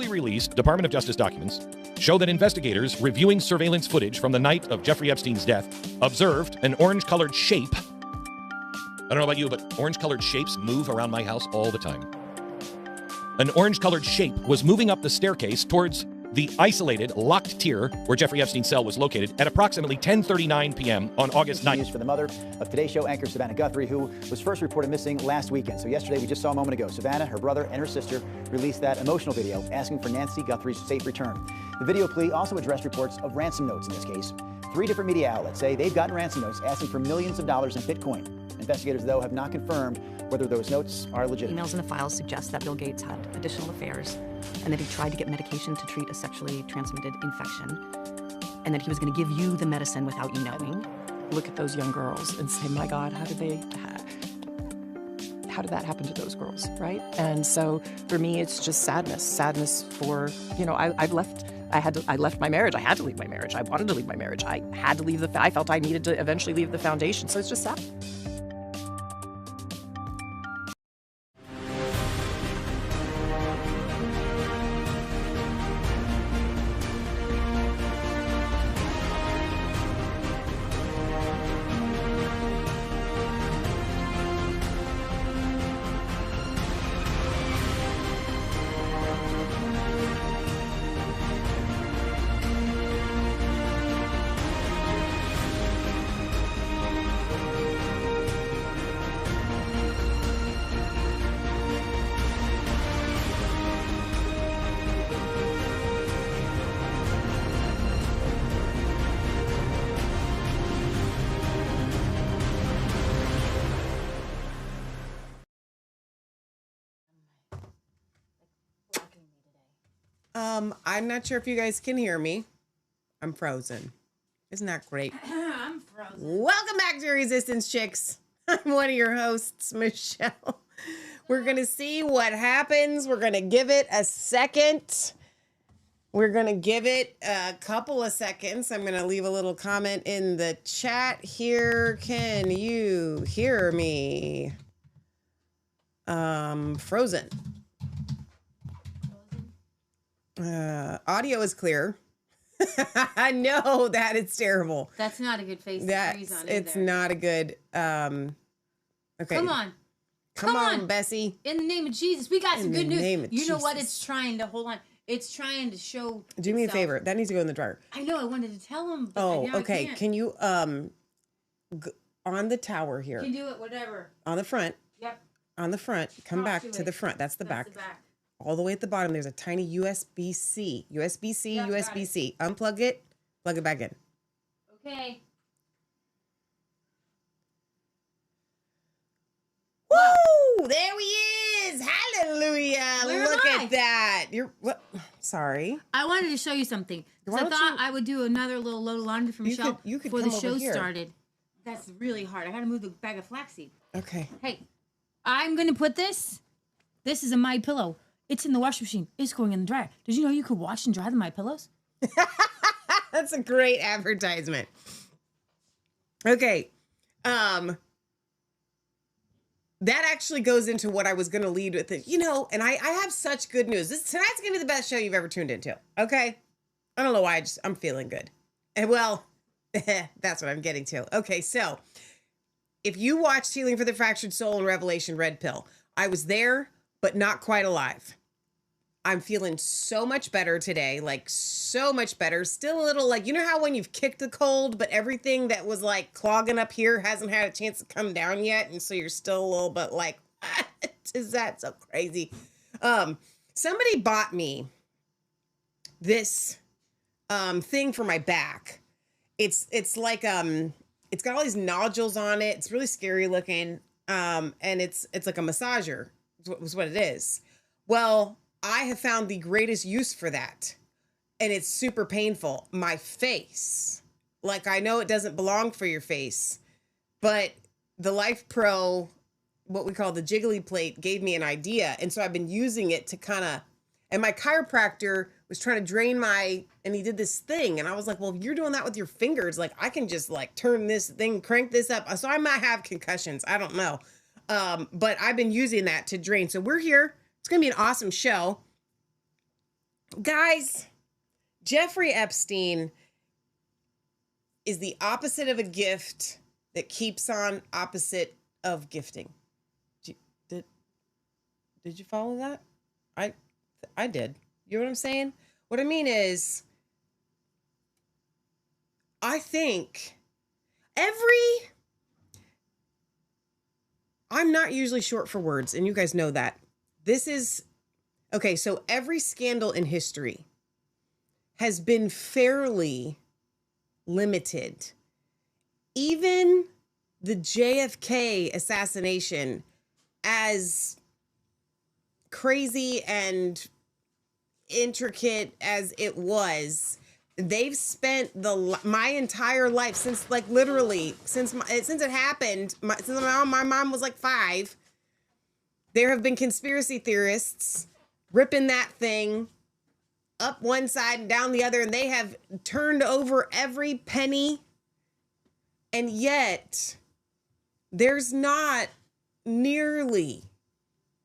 newly released Department of Justice documents show that investigators reviewing surveillance footage from the night of Jeffrey Epstein's death observed an orange-colored shape. I don't know about you, but orange-colored shapes move around my house all the time. An orange-colored shape was moving up the staircase towards the isolated, locked tier where Jeffrey Epstein's cell was located at approximately 10:39 p.m. on August 9th. News for the mother of Today Show anchor Savannah Guthrie, who was first reported missing last weekend. So yesterday, we just saw a moment ago, Savannah, her brother, and her sister released that emotional video asking for Nancy Guthrie's safe return. The video plea also addressed reports of ransom notes in this case. 3 different media outlets say they've gotten ransom notes asking for millions of dollars in Bitcoin. Investigators, though, have not confirmed whether those notes are legitimate. Emails in the files suggest that Bill Gates had additional affairs and that he tried to get medication to treat a sexually transmitted infection and that he was going to give you the medicine without you knowing. Look at those young girls and say, my God, how did that happen to those girls, right? And so for me, it's just sadness for, I left my marriage. I had to leave my marriage. I wanted to leave my marriage. I had to leave I felt I needed to eventually leave the foundation. So it's just sad. I'm not sure if you guys can hear me. I'm frozen. Isn't that great? I'm frozen. Welcome back to Resistance Chicks. I'm one of your hosts, Michelle. We're going to see what happens. We're going to give it a second. We're going to give it a couple of seconds. I'm going to leave a little comment in the chat here. Can you hear me? Frozen. Audio is clear. I know that it's terrible. That's not a good face to freeze on. It's not a good. Okay. Come on. Come on, Bessie. In the name of Jesus, we got some good news. You know what? Jesus. It's trying to hold on. It's trying to show. Do me a itself. favor. That needs to go in the dryer. I know. I wanted to tell him. But Oh, now okay. I can't. Can you on the tower here? You can do it. Whatever. On the front. Yep. On the front. Come Talk back to to it. the front. That's the back. The back. All the way at the bottom, there's a tiny USB-C. USB-C, Yep, got USB-C. Unplug it. Plug it back in. Okay. Woo! There he is. Hallelujah. Where Look am I? at that. You're what? Sorry. I wanted to show you something. Why Because I don't thought I would do another little load of laundry for Michelle you could before the come show over here. started. That's really hard. I got to move the bag of flaxseed. Okay. Hey, I'm going to put this. This is a My Pillow. It's in the washing machine. It's going in the dryer. Did you know you could wash and dry the My Pillows? That's a great advertisement. Okay. That actually goes into what I was going to lead with. And I have such good news. Tonight's going to be the best show you've ever tuned into. Okay. I don't know why. I'm feeling good. And well, that's what I'm getting to. Okay. So if you watched Healing for the Fractured Soul and Revelation Red Pill, I was there, but not quite alive. I'm feeling so much better today, like so much better. Still a little like, you know how when you've kicked a cold, but everything that was like clogging up here hasn't had a chance to come down yet. And so you're still a little bit like, what is that so crazy? Somebody bought me this thing for my back. It's like, it's got all these nodules on it. It's really scary looking. And it's like a massager was what it is. Well, I have found the greatest use for that. And it's super painful. My face. Like, I know it doesn't belong for your face, but the Life Pro, what we call the jiggly plate, gave me an idea. And so I've been using it to kind of, and my chiropractor was trying to drain and he did this thing. And I was like, well, if you're doing that with your fingers, like I can just like turn this thing, crank this up. So I might have concussions. I don't know. But I've been using that to drain. So we're here. It's going to be an awesome show. Guys, Jeffrey Epstein is the opposite of a gift that keeps on opposite of gifting. Did you follow that? I did. You know what I'm saying? What I mean is, I think I'm not usually short for words, and you guys know that. So every scandal in history has been fairly limited. Even the JFK assassination, as crazy and intricate as it was, they've spent my entire life since since it happened, since my mom was like 5. There have been conspiracy theorists ripping that thing up one side and down the other, and they have turned over every penny. And yet there's not nearly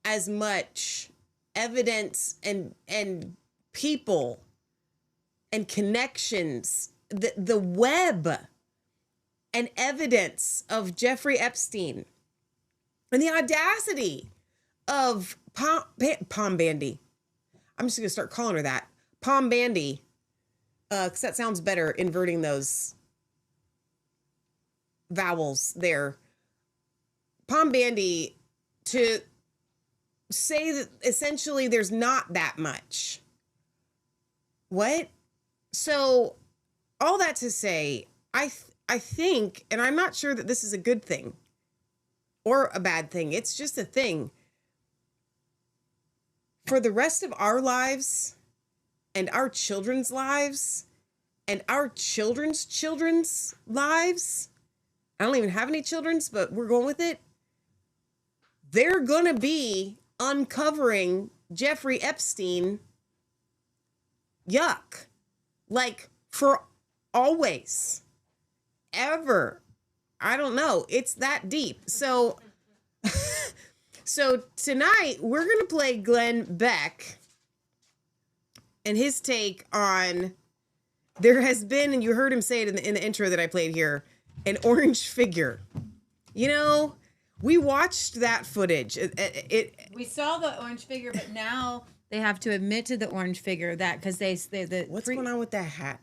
as much evidence and people and connections, the web and evidence of Jeffrey Epstein and the audacity of Palm Bandy. I'm just going to start calling her that. Palm Bandy, because that sounds better, inverting those vowels there. Palm Bandy, to say that essentially there's not that much. What? So all that to say, I think, and I'm not sure that this is a good thing or a bad thing. It's just a thing. For the rest of our lives and our children's lives and our children's children's lives, I don't even have any children's, but we're going with it. They're going to be uncovering Jeffrey Epstein. Yuck. Like, for always. Ever. I don't know. It's that deep. So tonight we're going to play Glenn Beck and his take on, there has been, and you heard him say it in the intro that I played here, an orange figure. You know, we watched that footage. We saw the orange figure, but now they have to admit to the orange figure that because what's going on with that hat?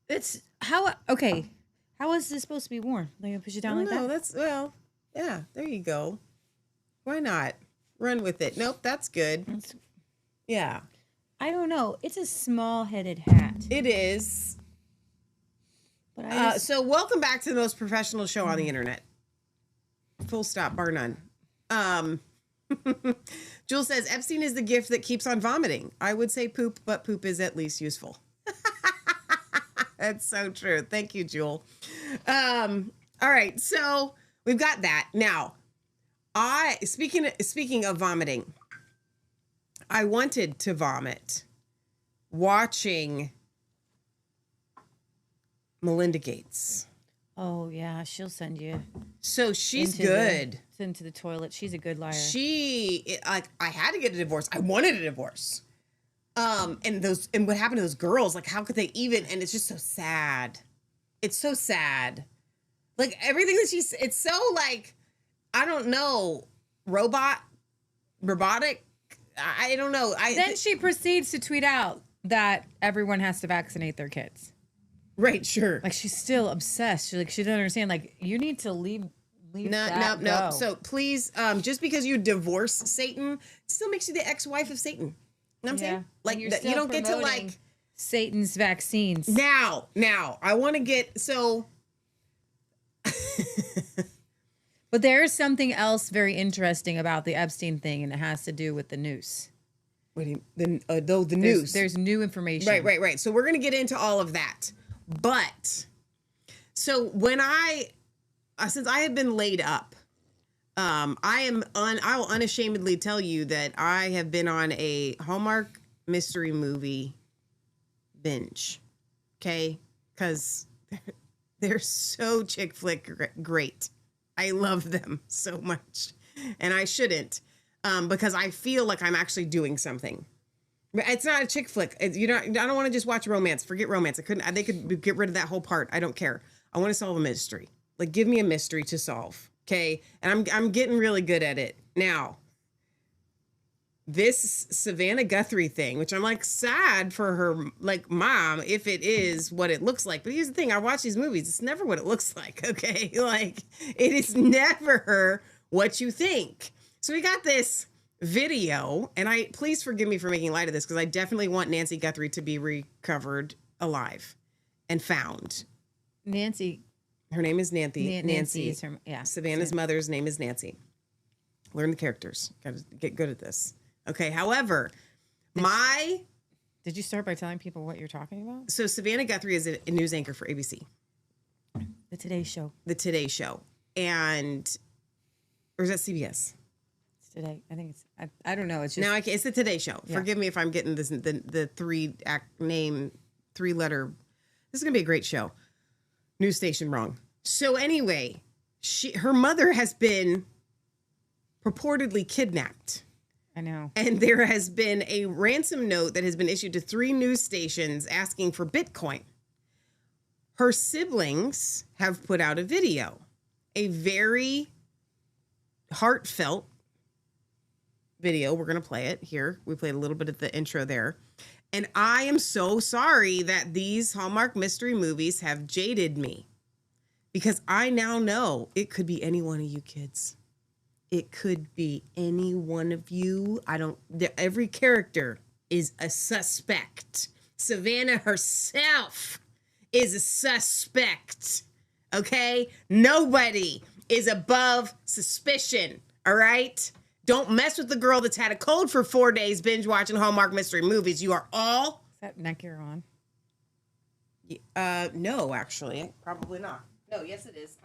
It's how is this supposed to be worn? They're gonna push it down like that? Yeah, there you go. Why not? Run with it. Nope, that's good. Yeah. I don't know. It's a small-headed hat. It is. But so welcome back to the most professional show on the internet. Full stop, bar none. Jules says, Epstein is the gift that keeps on vomiting. I would say poop, but poop is at least useful. That's so true. Thank you, Jewel. All right, so we've got that. Now, speaking of vomiting, I wanted to vomit watching Melinda Gates. Oh yeah, she'll send you. So she's good. Into the toilet. She's a good liar. I had to get a divorce. I wanted a divorce. And what happened to those girls? Like, how could they even? And it's just so sad. It's so sad. Like everything that it's so like, I don't know, robotic. I don't know. Then she proceeds to tweet out that everyone has to vaccinate their kids. Right, sure. Like she's still obsessed. She doesn't understand. Like you need to leave. No. So please, just because you divorce Satan, it still makes you the ex-wife of Satan. You know what I'm saying? Like you don't get to like Satan's vaccines. Now, I want to get so. But there is something else very interesting about the Epstein thing, and it has to do with the noose. What do you mean? The news? There's new information. Right. So we're going to get into all of that. But, so when since I have been laid up, I will unashamedly tell you that I have been on a Hallmark mystery movie binge. Okay? Because they're so chick flick great. I love them so much. And I shouldn't, because I feel like I'm actually doing something. It's not a chick flick. You know, I don't want to just watch romance. Forget romance. They could get rid of that whole part. I don't care. I want to solve a mystery. Like, give me a mystery to solve. Okay. And I'm getting really good at it now. This Savannah Guthrie thing, which I'm like sad for her, like, mom, if it is what it looks like. But here's the thing. I watch these movies. It's never what it looks like. Okay. Like, it is never what you think. So we got this video, and please forgive me for making light of this, because I definitely want Nancy Guthrie to be recovered alive and found. Nancy. Her name is Nancy. Nancy is her, yeah. Savannah's mother's name is Nancy. Learn the characters. Got to get good at this. Okay. However, Did you start by telling people what you're talking about? So Savannah Guthrie is a news anchor for ABC. The Today Show. The Today Show. Or is that CBS? It's Today. I think it's, I don't know. It's just. No, it's the Today Show. Yeah. Forgive me if I'm getting this, the three-letter. This is going to be a great show. News station wrong. So anyway, her mother has been purportedly kidnapped. I know. And there has been a ransom note that has been issued to 3 news stations asking for Bitcoin. Her siblings have put out a video, a very heartfelt video. We're going to play it here. We played a little bit of the intro there. And I am so sorry that these Hallmark mystery movies have jaded me, because I now know it could be any one of you kids. It could be any one of you. Every character is a suspect. Savannah herself is a suspect. Okay? Nobody is above suspicion. All right? Don't mess with the girl that's had a cold for 4 days binge watching Hallmark mystery movies. You are all. Is that neck you're on? No, actually. Probably not. No, yes it is.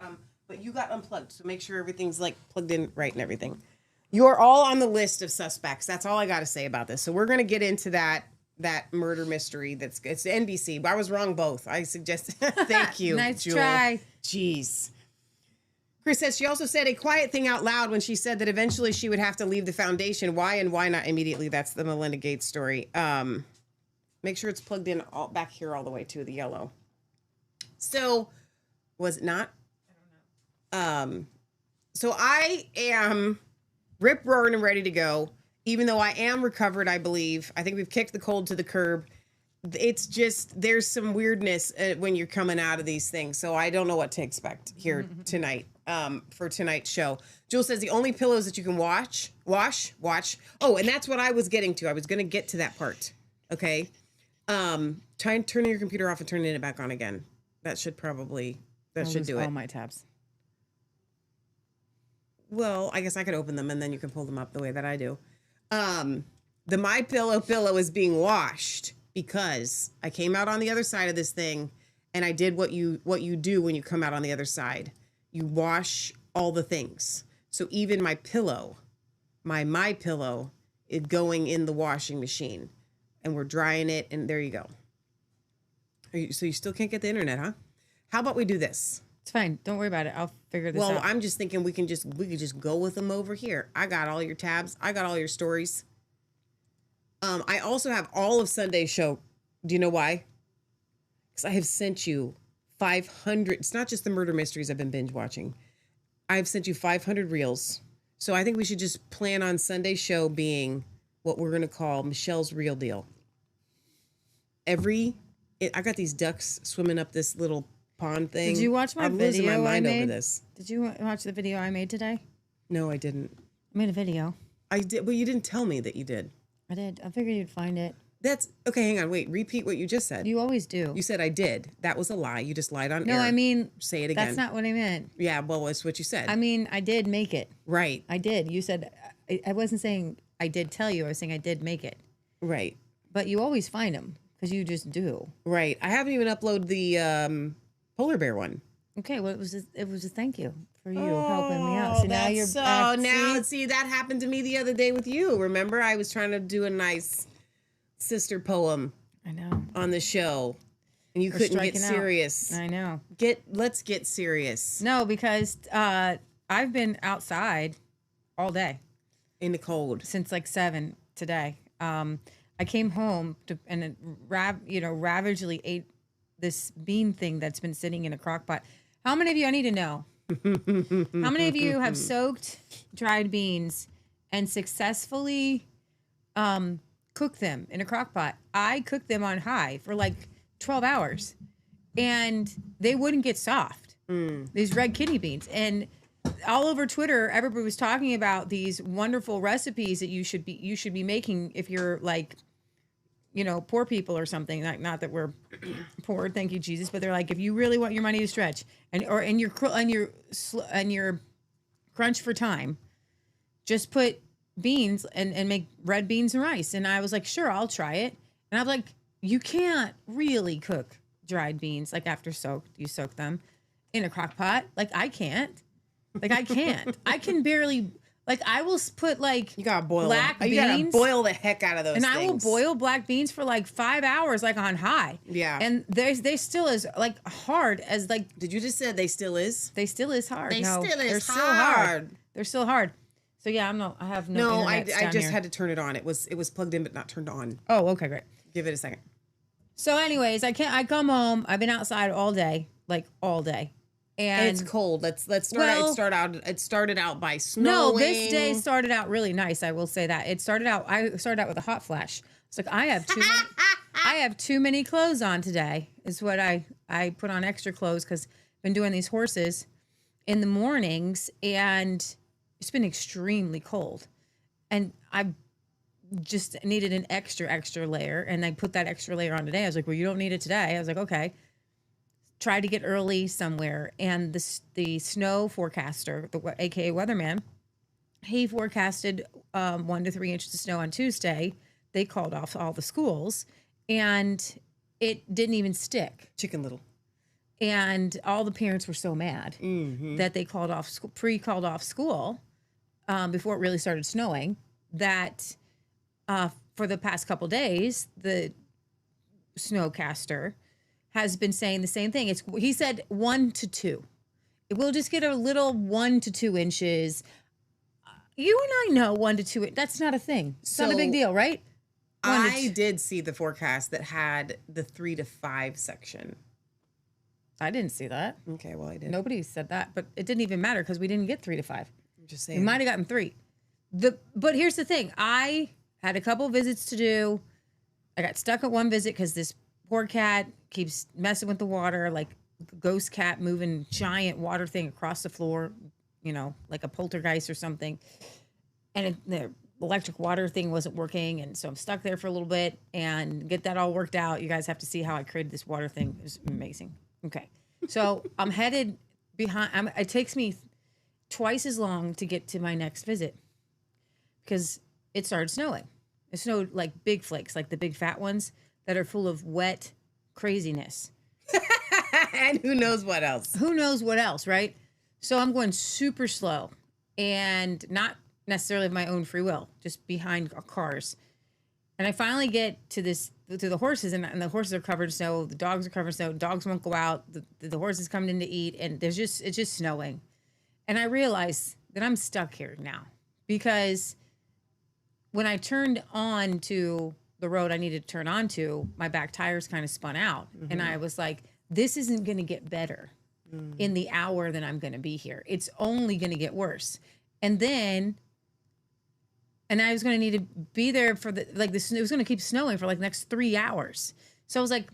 But you got unplugged, so make sure everything's like plugged in right and everything. You're all on the list of suspects. That's all I got to say about this. So we're going to get into that murder mystery. It's NBC. But I was wrong both. I suggested. Thank you. Nice Jewel. try. Jeez. Chris says she also said a quiet thing out loud when she said that eventually she would have to leave the foundation. Why and why not immediately? That's the Melinda Gates story. Make sure it's plugged in all back here all the way to the yellow. So was it not? So I am rip roaring and ready to go, even though I am recovered, I believe. I think we've kicked the cold to the curb. It's just, there's some weirdness when you're coming out of these things. So I don't know what to expect here tonight, for tonight's show. Jewel says the only pillows that you can wash. Oh, and that's what I was getting to. I was going to get to that part. Okay. Try and turn your computer off and turn it back on again. That should probably, should do it. All my tabs. Well, I guess I could open them and then you can pull them up the way that I do. The My Pillow pillow is being washed because I came out on the other side of this thing and I did what you do when you come out on the other side. You wash all the things. So even my pillow, my pillow is going in the washing machine and we're drying it and there you go. So you still can't get the internet, huh? How about we do this? It's fine. Don't worry about it. I'll figure this out. Well, I'm just thinking we could just go with them over here. I got all your tabs. I got all your stories. I also have all of Sunday's show. Do you know why? Because I have sent you 500. It's not just the murder mysteries I've been binge watching. I've sent you 500 reels. So I think we should just plan on Sunday's show being what we're going to call Michelle's Real Deal. I got these ducks swimming up this little pond thing. Did you watch my I'm video losing my mind I made? over this. Did you watch the video I made today? No, I didn't. I made a video. I did. Well, you didn't tell me that you did. I did. I figured you'd find it. That's okay. Hang on. Wait. Repeat what you just said. You always do. You said I did. That was a lie. You just lied on air. No, I mean, say it again. that's not what I meant. Yeah. Well, it's what you said. I mean, I did make it. Right. I did. You said, I wasn't saying I did tell you. I was saying I did make it. Right. But you always find them because you just do. Right. I haven't even uploaded the polar bear one. Okay. Well, it was a thank you for you helping me out. So now you're back. See, that happened to me the other day with you. Remember, I was trying to do a nice sister poem. I know. On the show, and you couldn't get serious. I know. Let's get serious. No, because I've been outside all day in the cold since like 7 today. I came home and ravagely ate this bean thing that's been sitting in a crock pot. How many of you, I need to know, how many of you have soaked dried beans and successfully cooked them in a crock pot? I cooked them on high for like 12 hours and they wouldn't get soft. These red kidney beans. And all over Twitter, everybody was talking about these wonderful recipes that you should be making if you're like, poor people or something. Like, not that we're poor, thank you Jesus, but they're like, if you really want your money to stretch and your crunch for time, just put beans and make red beans and rice. And I was like, sure, I'll try it. And I'm like, you can't really cook dried beans like after you soak them in a crock pot. Like I can't. I can barely. Like I will put like you gotta boil black beans. You gotta boil the heck out of those. And things. I will boil black beans for like 5 hours, like on high. Yeah. And they still is like hard as like. Did you just say they still is? They still is hard. They're still hard. They're still hard. So yeah, I have no. No, I just here. had to turn it on. It was plugged in but not turned on. Oh, okay, great. Give it a second. So, anyways, I come home. I've been outside all day, like all day. And it's cold. Let's start out. It started out by snowing. No, this day started out really nice. I will say that I started out with a hot flash. It's like I have too many clothes on today. Is what I put on extra clothes because I've been doing these horses in the mornings and it's been extremely cold, and I just needed an extra layer, and I put that extra layer on today. I was like, well, you don't need it today. I was like, okay. Tried to get early somewhere, and the snow forecaster, aka weatherman, he forecasted 1 to 3 inches of snow on Tuesday. They called off all the schools, and it didn't even stick. Chicken Little. And all the parents were so mad that they called off called off school before it really started snowing. That for the past couple days, the snowcaster has been saying the same thing. He said 1 to 2. We'll just get a little 1 to 2 inches. You and I know 1 to 2. That's not a thing. It's not a big deal, right? I did see the forecast that had the 3 to 5 section. I didn't see that. Okay, well I did. Nobody said that, but it didn't even matter because we didn't get 3 to 5. I'm just saying. We might have gotten 3. But here's the thing. I had a couple visits to do. I got stuck at one visit because this poor cat keeps messing with the water, like ghost cat moving giant water thing across the floor, like a poltergeist or something. And the electric water thing wasn't working. And so I'm stuck there for a little bit and get that all worked out. You guys have to see how I created this water thing. It was amazing. Okay. So I'm headed behind. It takes me twice as long to get to my next visit because it started snowing. It snowed like big flakes, like the big fat ones that are full of wet craziness. And who knows what else? Who knows what else, right? So I'm going super slow and not necessarily of my own free will, just behind cars. And I finally get to the horses, and the horses are covered in snow. The dogs are covered in snow. Dogs won't go out. The horses coming in to eat, and it's just snowing. And I realize that I'm stuck here now because when I turned on to the road I needed to turn onto, my back tires kind of spun out. And I was like, this isn't going to get better in the hour that I'm going to be here. It's only going to get worse. And I was going to need to be there for it was going to keep snowing for like the next 3 hours. So I was like,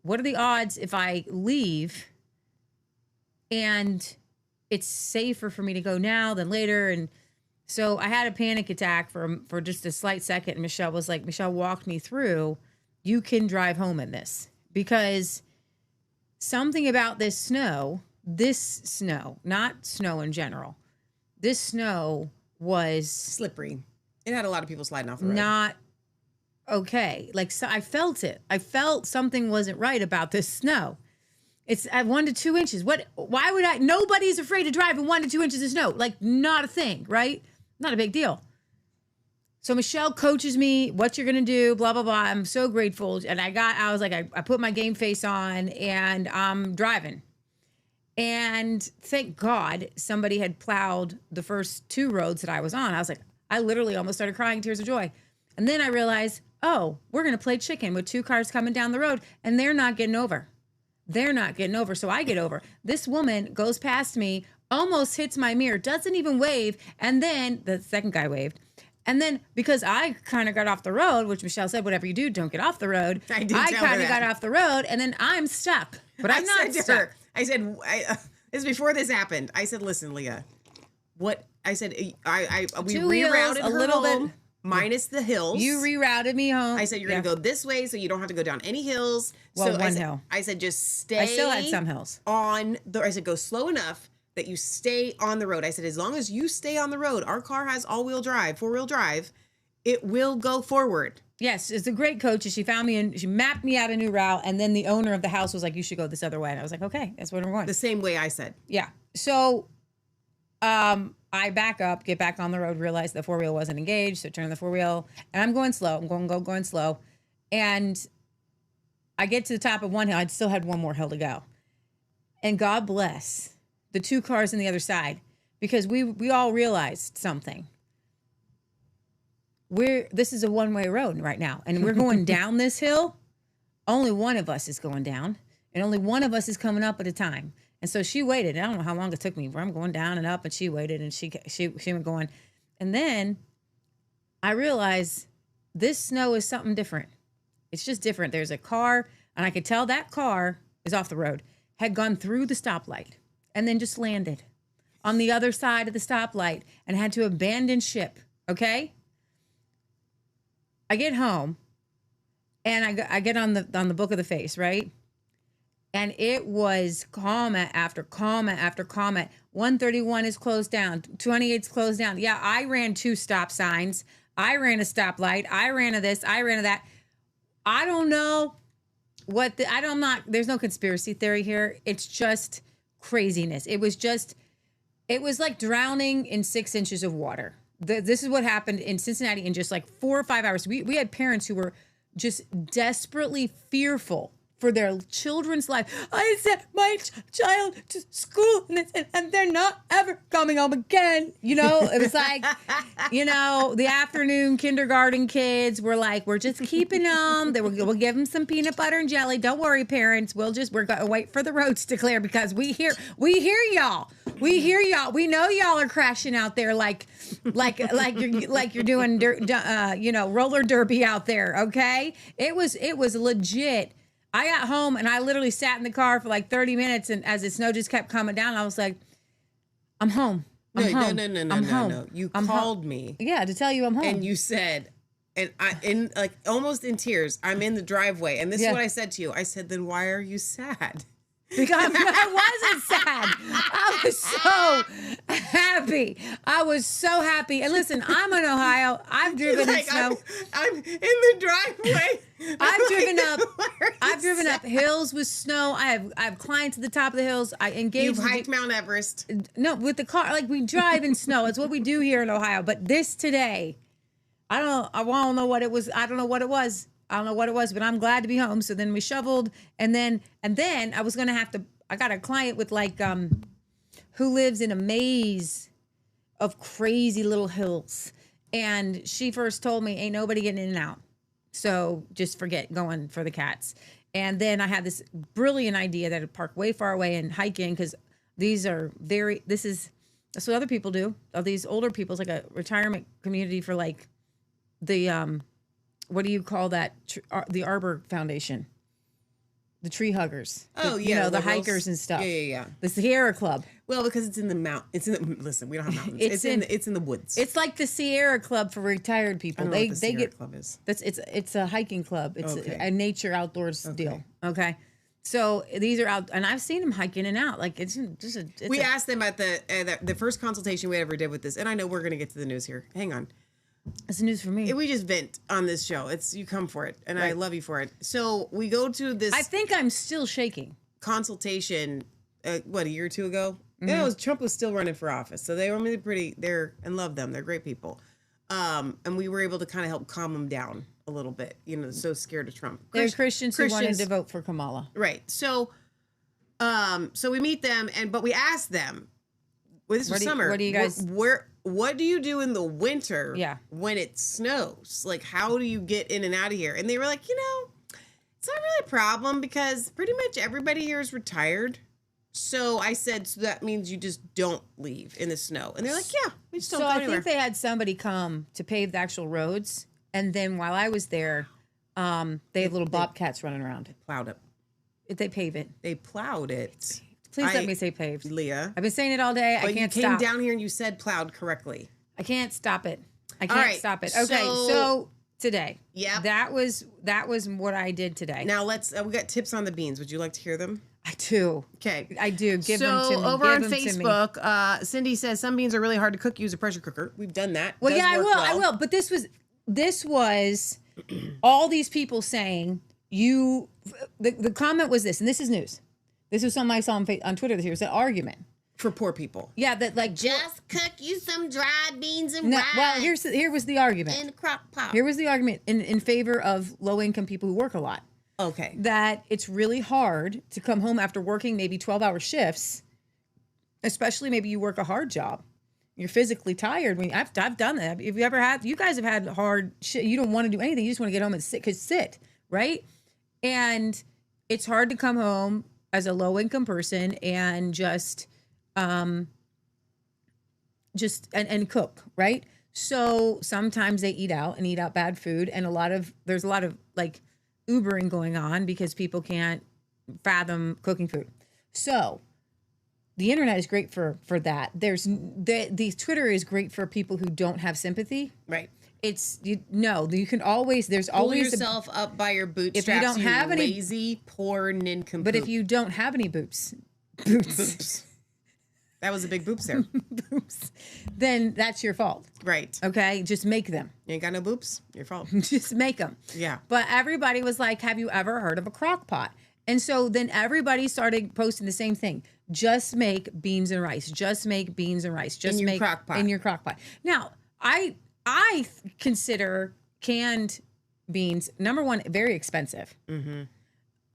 what are the odds if I leave and it's safer for me to go now than later? And so I had a panic attack for just a slight second. And Michelle walked me through, you can drive home in this because something about this snow, not snow in general, this snow was slippery. It had a lot of people sliding off the road. Not okay. Like, so I felt it. I felt something wasn't right about this snow. It's at 1 to 2 inches. Why would I? Nobody's afraid to drive in 1 to 2 inches of snow. Like, not a thing, right? Not a big deal. So Michelle coaches me, what you're going to do, blah, blah, blah. I'm so grateful. And I put my game face on and I'm driving. And thank God somebody had plowed the first 2 roads that I was on. I was like, I literally almost started crying tears of joy. And then I realized, oh, we're going to play chicken with 2 cars coming down the road, and they're not getting over. They're not getting over. So I get over. This woman goes past me, almost hits my mirror, doesn't even wave. And then the second guy waved. And then because I kind of got off the road, which Michelle said, whatever you do, don't get off the road. I kind of got off the road, and then I'm stuck. But I'm not stuck. I said, this is before this happened. I said, listen, Leah, what I said, we rerouted a little bit. Minus the hills. You rerouted me home. I said, you're going to go this way so you don't have to go down any hills. Well, so one hill. I said, just stay. I still had some hills. I said, go slow enough that you stay on the road. I said, as long as you stay on the road, our car has all-wheel drive, 4-wheel drive, it will go forward. Yes, it's a great coach. And she found me and she mapped me out a new route. And then the owner of the house was like, you should go this other way. And I was like, okay, that's what I'm going. The same way I said. Yeah. So I back up, get back on the road, realize the 4-wheel wasn't engaged. So turn the 4-wheel and I'm going slow. I'm going slow. And I get to the top of one hill. I still had one more hill to go. And God bless the 2 cars on the other side, because we all realized something. This is a one-way road right now, and we're going down this hill. Only one of us is going down, and only one of us is coming up at a time. And so she waited. I don't know how long it took me, but I'm going down and up, and she waited, and she went going. And then I realized this snow is something different. It's just different. There's a car, and I could tell that car is off the road, had gone through the stoplight, and then just landed on the other side of the stoplight and had to abandon ship, okay? I get home, and I get on the book of the face, right? And it was comment after comment after comment. 131 is closed down. 28 is closed down. Yeah, I ran 2 stop signs. I ran a stoplight. I ran a this. I ran a that. I don't know there's no conspiracy theory here. It's just craziness. It was like drowning in 6 inches of water. This is what happened in Cincinnati in just like 4 or 5 hours. We had parents who were just desperately fearful for their children's life. I sent my child to school and they're not ever coming home again. You know, it was like, the afternoon kindergarten kids were like, we're just keeping them. We'll give them some peanut butter and jelly. Don't worry, parents. We're going to wait for the roads to clear because we hear y'all. We hear y'all. We know y'all are crashing out there like you're doing roller derby out there. Okay, it was legit. I got home and I literally sat in the car for like 30 minutes, and as the snow just kept coming down, I was like, I'm home. No. You called me. Yeah, to tell you I'm home. And you said, and I almost in tears, I'm in the driveway, and this is what I said to you. I said, then why are you sad? Because I wasn't sad. I was so happy. I was so happy. And listen, I'm in Ohio. I've driven in snow. I'm in the driveway. I've driven up hills with snow. I have climbed to the top of the hills. I engaged. You've hiked Mount Everest. No, with the car. Like, we drive in snow. It's what we do here in Ohio. But this today, I don't know what it was. I don't know what it was. But I'm glad to be home. So then we shoveled, and then I was gonna have to. I got a client with who lives in a maze of crazy little hills, and she first told me, "Ain't nobody getting in and out, so just forget going for the cats." And then I had this brilliant idea that I'd park way far away and hike in, because that's what other people do. All these older people, it's like a retirement community for the what do you call that? The Arbor Foundation, the tree huggers. Oh, yeah, the hikers and stuff. Yeah. The Sierra Club. Well, because it's in the listen, we don't have mountains. It's in the woods. It's like the Sierra Club for retired people. I don't know what the Sierra Club is. It's a hiking club. It's a nature outdoors deal. Okay. So these are out, and I've seen them hike in and out. Like, we asked them at the first consultation we ever did with this, and I know we're going to get to the news here. Hang on. It's news for me. We just vent on this show. You come for it, and right. I love you for it. So we go to this. I think I'm still shaking. Consultation, a year or two ago? Mm-hmm. Trump was still running for office, so they were really pretty. And love them. They're great people. And we were able to kind of help calm them down a little bit. So scared of Trump. They're Christians who wanted to vote for Kamala. Right. So we meet them, but we asked them. Well, this was summer. What do you guys? what do you do in the winter Yeah. when it snows? Like, how do you get in and out of here? And they were like, it's not really a problem because pretty much everybody here is retired. So I said, so that means you just don't leave in the snow. And they're like, yeah, we just don't So go I anywhere. think they had somebody come to pave the actual roads, and then while I was there, they had little bobcats running around. Plowed it. If they pave it, They plowed it. please let me say paved. Leah. I've been saying it all day. But I can't you came stop. down here and you said plowed correctly. I can't stop it. I All can't right, stop it. Okay, so- so today, Yep. that was what I did today. Now we got tips on the beans. Would you like to hear them? I do. Okay. I do. Give them to me. over Give on them to me. Facebook, Cindy says some beans are really hard to cook. Use a pressure cooker. We've done that. Well, Does yeah, I work will. well. I will. But this was all these people saying the comment was this, and this is news. This was something I saw on Twitter this year. It was an argument. For poor people. Yeah, that like Just cook you some dried beans and no, rice well, here was the argument. in the crock pot. Here was the argument in favor of low income people who work a lot. Okay. That it's really hard to come home after working maybe 12-hour shifts, especially maybe you work a hard job. You're physically tired. I've done that. If you guys have had hard shit, you don't want to do anything. You just want to get home and sit, right? And it's hard to come home as a low income person and just cook, right? So sometimes they eat out bad food, and there's a lot of like Ubering going on because people can't fathom cooking food. So the internet is great for that. The Twitter is great for people who don't have sympathy. Right. You can always, there's Pull always yourself up by your bootstraps. If you don't have any lazy, poor nincompoop. but if you don't have any boots, that was a big boops there. then that's your fault. Right. Okay, just make them. You ain't got no boops. Your fault. Just make them. Yeah. But everybody was like, have you ever heard of a crock pot? And so then everybody started posting the same thing. Just make beans and rice. Just make beans and rice. Just In your make crock pot. in your crock pot. Now, I consider canned beans, number one, very expensive. Mm-hmm.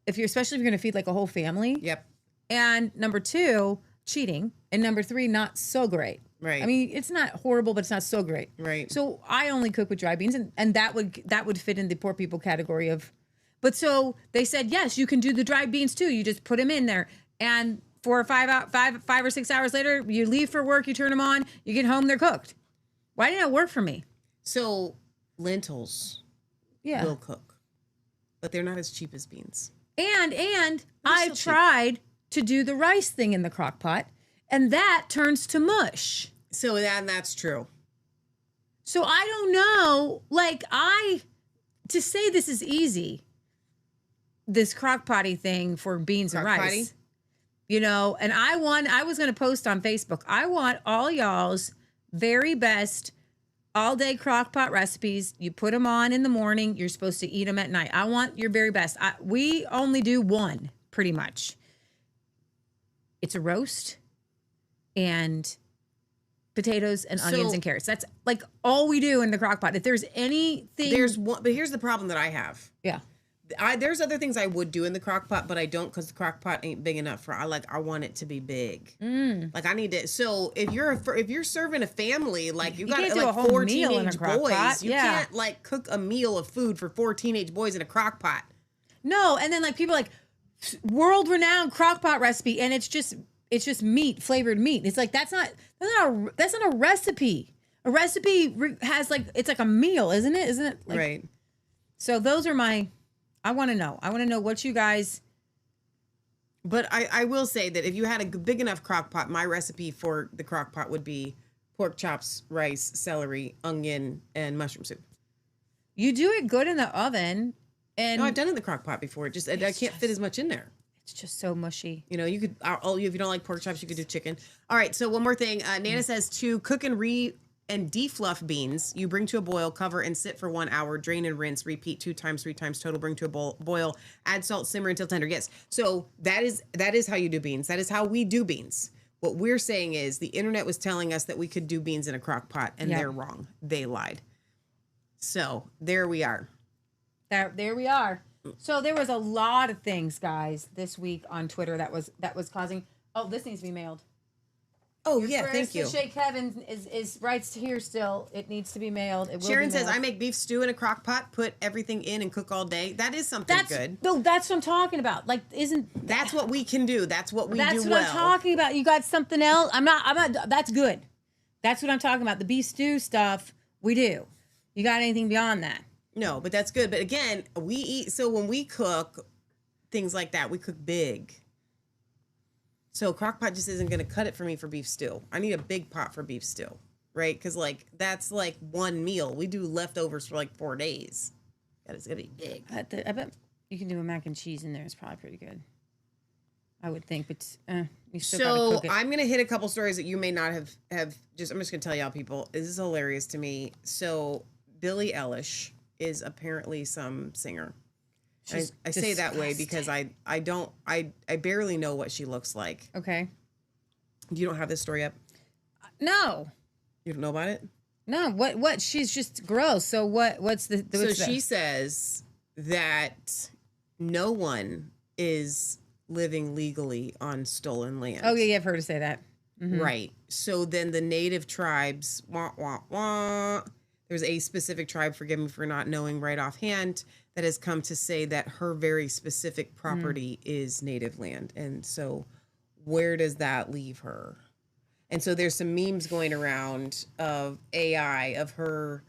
Especially if you're going to feed like a whole family. Yep. And number two, cheating. And number three, not so great. Right. I mean, it's not horrible, but it's not so great. Right. So I only cook with dry beans, and that would fit in the poor people category of. But so they said, yes, you can do the dried beans too. You just put them in there, and 5 or 6 hours later, you leave for work, you turn them on, you get home, they're cooked. Why didn't it work for me? So lentils Yeah. will cook, but they're not as cheap as beans. And I still cheap. tried to do the rice thing in the crock pot, and that turns to mush. So that's true. So I don't know, to say this is easy, this crock potty thing for beans and Crock rice. potty? And I was going to post on Facebook. I want all y'all's very best all day crock pot recipes. You put them on in the morning. You're supposed to eat them at night. I want your very best. We only do one pretty much. It's a roast and potatoes and onions and carrots. That's like all we do in the crock pot. If there's anything, There's one, but here's the problem that I have. yeah. There's other things I would do in the crock pot, but I don't because the crock pot ain't big enough for. I want it to be big. Like I need it. So if you're serving a family, like you got can't do a like whole 4 meal in a teenage crock boys, pot. you Yeah. can't like cook a meal of food for 4 teenage boys in a crock pot. No, and then like people like world renowned crock pot recipe, and it's just meat, flavored meat. It's like that's not a recipe. A recipe has it's like a meal, isn't it? Isn't it? Like, Right. So those are I want to know. I want to know what you guys. But I will say that if you had a big enough crock pot, my recipe for the crock pot would be pork chops, rice, celery, onion, and mushroom soup. You do it good in the oven, and No, I've done it in the crock pot before. I can't fit as much in there. it's just so mushy. You know, you could, if you don't like pork chops, you could do chicken. All right, so one more thing. Nana says to cook and defluff beans, you bring to a boil, cover, and sit for 1 hour, drain and rinse, repeat 2 times, 3 times total, bring to a boil, add salt, simmer until tender. Yes, so that is how you do beans. That is how we do beans. What we're saying is the internet was telling us that we could do beans in a crock pot, and they're wrong. They lied. So there we are. There we are. So there was a lot of things, guys, this week on Twitter that was causing. Oh, this needs to be mailed. Oh, yeah, thank you. To Shake Heaven is writes here still. It needs to be mailed. It will Sharon be says, mailed. I make beef stew in a crock pot, put everything in and cook all day. That is something good. No, that's what I'm talking about. Like, That's what we can do. That's what we do well. That's what I'm talking about. You got something else? I'm not, that's good. That's what I'm talking about. The beef stew stuff, we do. You got anything beyond that? No, but that's good. But again, we eat, so when we cook things like that, we cook big. So crock pot just isn't going to cut it for me for beef stew. I need a big pot for beef stew, right? Because like that's like one meal. We do leftovers for like 4 days. That is going to be big. I bet you can do a mac and cheese in there. It's probably pretty good. I would think, but you still gotta cook it. I'm going to hit a couple stories that you may not have just, I'm just going to tell y'all people. This is hilarious to me. So Billie Eilish is apparently some singer. I say that way because I barely know what she looks like. Okay. You don't have this story up? No. You don't know about it? No. What? She's just gross. So what's the she says that no one is living legally on stolen land. Oh yeah, I've heard her say that. Mm-hmm. Right. So then the native tribes, there's a specific tribe, forgive me for not knowing right offhand, that has come to say that her very specific property is native land. And so where does that leave her? And so there's some memes going around of AI, of her,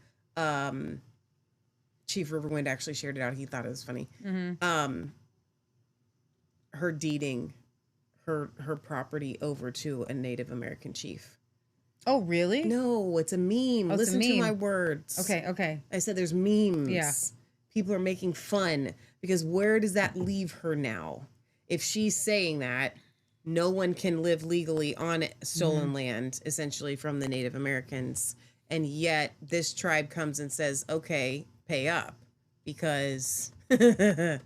Chief Riverwind actually shared it out. He thought it was funny. Mm-hmm. Her deeding her property over to a Native American chief. Oh, really? No, it's a meme. Oh, Listen a meme. to my words. Okay. I said there's memes. Yeah. People are making fun because where does that leave her now? If she's saying that no one can live legally on stolen land, essentially from the Native Americans, and yet this tribe comes and says, okay, pay up because there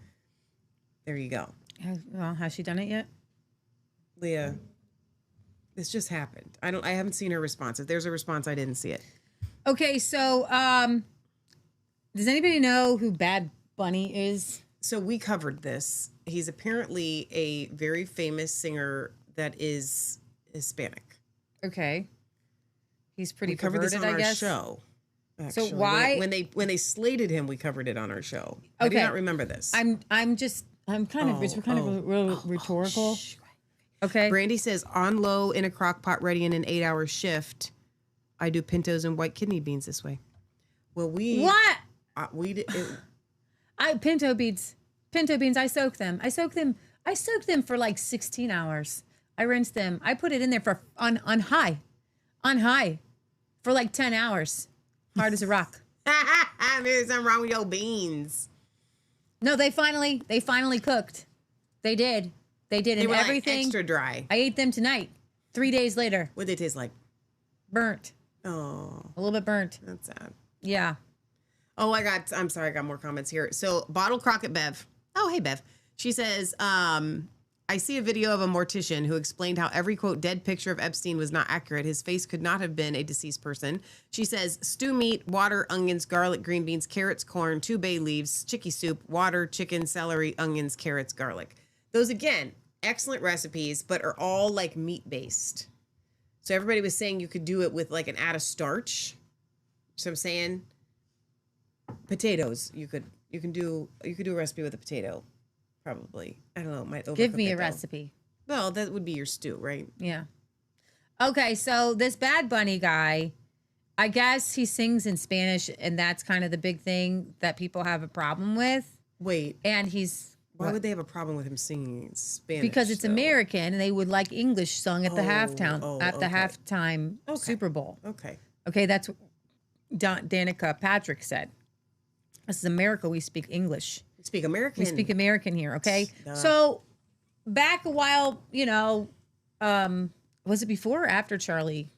you go. Well, has she done it yet? Leah, this just happened. I haven't seen her response. If there's a response, I didn't see it. Okay, so does anybody know who Bad Bunny is? So we covered this. He's apparently a very famous singer that is Hispanic. Okay. He's pretty we covered perverted, this on I guess. our show. Actually. So why when they slated him, we covered it on our show. I do not remember this. I'm kind of rhetorical. Okay. Brandy says on low in a crock pot ready in an 8-hour shift. I do pintos and white kidney beans this way. Well, we did. Pinto beans. I soak them. I soak them for like 16 hours. I rinse them. I put it in there for on high for like 10 hours. Hard as a rock. There's something wrong with your beans. No, they finally cooked. They did. They did. They were everything like extra dry. I ate them tonight. 3 days later. What'd they taste like? Burnt. Oh. A little bit burnt. That's sad. Yeah. Oh, I'm sorry, I got more comments here. So Bottle Crockett Bev. Oh, hey Bev. She says, I see a video of a mortician who explained how every, quote, dead picture of Epstein was not accurate. His face could not have been a deceased person. She says, stew meat, water, onions, garlic, green beans, carrots, corn, 2 bay leaves, chicky soup, water, chicken, celery, onions, carrots, garlic. Those, again, excellent recipes, but are all like meat-based. So everybody was saying you could do it with like an add of starch. So I'm saying potatoes. You can do a recipe with a potato. Probably. I don't know. It might overcook Give me a it, though. recipe. Well, that would be your stew, right? Yeah. Okay, so this Bad Bunny guy, I guess he sings in Spanish, and that's kind of the big thing that people have a problem with. Wait. And he's... Why would they have a problem with him singing in Spanish? Because it's American, and they would like English sung at the okay. halftime Super Bowl. Okay. Okay, that's what Danica Patrick said. This is America. We speak English. We speak American. We speak American here. Okay. So back a while, was it before or after Charlie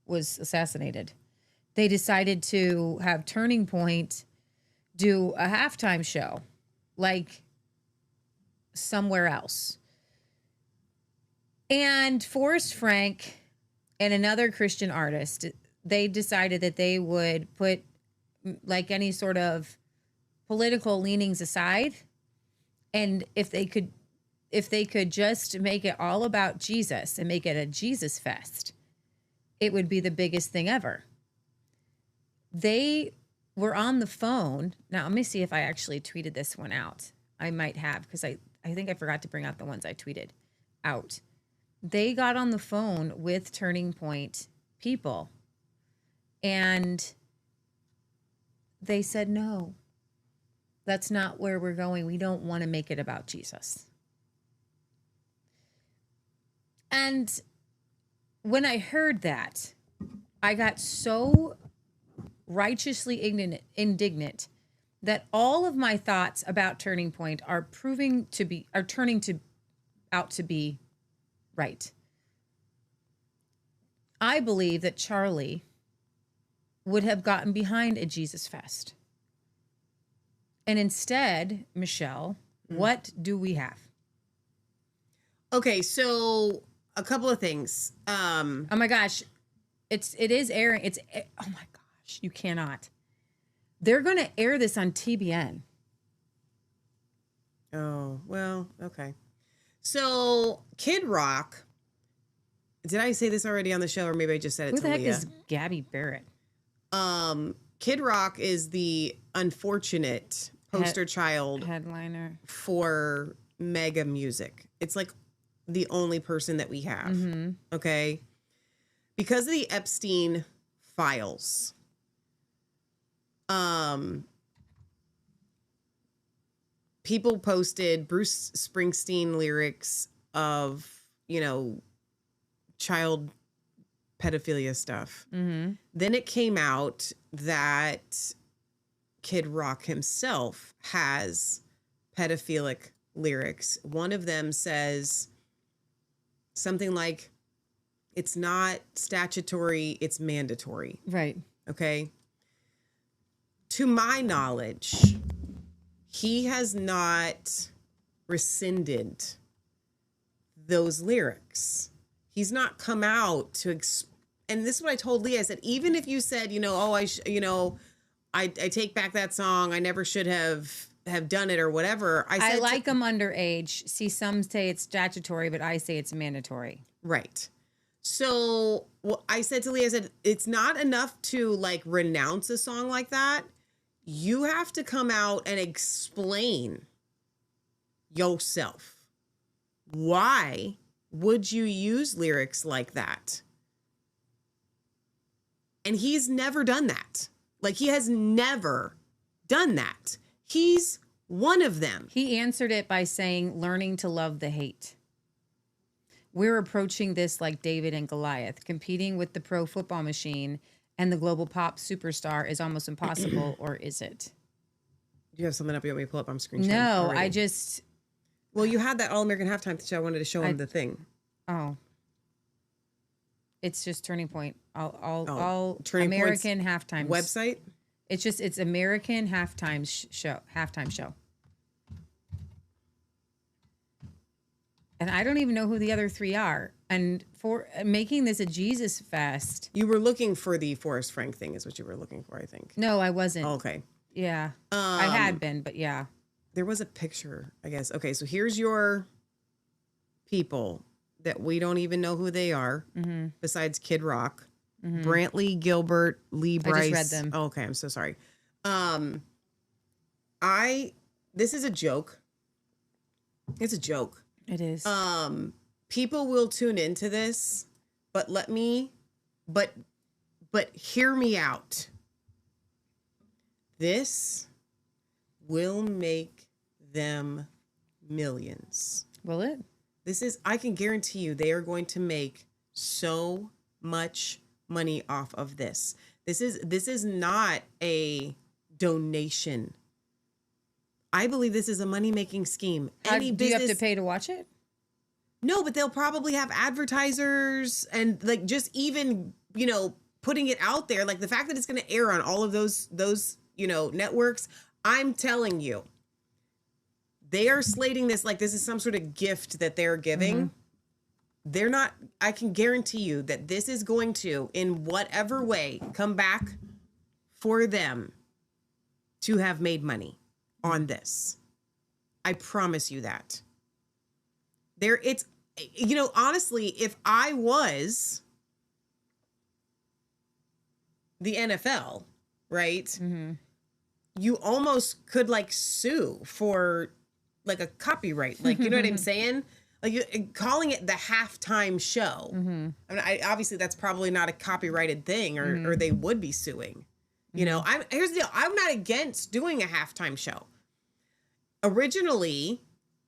was assassinated? They decided to have Turning Point do a halftime show, like somewhere else. And Forrest Frank and another Christian artist, they decided that they would put like any sort of political leanings aside, and if they could just make it all about Jesus and make it a Jesus fest, it would be the biggest thing ever. They were on the phone. Now, let me see if I actually tweeted this one out. I might have, because I think I forgot to bring out the ones I tweeted out. They got on the phone with Turning Point people, and they said, no, that's not where we're going. We don't want to make it about Jesus. And when I heard that, I got so righteously indignant that all of my thoughts about Turning Point are turning out to be right. I believe that Charlie would have gotten behind a Jesus Fest. And instead, Michelle, what do we have? Okay, so a couple of things. Oh my gosh, it is airing. Oh my gosh, you cannot. They're going to air this on TBN. Oh, well, okay. So Kid Rock, did I say this already on the show, or maybe I just said it Who to the heck Leah? is Gabby Barrett? Kid Rock is the unfortunate poster child Headliner for mega music. It's like the only person that we have. Okay. Because of the Epstein files. People posted Bruce Springsteen lyrics of, child pedophilia stuff. Then it came out that Kid Rock himself has pedophilic lyrics. One of them says something like, it's not statutory, it's mandatory. Right. Okay. To my knowledge, he has not rescinded those lyrics. He's not come out to, and this is what I told Leah. I said, even if you said, I take back that song, I never should have done it or whatever. I like them underage. See, some say it's statutory, but I say it's mandatory. Right. So I said to Leah, I said, it's not enough to renounce a song like that. You have to come out and explain yourself. Why would you use lyrics like that? And he's never done that. He has never done that. He's one of them. He answered it by saying, learning to love the hate. We're approaching this like David and Goliath. Competing with the pro football machine and the global pop superstar is almost impossible, or is it? Do you have something up you want me to pull up on screen? No, already? Well, you had that All-American Halftime show. I wanted to show him the thing. Oh. It's just Turning Point. I'll Turning American Halftime website. It's American Halftime show. And I don't even know who the other three are. And for making this a Jesus Fest. You were looking for the Forrest Frank thing is what you were looking for, I think. No, I wasn't. Oh, okay. Yeah. I had been, but yeah. There was a picture, I guess. Okay, so here's your people that we don't even know who they are, besides Kid Rock. Brantley, Gilbert, Lee Bryce. I just read them. Oh, okay, I'm so sorry. This is a joke. It's a joke. It is. People will tune into this, but hear me out. This will make them millions. Will it? I can guarantee you they are going to make so much money off of this. This is not a donation. I believe this is a money-making scheme. Do you have to pay to watch it? No, but they'll probably have advertisers and just even, putting it out there. The fact that it's going to air on all of those networks, I'm telling you, they are slating this like this is some sort of gift that they're giving. They're not, I can guarantee you that this is going to, in whatever way, come back for them to have made money on this. I promise you that. Honestly, if I was the NFL, right? You almost could like sue for like a copyright, like, you know what I'm saying? Like calling it the halftime show. I mean, obviously that's probably not a copyrighted thing, or they would be suing. You know, here's the deal. I'm not against doing a halftime show. Originally,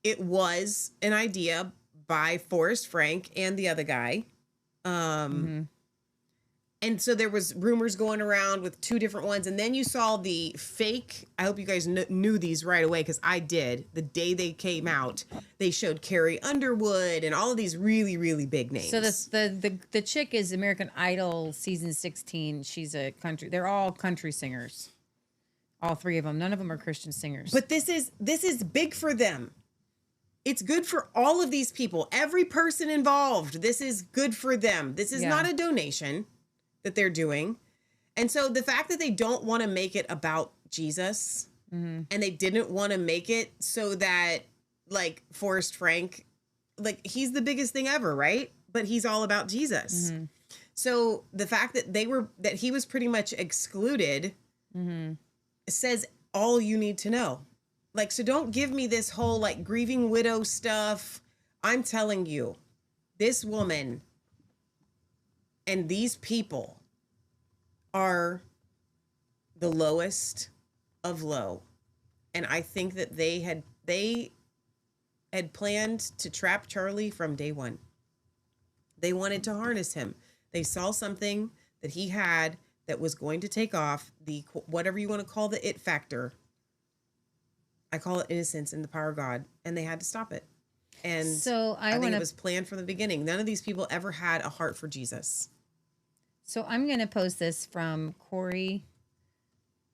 it was an idea by Forrest Frank and the other guy. And so there was rumors going around with two different ones. And then you saw the fake. I hope you guys knew these right away, because I did. The day they came out, they showed Carrie Underwood and all of these really, really big names. So the chick is American Idol season 16. She's a country. They're all country singers. All three of them. None of them are Christian singers. But this is big for them. It's good for all of these people. Every person involved. This is good for them. This is not a donation that they're doing. And so the fact that they don't want to make it about Jesus, and they didn't want to make it so that like Forrest Frank, like he's the biggest thing ever, right? But he's all about Jesus. So the fact that he was pretty much excluded says all you need to know. Like, so don't give me this whole like grieving widow stuff. I'm telling you, this woman and these people are the lowest of low. And I think that they had planned to trap Charlie from day one. They wanted to harness him. They saw something that he had that was going to take off, the whatever you want to call the it factor. I call it innocence in the power of God, and they had to stop it. And so I think it was planned from the beginning. None of these people ever had a heart for Jesus. So I'm going to post this from Corey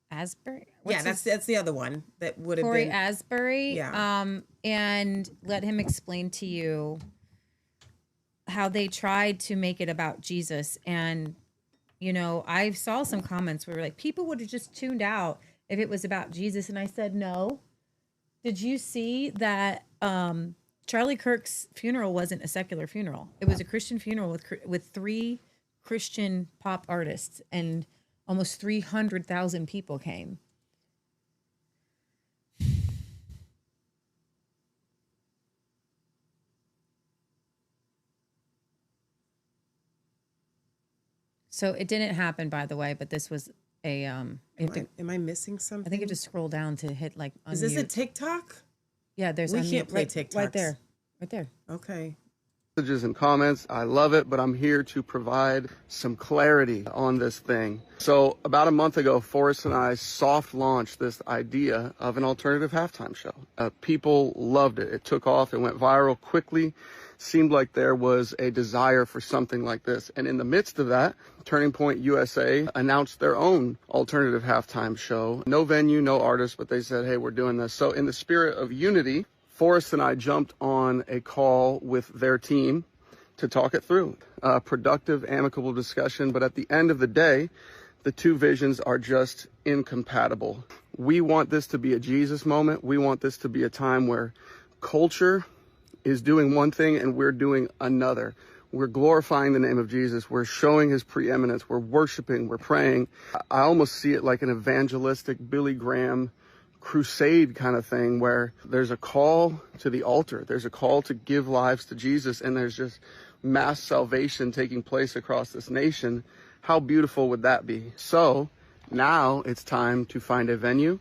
Asbury. That's the other one that would have Corey been Asbury. Yeah. And let him explain to you how they tried to make it about Jesus. And, you know, I saw some comments where like people would have just tuned out if it was about Jesus. And I said, no. Did you see that Charlie Kirk's funeral wasn't a secular funeral? It was a Christian funeral with 3 Christian pop artists, and almost 300,000 people came. So it didn't happen, by the way, but this was a Am I missing something? I think you just scroll down to hit like unmute. Is this a TikTok? Yeah, there's We unmute can't play right TikToks. there. Right there. Okay. Messages and comments. I love it, but I'm here to provide some clarity on this thing. So about a month ago, Forrest and I soft launched this idea of an alternative halftime show. People loved it. It took off. It went viral quickly. Seemed like there was a desire for something like this. And in the midst of that, Turning Point USA announced their own alternative halftime show. No venue, no artist, but they said, hey, we're doing this. So in the spirit of unity, Forrest and I jumped on a call with their team to talk it through. Productive, amicable discussion. But at the end of the day, the two visions are just incompatible. We want this to be a Jesus moment. We want this to be a time where culture is doing one thing and we're doing another. We're glorifying the name of Jesus. We're showing his preeminence. We're worshiping. We're praying. I almost see it like an evangelistic Billy Graham crusade kind of thing, where there's a call to the altar. There's a call to give lives to Jesus, and there's just mass salvation taking place across this nation. How beautiful would that be? So now it's time to find a venue,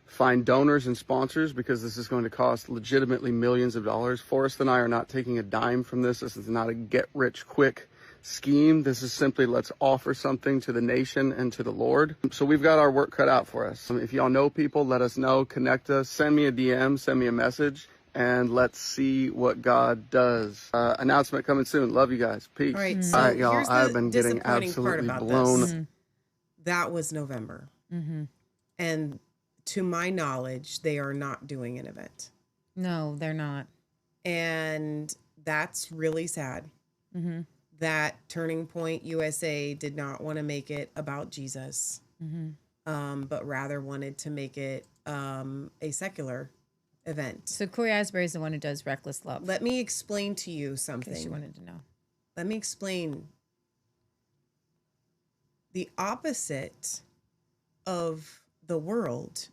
find donors and sponsors, because this is going to cost legitimately millions of dollars. Forrest and I are not taking a dime from this. This is not a get-rich-quick scheme. This is simply, let's offer something to the nation and to the Lord. So we've got our work cut out for us. If y'all know people, let us know, connect us, send me a DM, send me a message, and let's see what God does. Announcement coming soon. Love you guys. Peace. All right, All right, y'all. I've been getting absolutely blown. This. That was November. And to my knowledge, they are not doing an event. No, they're not. And that's really sad. That Turning Point USA did not want to make it about Jesus, but rather wanted to make it a secular event. So Corey Asbury is the one who does Reckless Love. Let me explain to you something. In case you wanted to know. Let me explain. the opposite of the world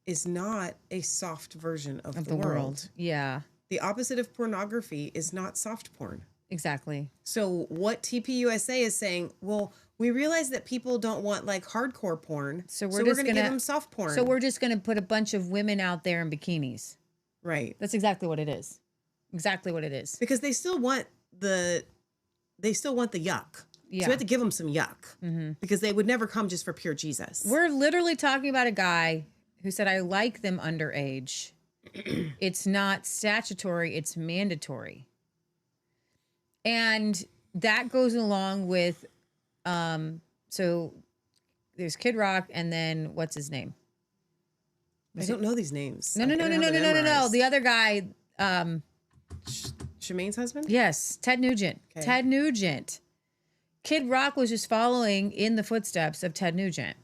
is not a soft version of the world. Yeah, The opposite of pornography is not soft porn. exactly. So what TPUSA is saying, well, we realize that people don't want like hardcore porn, so we're just going to give them soft porn. So we're just gonna put a bunch of women out there in bikinis. right. That's exactly what it is. Exactly what it is. Because they still want the yuck. Yeah. So we have to give them some yuck because they would never come just for pure Jesus. We're literally talking about a guy who said, I like them underage. It's not statutory, it's mandatory. And that goes along with, so there's Kid Rock and then what's his name? I don't know these names. No. I don't have them memorized. The other guy, Shemaine's husband? yes, Ted Nugent. Okay. Ted Nugent. Kid Rock was just following in the footsteps of Ted Nugent.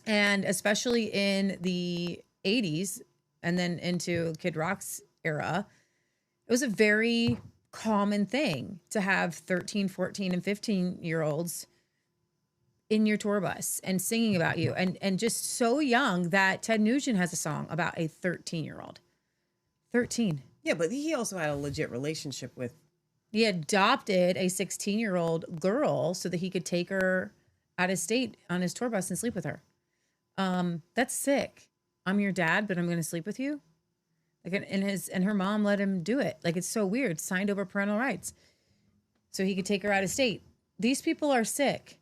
And especially in the 80s and then into Kid Rock's era, it was a very common thing to have 13, 14, and 15-year-olds in your tour bus and singing about you. And just so young that Ted Nugent has a song about a 13-year-old. 13. Yeah, but he also had a legit relationship with. He adopted a 16-year-old girl so that he could take her out of state on his tour bus and sleep with her. That's sick. I'm your dad, but I'm going to sleep with you. Like, and her mom let him do it. Like, it's so weird. Signed over parental rights so he could take her out of state. These people are sick.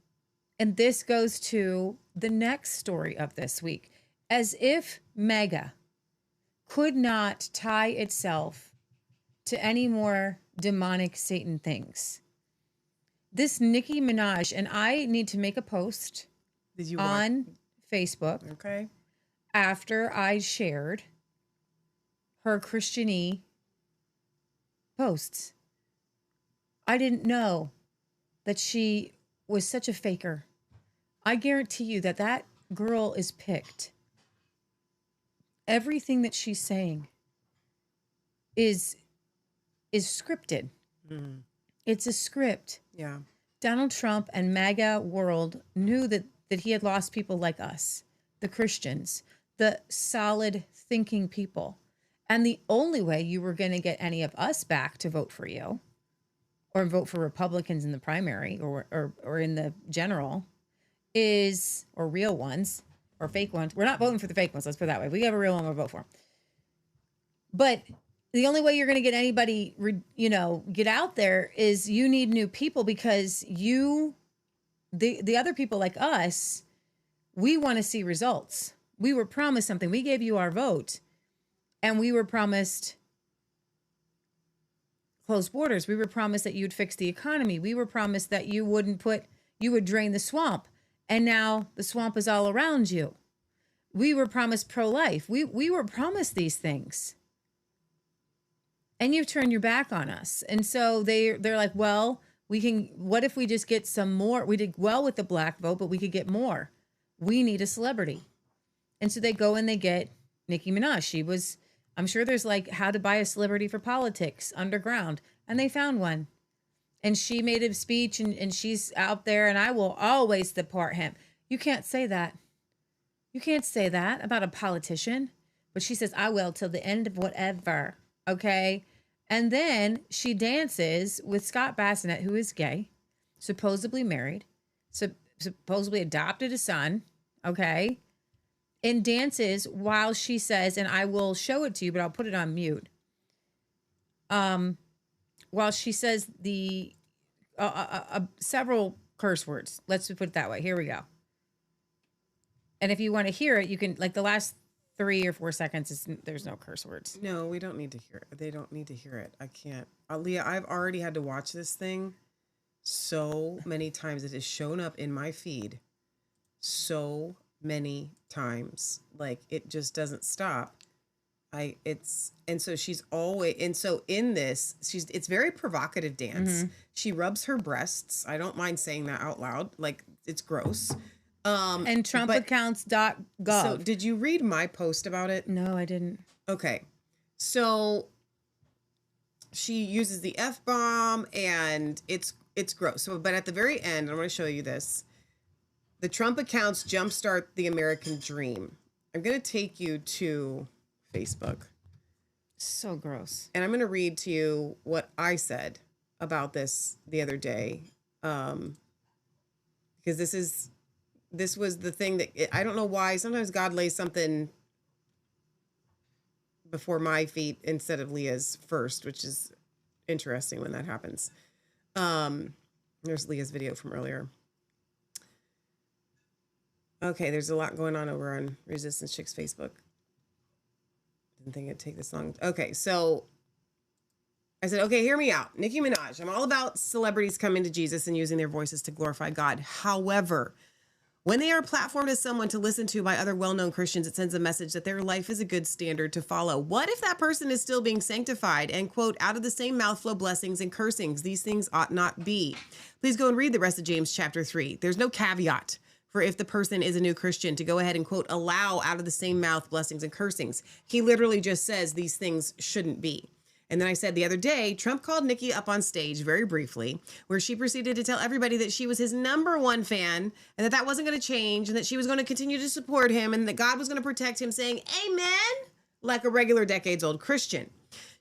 And this goes to the next story of this week. As if MAGA could not tie itself to any more demonic Satan things. This Nicki Minaj, and I need to make a post Did you on Facebook Okay. after I shared her Christian-y posts. I didn't know that she was such a faker. I guarantee you that that girl is picked. Everything that she's saying is scripted. It's a script. Yeah. Donald Trump and MAGA world knew that he had lost people like us, the Christians, the solid thinking people. And the only way you were going to get any of us back to vote for you or vote for Republicans in the primary or in the general is, or real ones or fake ones. We're not voting for the fake ones. Let's put it that way. We have a real one, we'll vote for. But the only way you're going to get anybody, get out there is you need new people because the other people like us, we want to see results. We were promised something. We gave you our vote and we were promised closed borders. We were promised that you'd fix the economy. We were promised that you would drain the swamp. And now the swamp is all around you. We were promised pro-life. We were promised these things. And you've turned your back on us. And so they're like, well, what if we just get some more? We did well with the black vote, but we could get more. We need a celebrity. And so they go and they get Nicki Minaj. I'm sure there's like how to buy a celebrity for politics underground. And they found one. And she made a speech and she's out there and I will always support him. You can't say that. You can't say that about a politician. But she says, I will till the end of whatever. Okay. And then she dances with Scott Bassinet, who is gay, supposedly married, supposedly adopted a son. Okay. And dances while she says, and I will show it to you, but I'll put it on mute. While she says the several curse words. Let's put it that way. Here we go. And if you want to hear it, you can, like the last 3 or 4 seconds, there's no curse words. No, we don't need to hear it. They don't need to hear it. I can't. Leah, I've already had to watch this thing so many times. It has shown up in my feed so many times. Like, it just doesn't stop. So she's always, and so in this, it's very provocative dance. She rubs her breasts. I don't mind saying that out loud. Like, it's gross. And TrumpAccounts.gov. So did you read my post about it? No, I didn't. Okay. So she uses the F-bomb and it's gross. So, but at the very end, I'm going to show you this. The Trump accounts jumpstart the American dream. I'm going to take you to Facebook. So gross. And I'm going to read to you what I said about this the other day. Because this was the thing that I don't know why. Sometimes God lays something before my feet instead of Leah's first, which is interesting when that happens. There's Leah's video from earlier. Okay, there's a lot going on over on Resistance Chicks Facebook. Didn't think it'd take this long. Okay, so I said, okay, hear me out. Nicki Minaj, I'm all about celebrities coming to Jesus and using their voices to glorify God. However, when they are platformed as someone to listen to by other well-known Christians, it sends a message that their life is a good standard to follow. What if that person is still being sanctified and, quote, out of the same mouth flow blessings and cursings? These things ought not be. Please go and read the rest of James chapter 3. There's no caveat for if the person is a new Christian to go ahead and, quote, allow out of the same mouth blessings and cursings. He literally just says these things shouldn't be. And then I said the other day, Trump called Nicki up on stage very briefly, where she proceeded to tell everybody that she was his #1 fan and that wasn't going to change and that she was going to continue to support him and that God was going to protect him, saying, amen, like a regular decades-old Christian.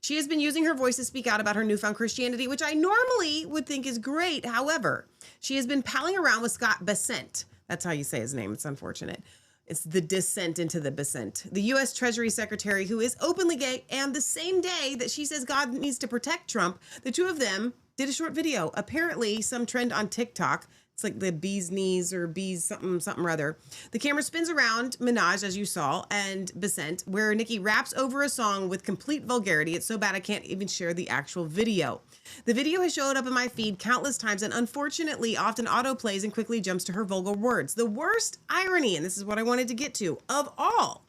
She has been using her voice to speak out about her newfound Christianity, which I normally would think is great. However, she has been palling around with Scott Bessent. That's how you say his name. It's unfortunate. It's the descent into the Bessent, the U.S. Treasury Secretary who is openly gay. And the same day that she says God needs to protect Trump, the two of them did a short video. Apparently, some trend on TikTok. It's like the bee's knees or bee's something or other. The camera spins around Minaj, as you saw, and Bessent, where Nicki raps over a song with complete vulgarity. It's so bad I can't even share the actual video. The video has showed up in my feed countless times and unfortunately often autoplays and quickly jumps to her vulgar words. The worst irony, and this is what I wanted to get to, of all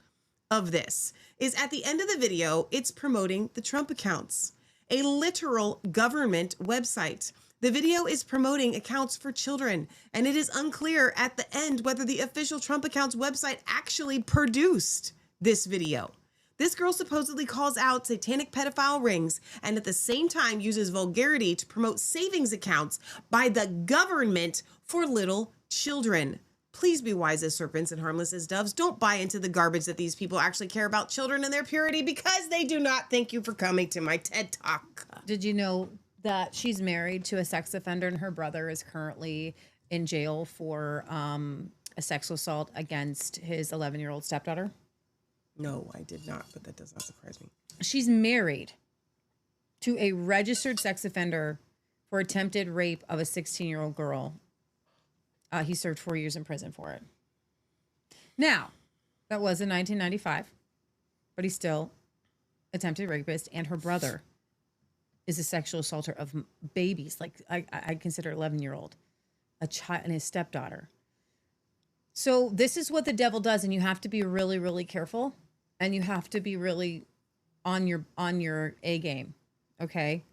of this, is at the end of the video, it's promoting the Trump accounts, a literal government website. The video is promoting accounts for children, and it is unclear at the end whether the official Trump accounts website actually produced this video. This girl supposedly calls out satanic pedophile rings and at the same time uses vulgarity to promote savings accounts by the government for little children. Please be wise as serpents and harmless as doves. Don't buy into the garbage that these people actually care about children and their purity because they do not. Thank you for coming to my TED Talk. Did you know that she's married to a sex offender and her brother is currently in jail for a sexual assault against his 11-year-old stepdaughter? No, I did not, but that does not surprise me. She's married to a registered sex offender for attempted rape of a 16-year-old girl. He served 4 years in prison for it. Now, that was in 1995, but he's still attempted rapist, and her brother is a sexual assaulter of babies. Like I consider 11-year-old, a child, and his stepdaughter. So this is what the devil does, and you have to be really, really careful, and you have to be really on your A game. Okay.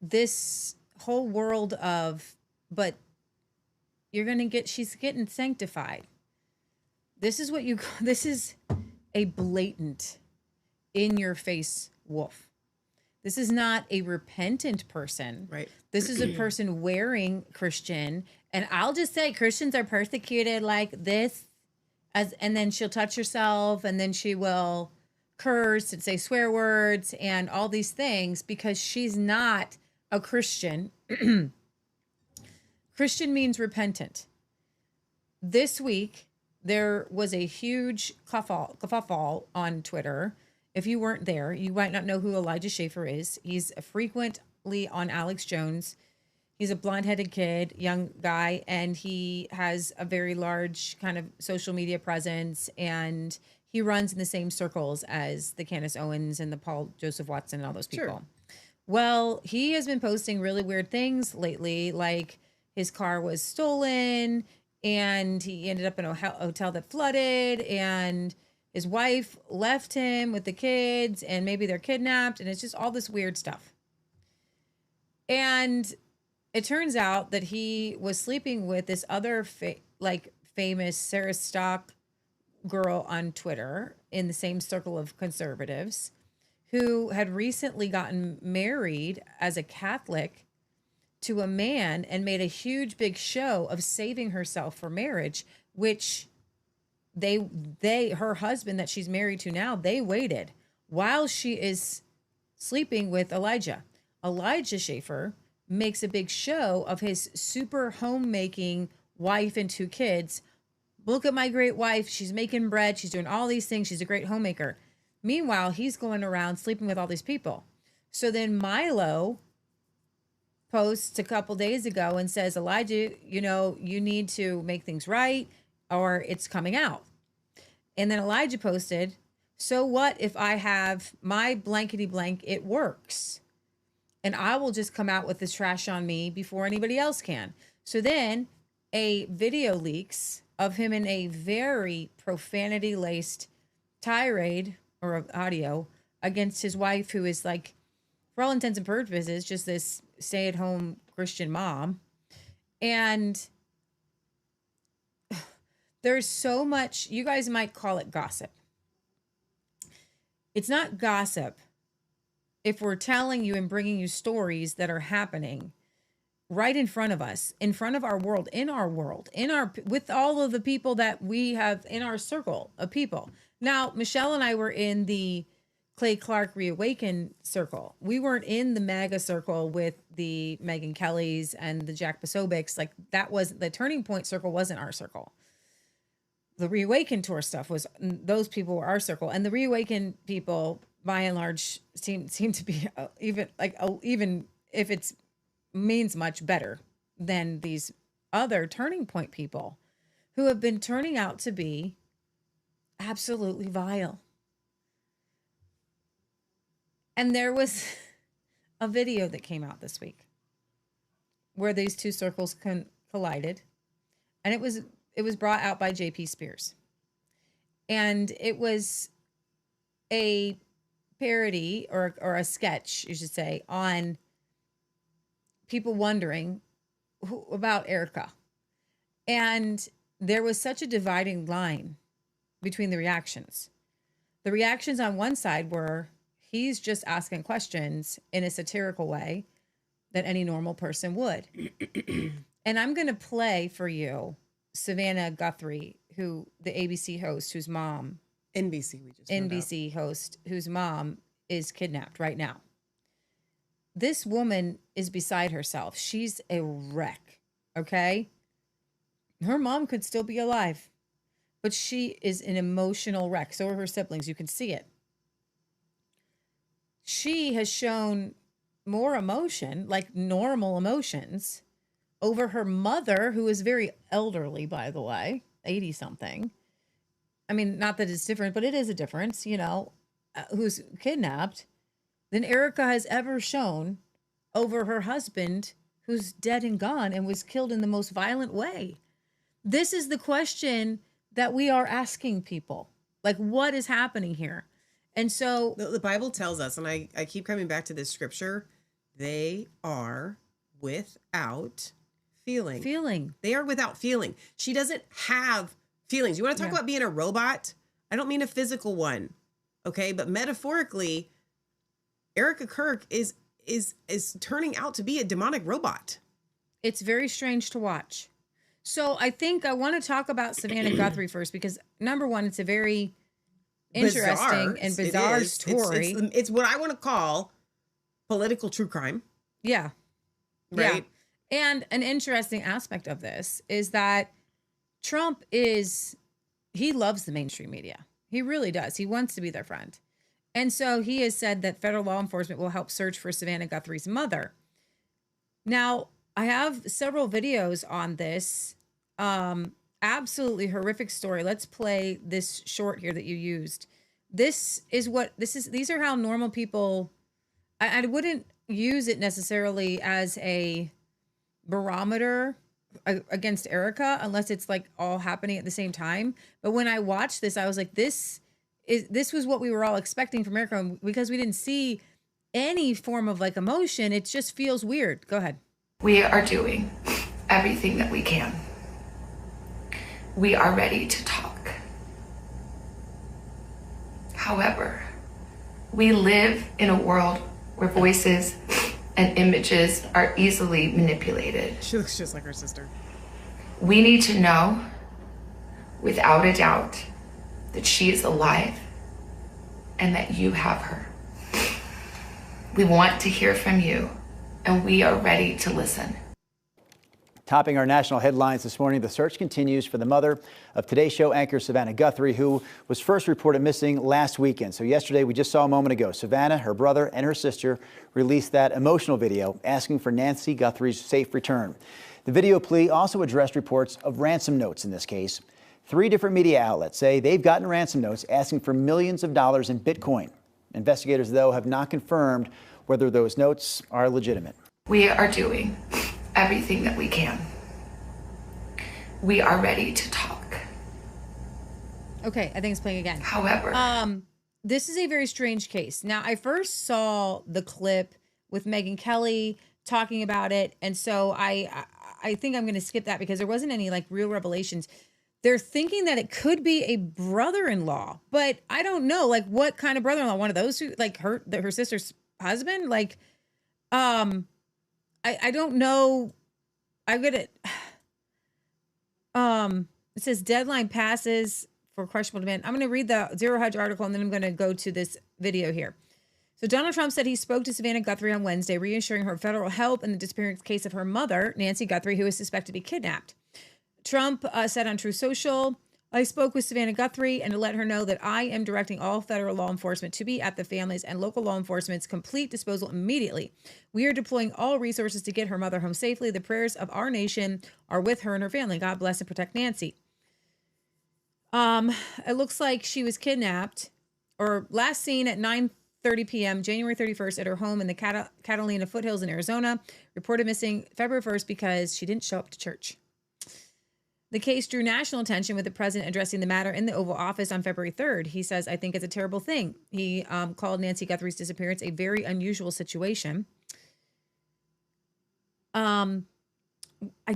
This whole world of, but you're going to get, she's getting sanctified. This is a blatant in your face wolf. This is not a repentant person. Right. This is a person wearing Christian. And I'll just say Christians are persecuted like this. And then she'll touch herself and then she will curse and say swear words and all these things because she's not a Christian. Christian means repentant. This week, there was a huge kerfuffle on Twitter. If you weren't there, you might not know who Elijah Schaffer is. He's frequently on Alex Jones. He's a blonde-headed kid, young guy, and he has a very large kind of social media presence, and he runs in the same circles as the Candace Owens and the Paul Joseph Watson and all those people. Sure. Well, he has been posting really weird things lately, like his car was stolen, and he ended up in a hotel that flooded, and his wife left him with the kids, and maybe they're kidnapped, and it's just all this weird stuff. And it turns out that he was sleeping with this other famous Sarah Stock girl on Twitter in the same circle of conservatives who had recently gotten married as a Catholic to a man and made a huge big show of saving herself for marriage, which her husband that she's married to now, they waited while she is sleeping with Elijah. Elijah Schaefer makes a big show of his super homemaking wife and 2 kids. Look at my great wife. She's making bread. She's doing all these things. She's a great homemaker. Meanwhile, he's going around sleeping with all these people. So then Milo posts a couple days ago and says, Elijah, you need to make things right or it's coming out. And then Elijah posted, so what if I have my blankety blank, it works. And I will just come out with this trash on me before anybody else can. So then a video leaks of him in a very profanity-laced tirade or audio against his wife, who is like, for all intents and purposes, just this stay-at-home Christian mom. And there's so much, you guys might call it gossip. It's not gossip if we're telling you and bringing you stories that are happening right in front of us, in front of our world, with all of the people that we have in our circle of people. Now, Michelle and I were in the Clay Clark Reawaken circle. We weren't in the MAGA circle with the Megyn Kellys and the Jack Posobics. Like, that was the Turning Point circle, wasn't our circle. The Reawaken tour stuff was, those people were our circle. And the Reawaken people, by and large, seem to be even if it's means much better than these other Turning Point people who have been turning out to be absolutely vile. And there was a video that came out this week where these 2 circles collided, and it was brought out by J.P. Spears. And it was a parody or a sketch, you should say, on people wondering about Erica. And there was such a dividing line between the reactions. The reactions on one side were, he's just asking questions in a satirical way that any normal person would. And I'm going to play for you Savannah Guthrie, who the ABC host, whose mom, NBC host, whose mom is kidnapped right now. This woman is beside herself. She's a wreck, okay? Her mom could still be alive, but she is an emotional wreck. So are her siblings. You can see it. She has shown more emotion, like normal emotions, over her mother, who is very elderly, by the way, 80-something. I mean, not that it's different, but it is a difference, who's kidnapped, than Erica has ever shown over her husband, who's dead and gone and was killed in the most violent way. This is the question that we are asking people. Like, what is happening here? And so the Bible tells us, and I keep coming back to this scripture, they are without feeling. They are without feeling. She doesn't have feelings. You want to talk about being a robot? I don't mean a physical one, okay? But metaphorically, Erica Kirk is turning out to be a demonic robot. It's very strange to watch. So I think I want to talk about Savannah Guthrie first, because number one, it's a very interesting and bizarre story. It's what I want to call political true crime. Yeah. Right. Yeah. And an interesting aspect of this is that Trump he loves the mainstream media. He really does. He wants to be their friend. And so he has said that federal law enforcement will help search for Savannah Guthrie's mother. Now, I have several videos on this. Absolutely horrific story. Let's play this short here that you used. These are how normal people, I wouldn't use it necessarily as a barometer against Erica unless it's like all happening at the same time. But when I watched this, I was like, this was what we were all expecting from Erica, and because we didn't see any form of like emotion, it just feels weird. Go ahead. We are doing everything that we can. We are ready to talk. However, we live in a world where voices and images are easily manipulated. She looks just like her sister. We need to know, without a doubt, that she is alive and that you have her. We want to hear from you, and we are ready to listen. Topping our national headlines this morning, the search continues for the mother of Today Show anchor Savannah Guthrie, who was first reported missing last weekend. So yesterday, we just saw a moment ago, Savannah, her brother, and her sister released that emotional video asking for Nancy Guthrie's safe return. The video plea also addressed reports of ransom notes in this case. 3 different media outlets say they've gotten ransom notes asking for millions of dollars in Bitcoin. Investigators, though, have not confirmed whether those notes are legitimate. We are doing everything that we can. We are ready to talk. Okay, I think it's playing again. However, this is a very strange case. Now, I first saw the clip with Megyn Kelly talking about it, and so I think I'm going to skip that because there wasn't any like real revelations. They're thinking that it could be a brother-in-law, but I don't know, like what kind of brother-in-law? One of those who, like her sister's husband? Like, I don't know. It says deadline passes for questionable demand. I'm going to read the Zero Hedge article and then I'm going to go to this video here. So Donald Trump said he spoke to Savannah Guthrie on Wednesday, reassuring her federal help in the disappearance case of her mother, Nancy Guthrie, who is suspected to be kidnapped. Trump said on Truth Social, I spoke with Savannah Guthrie and to let her know that I am directing all federal law enforcement to be at the family's and local law enforcement's complete disposal immediately. We are deploying all resources to get her mother home safely. The prayers of our nation are with her and her family. God bless and protect Nancy. It looks like she was kidnapped or last seen at 9:30 p.m. January 31st at her home in the Catalina foothills in Arizona. Reported missing February 1st because she didn't show up to church. The case drew national attention with the president addressing the matter in the Oval Office on February 3rd. He says, I think it's a terrible thing. He called Nancy Guthrie's disappearance a very unusual situation. I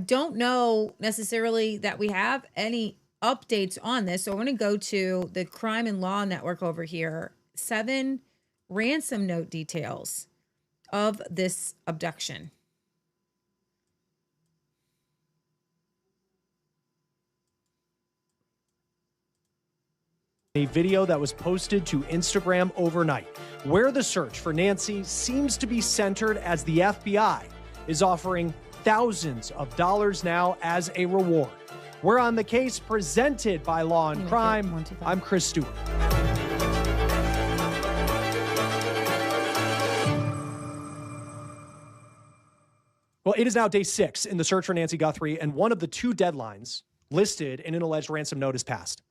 don't know necessarily that we have any updates on this. So I want to go to the Crime and Law Network over here. 7 ransom note details of this abduction. A video that was posted to Instagram overnight, where the search for Nancy seems to be centered as the FBI is offering thousands of dollars now as a reward. We're on the case presented by Law and Crime. I'm Chris Stewart. Well, it is now day 6 in the search for Nancy Guthrie, and one of the 2 deadlines listed in an alleged ransom note is passed.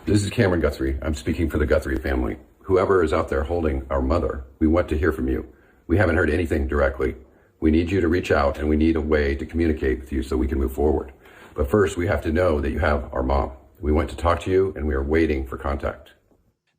This is Cameron Guthrie. I'm speaking for the Guthrie family. Whoever is out there holding our mother, we want to hear from you. We haven't heard anything directly. We need you to reach out and we need a way to communicate with you so we can move forward. But first, we have to know that you have our mom. We want to talk to you and we are waiting for contact.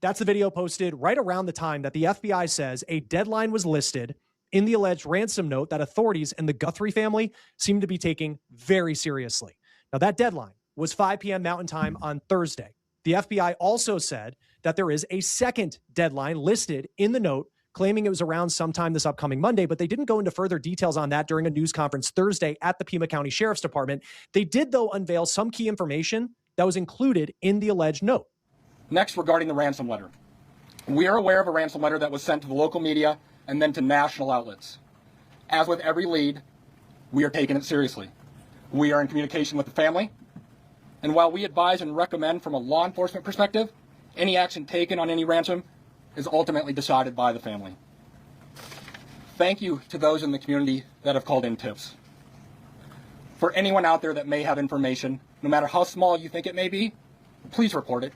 That's the video posted right around the time that the FBI says a deadline was listed in the alleged ransom note that authorities and the Guthrie family seem to be taking very seriously. Now, that deadline was 5 p.m. Mountain Time on Thursday. The FBI also said that there is a second deadline listed in the note, claiming it was around sometime this upcoming Monday, but they didn't go into further details on that during a news conference Thursday at the Pima County Sheriff's Department. They did, though, unveil some key information that was included in the alleged note. Next, regarding the ransom letter. We are aware of a ransom letter that was sent to the local media and then to national outlets. As with every lead, we are taking it seriously. We are in communication with the family. And while we advise and recommend from a law enforcement perspective, any action taken on any ransom is ultimately decided by the family. Thank you to those in the community that have called in tips. For anyone out there that may have information, no matter how small you think it may be, please report it.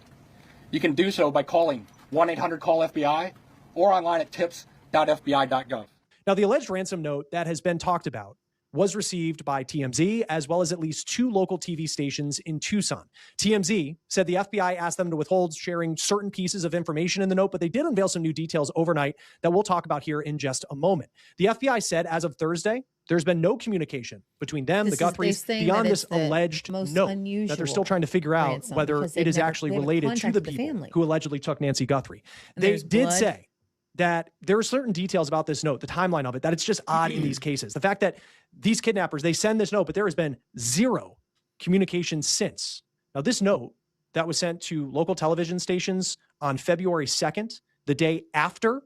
You can do so by calling 1-800-CALL-FBI or online at tips.fbi.gov. Now, the alleged ransom note that has been talked about was received by TMZ, as well as at least 2 local TV stations in Tucson. TMZ said the FBI asked them to withhold sharing certain pieces of information in the note, but they did unveil some new details overnight that we'll talk about here in just a moment. The FBI said as of Thursday, there's been no communication between them, the Guthries, beyond this alleged note that they're still trying to figure out whether it is actually related to the people who allegedly took Nancy Guthrie. They did say that there are certain details about this note, the timeline of it, that it's just odd in these cases. The fact that these kidnappers, they send this note, but there has been zero communication since. Now, this note that was sent to local television stations on February 2nd, the day after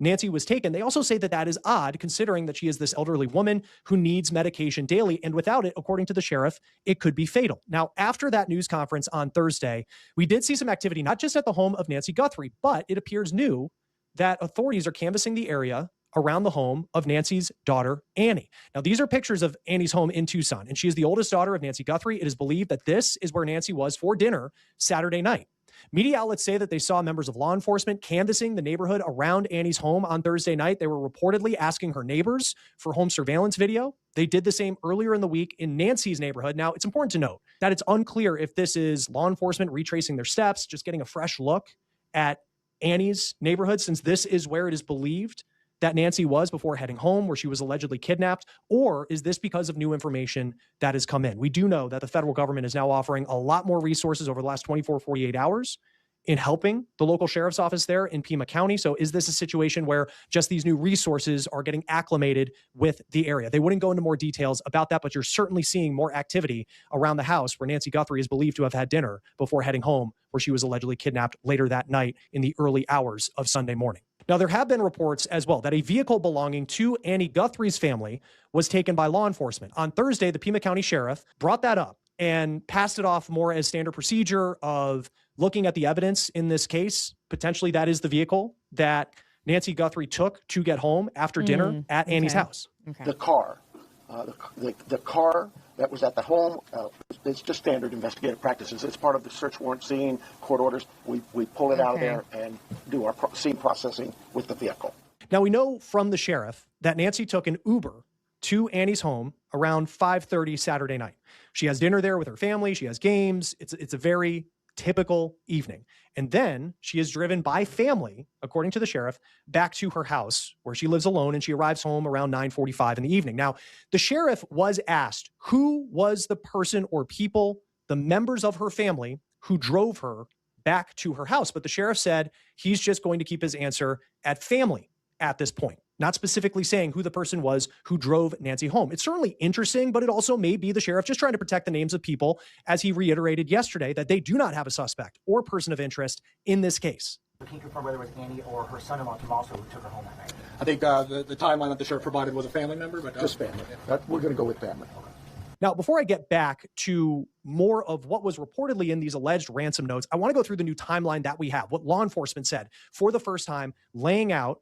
Nancy was taken, they also say that that is odd, considering that she is this elderly woman who needs medication daily. And without it, according to the sheriff, it could be fatal. Now, after that news conference on Thursday, we did see some activity, not just at the home of Nancy Guthrie, but it appears new that authorities are canvassing the area around the home of Nancy's daughter, Annie. Now, these are pictures of Annie's home in Tucson, and she is the oldest daughter of Nancy Guthrie. It is believed that this is where Nancy was for dinner Saturday night. Media outlets say that they saw members of law enforcement canvassing the neighborhood around Annie's home on Thursday night. They were reportedly asking her neighbors for home surveillance video. They did the same earlier in the week in Nancy's neighborhood. Now, it's important to note that it's unclear if this is law enforcement retracing their steps, just getting a fresh look at Annie's neighborhood, since this is where it is believed that Nancy was before heading home, where she was allegedly kidnapped, or is this because of new information that has come in? We do know that the federal government is now offering a lot more resources over the last 24, 48 hours in helping the local sheriff's office there in Pima County. So is this a situation where just these new resources are getting acclimated with the area? They wouldn't go into more details about that, but you're certainly seeing more activity around the house where Nancy Guthrie is believed to have had dinner before heading home, where she was allegedly kidnapped later that night in the early hours of Sunday morning. Now, there have been reports as well that a vehicle belonging to Annie Guthrie's family was taken by law enforcement. On Thursday, the Pima County Sheriff brought that up and passed it off more as standard procedure of looking at the evidence in this case. Potentially that is the vehicle that Nancy Guthrie took to get home after dinner at Annie's house. The car, the car that was at the home, it's just standard investigative practices. It's part of the search warrant scene, court orders. We pull it out of there and do our scene processing with the vehicle. Now, we know from the sheriff that Nancy took an Uber to Annie's home around 5:30 Saturday night. She has dinner there with her family. She has games. It's a very typical evening. And then she is driven by family, according to the sheriff, back to her house where she lives alone, and she arrives home around 9:45 in the evening. Now, the sheriff was asked who was the person or people, the members of her family, who drove her back to her house. But the sheriff said he's just going to keep his answer at family at this point, not specifically saying who the person was who drove Nancy home. It's certainly interesting, but it also may be the sheriff just trying to protect the names of people, as he reiterated yesterday that they do not have a suspect or person of interest in this case. Can you confirm whether it was Annie or her son-in-law, Tim, also who took her home that night? I think the timeline that the sheriff provided was a family member, but just family. We're going to go with family. Now, before I get back to more of what was reportedly in these alleged ransom notes, I want to go through the new timeline that we have, what law enforcement said for the first time, laying out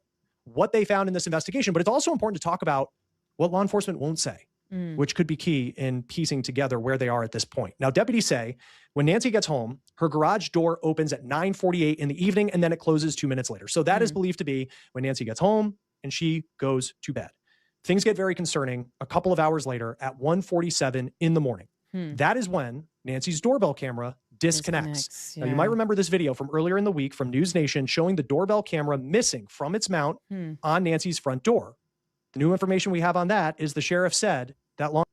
what they found in this investigation. But it's also important to talk about what law enforcement won't say, which could be key in piecing together where they are at this point. Now, deputies say when Nancy gets home, her garage door opens at 9:48 in the evening, and then it closes 2 minutes later. So that is believed to be when Nancy gets home and she goes to bed. Things get very concerning a couple of hours later at 1:47 in the morning. That is when Nancy's doorbell camera disconnects. Now, you might remember this video from earlier in the week from News Nation showing the doorbell camera missing from its mount on Nancy's front door. The new information we have on that is the sheriff said that law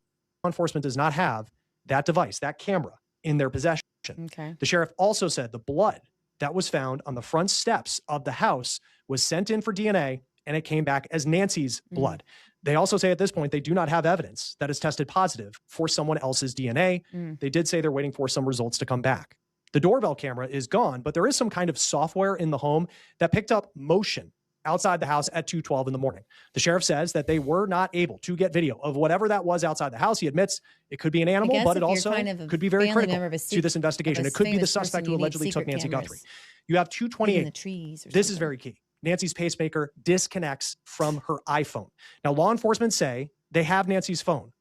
enforcement does not have that device, that camera, in their possession. The sheriff also said the blood that was found on the front steps of the house was sent in for DNA, and it came back as Nancy's blood. They also say at this point they do not have evidence that is tested positive for someone else's DNA. They did say they're waiting for some results to come back. The doorbell camera is gone, but there is some kind of software in the home that picked up motion outside the house at 2:12 in the morning. The sheriff says that they were not able to get video of whatever that was outside the house. He admits it could be an animal, but it also could be very critical to this investigation. It could be the suspect who allegedly took Nancy Guthrie. You have 2:28. This is very key. Nancy's pacemaker disconnects from her iPhone. Now, law enforcement say they have Nancy's phone.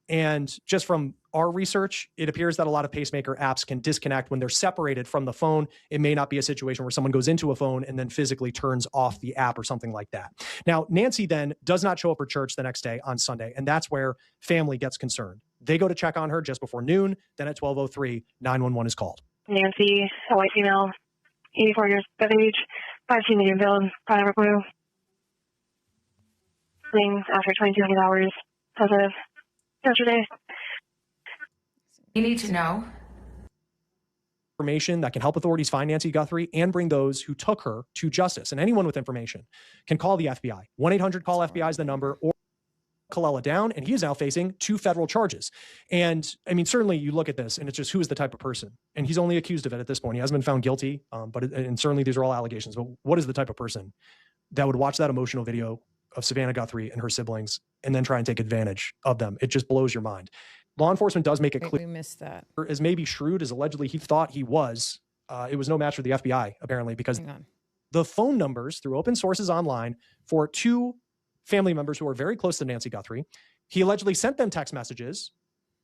And just from our research, it appears that a lot of pacemaker apps can disconnect when they're separated from the phone. It may not be a situation where someone goes into a phone and then physically turns off the app or something like that. Now, Nancy then does not show up for church the next day on Sunday, and that's where family gets concerned. They go to check on her just before noon. Then at 12:03, 911 is called. Nancy, a white female, 84 years of age, 5'2" medium build, powder blue. Names after 2200 hours as of yesterday. You need to know information that can help authorities find Nancy Guthrie and bring those who took her to justice. And anyone with information can call the FBI. 1-800-CALL-FBI is the number, or Colella down, and he is now facing 2 federal charges. And I mean, certainly you look at this and it's just, who is the type of person? And he's only accused of it at this point. He hasn't been found guilty, and certainly these are all allegations. But what is the type of person that would watch that emotional video of Savannah Guthrie and her siblings and then try and take advantage of them? It just blows your mind. Law enforcement does make it clear. We missed that. As maybe shrewd as allegedly he thought he was, it was no match for the FBI, apparently, because the phone numbers through open sources online for 2 family members who are very close to Nancy Guthrie, he allegedly sent them text messages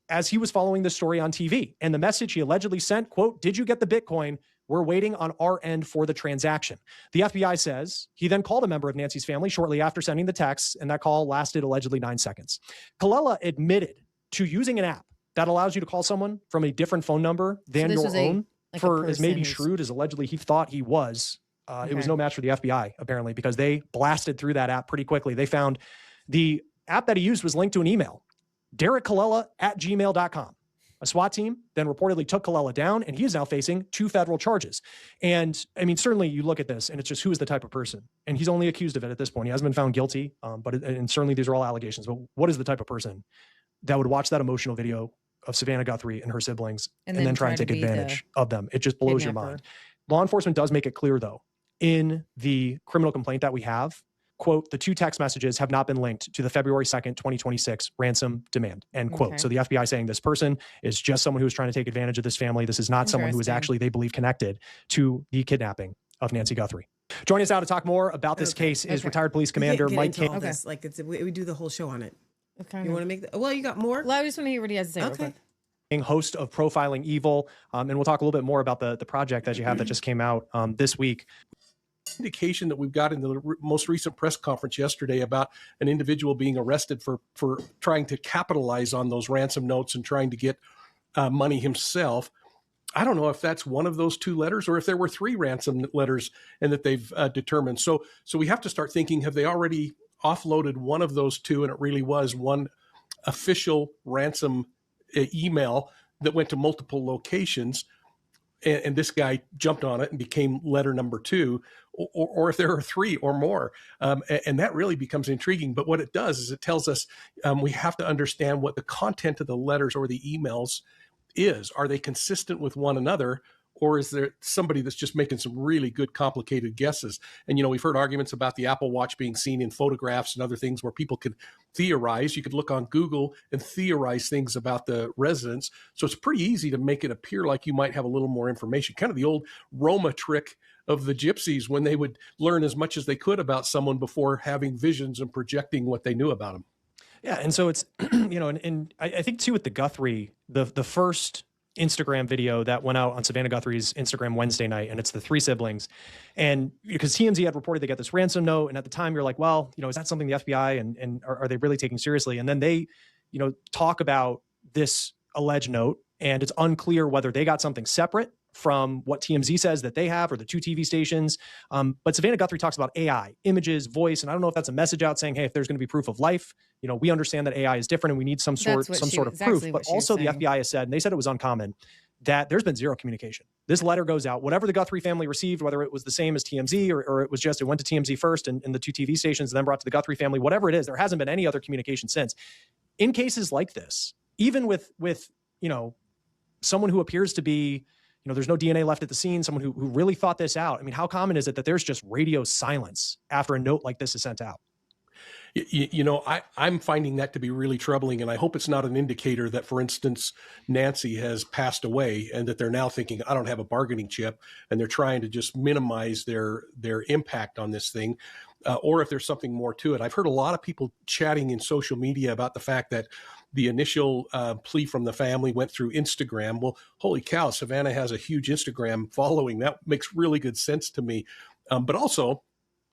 as he was following the story on TV. And the message he allegedly sent, quote, "Did you get the Bitcoin? We're waiting on our end for the transaction." The FBI says he then called a member of Nancy's family shortly after sending the text, and that call lasted allegedly 9 seconds. Colella admitted to using an app that allows you to call someone from a different phone number than your own, for as maybe shrewd as allegedly he thought he was. It was no match for the FBI, apparently, because they blasted through that app pretty quickly. They found the app that he used was linked to an email, DerekColella@gmail.com. A SWAT team then reportedly took Colella down, and he is now facing 2 federal charges. And I mean, certainly you look at this and it's just, who is the type of person? And he's only accused of it at this point. He hasn't been found guilty, and certainly these are all allegations. But what is the type of person that would watch that emotional video of Savannah Guthrie and her siblings and then try and take advantage of them? It just blows your mind. Law enforcement does make it clear, though, in the criminal complaint that we have, quote, "The 2 text messages have not been linked to the February 2nd, 2026 ransom demand," end quote. Okay. So the FBI saying this person is just someone who is trying to take advantage of this family. This is not someone who is actually, they believe, connected to the kidnapping of Nancy Guthrie. Joining us now to talk more about this case is retired police commander Mike King. Like we do the whole show on it. Okay. You want to make well, you got more? Well, I just want to hear what he has to say. Okay. Host of Profiling Evil, and we'll talk a little bit more about the project that you have that just came out this week. Indication that we've got in the most recent press conference yesterday about an individual being arrested for trying to capitalize on those ransom notes and trying to get money himself. I don't know if that's one of those 2 letters or if there were 3 ransom letters and that they've determined. So we have to start thinking, have they already offloaded one of those 2 and it really was one official ransom email that went to multiple locations, and this guy jumped on it and became letter number 2, or if there are 3 or more. And that really becomes intriguing. But what it does is it tells us we have to understand what the content of the letters or the emails is. Are they consistent with one another? Or is there somebody that's just making some really good, complicated guesses? And, you know, we've heard arguments about the Apple Watch being seen in photographs and other things where people could theorize. You could look on Google and theorize things about the residents. So it's pretty easy to make it appear like you might have a little more information. Kind of the old Roma trick of the gypsies when they would learn as much as they could about someone before having visions and projecting what they knew about them. Yeah, and so it's, you know, and I think, too, with the Guthrie, the first Instagram video that went out on Savannah Guthrie's Instagram Wednesday night, and it's the 3 siblings. And because TMZ had reported they got this ransom note, and at the time you're like, well, you know, is that something the FBI and are they really taking seriously? And then they, you know, talk about this alleged note, and it's unclear whether they got something separate from what TMZ says that they have, or the 2 TV stations. But Savannah Guthrie talks about AI, images, voice, and I don't know if that's a message out saying, hey, if there's going to be proof of life, you know, we understand that AI is different and we need some sort of proof. But also the FBI has said, and they said it was uncommon, that there's been 0 communication. This letter goes out, whatever the Guthrie family received, whether it was the same as TMZ or it was just, it went to TMZ first and the 2 TV stations, and then brought to the Guthrie family, whatever it is, there hasn't been any other communication since. In cases like this, even with you know, someone who appears to be, you know, there's no DNA left at the scene, someone who really thought this out. I mean, how common is it that there's just radio silence after a note like this is sent out? You know, I'm finding that to be really troubling, and I hope it's not an indicator that, for instance, Nancy has passed away and that they're now thinking, I don't have a bargaining chip, and they're trying to just minimize their impact on this thing, or if there's something more to it. I've heard a lot of people chatting in social media about the fact that the initial plea from the family went through Instagram. Well, holy cow, Savannah has a huge Instagram following. That makes really good sense to me. But also,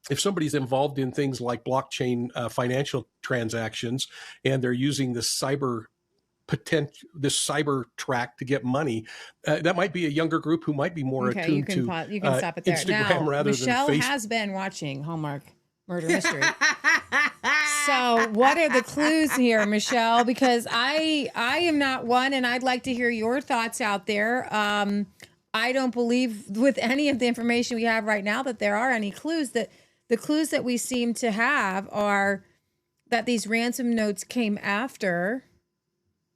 if somebody's involved in things like blockchain financial transactions and they're using this cyber track to get money, that might be a younger group who might be more attuned to you can stop it there. Instagram now, rather Michelle than Facebook. has been watching Hallmark Murder Mystery. So what are the clues here, Michelle? Because I am not one, and I'd like to hear your thoughts out there. I don't believe with any of the information we have right now that there are any clues. That the clues that we seem to have are that these ransom notes came after.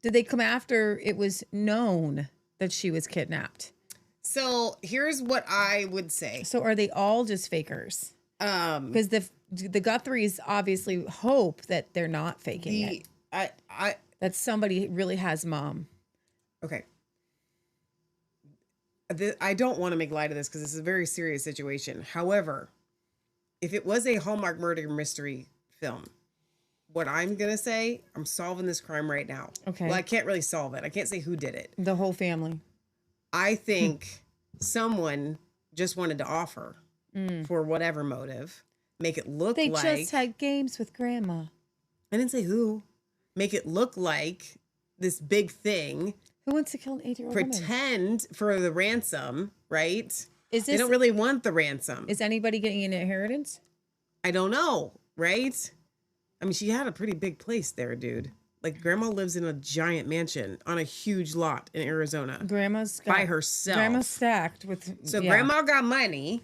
Did they come after it was known that she was kidnapped? So here's what I would say. So are they all just fakers? Because the Guthries obviously hope that they're not faking it. That somebody really has mom. Okay. I don't want to make light of this because this is a very serious situation. However, if it was a Hallmark murder mystery film, what I'm going to say, I'm solving this crime right now. Okay. Well, I can't really solve it. I can't say who did it. The whole family. I think someone just wanted to offer for whatever motive, make it look They like... just had games with grandma. I didn't say who. Make it look like this big thing. Who wants to kill an 8-year-old woman? Pretend for the ransom, right? They Is don't really want the ransom. Is anybody getting an inheritance? I don't know, right? I mean, she had a pretty big place there, dude. Like, grandma lives in a giant mansion on a huge lot in Arizona. Grandma's by herself. Grandma's stacked with. So grandma got money.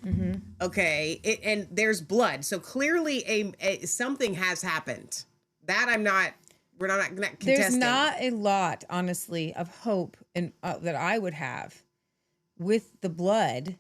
Okay, and there's blood. So clearly, something has happened. That we're not contesting. There's not a lot, honestly, of hope and that I would have with the blood.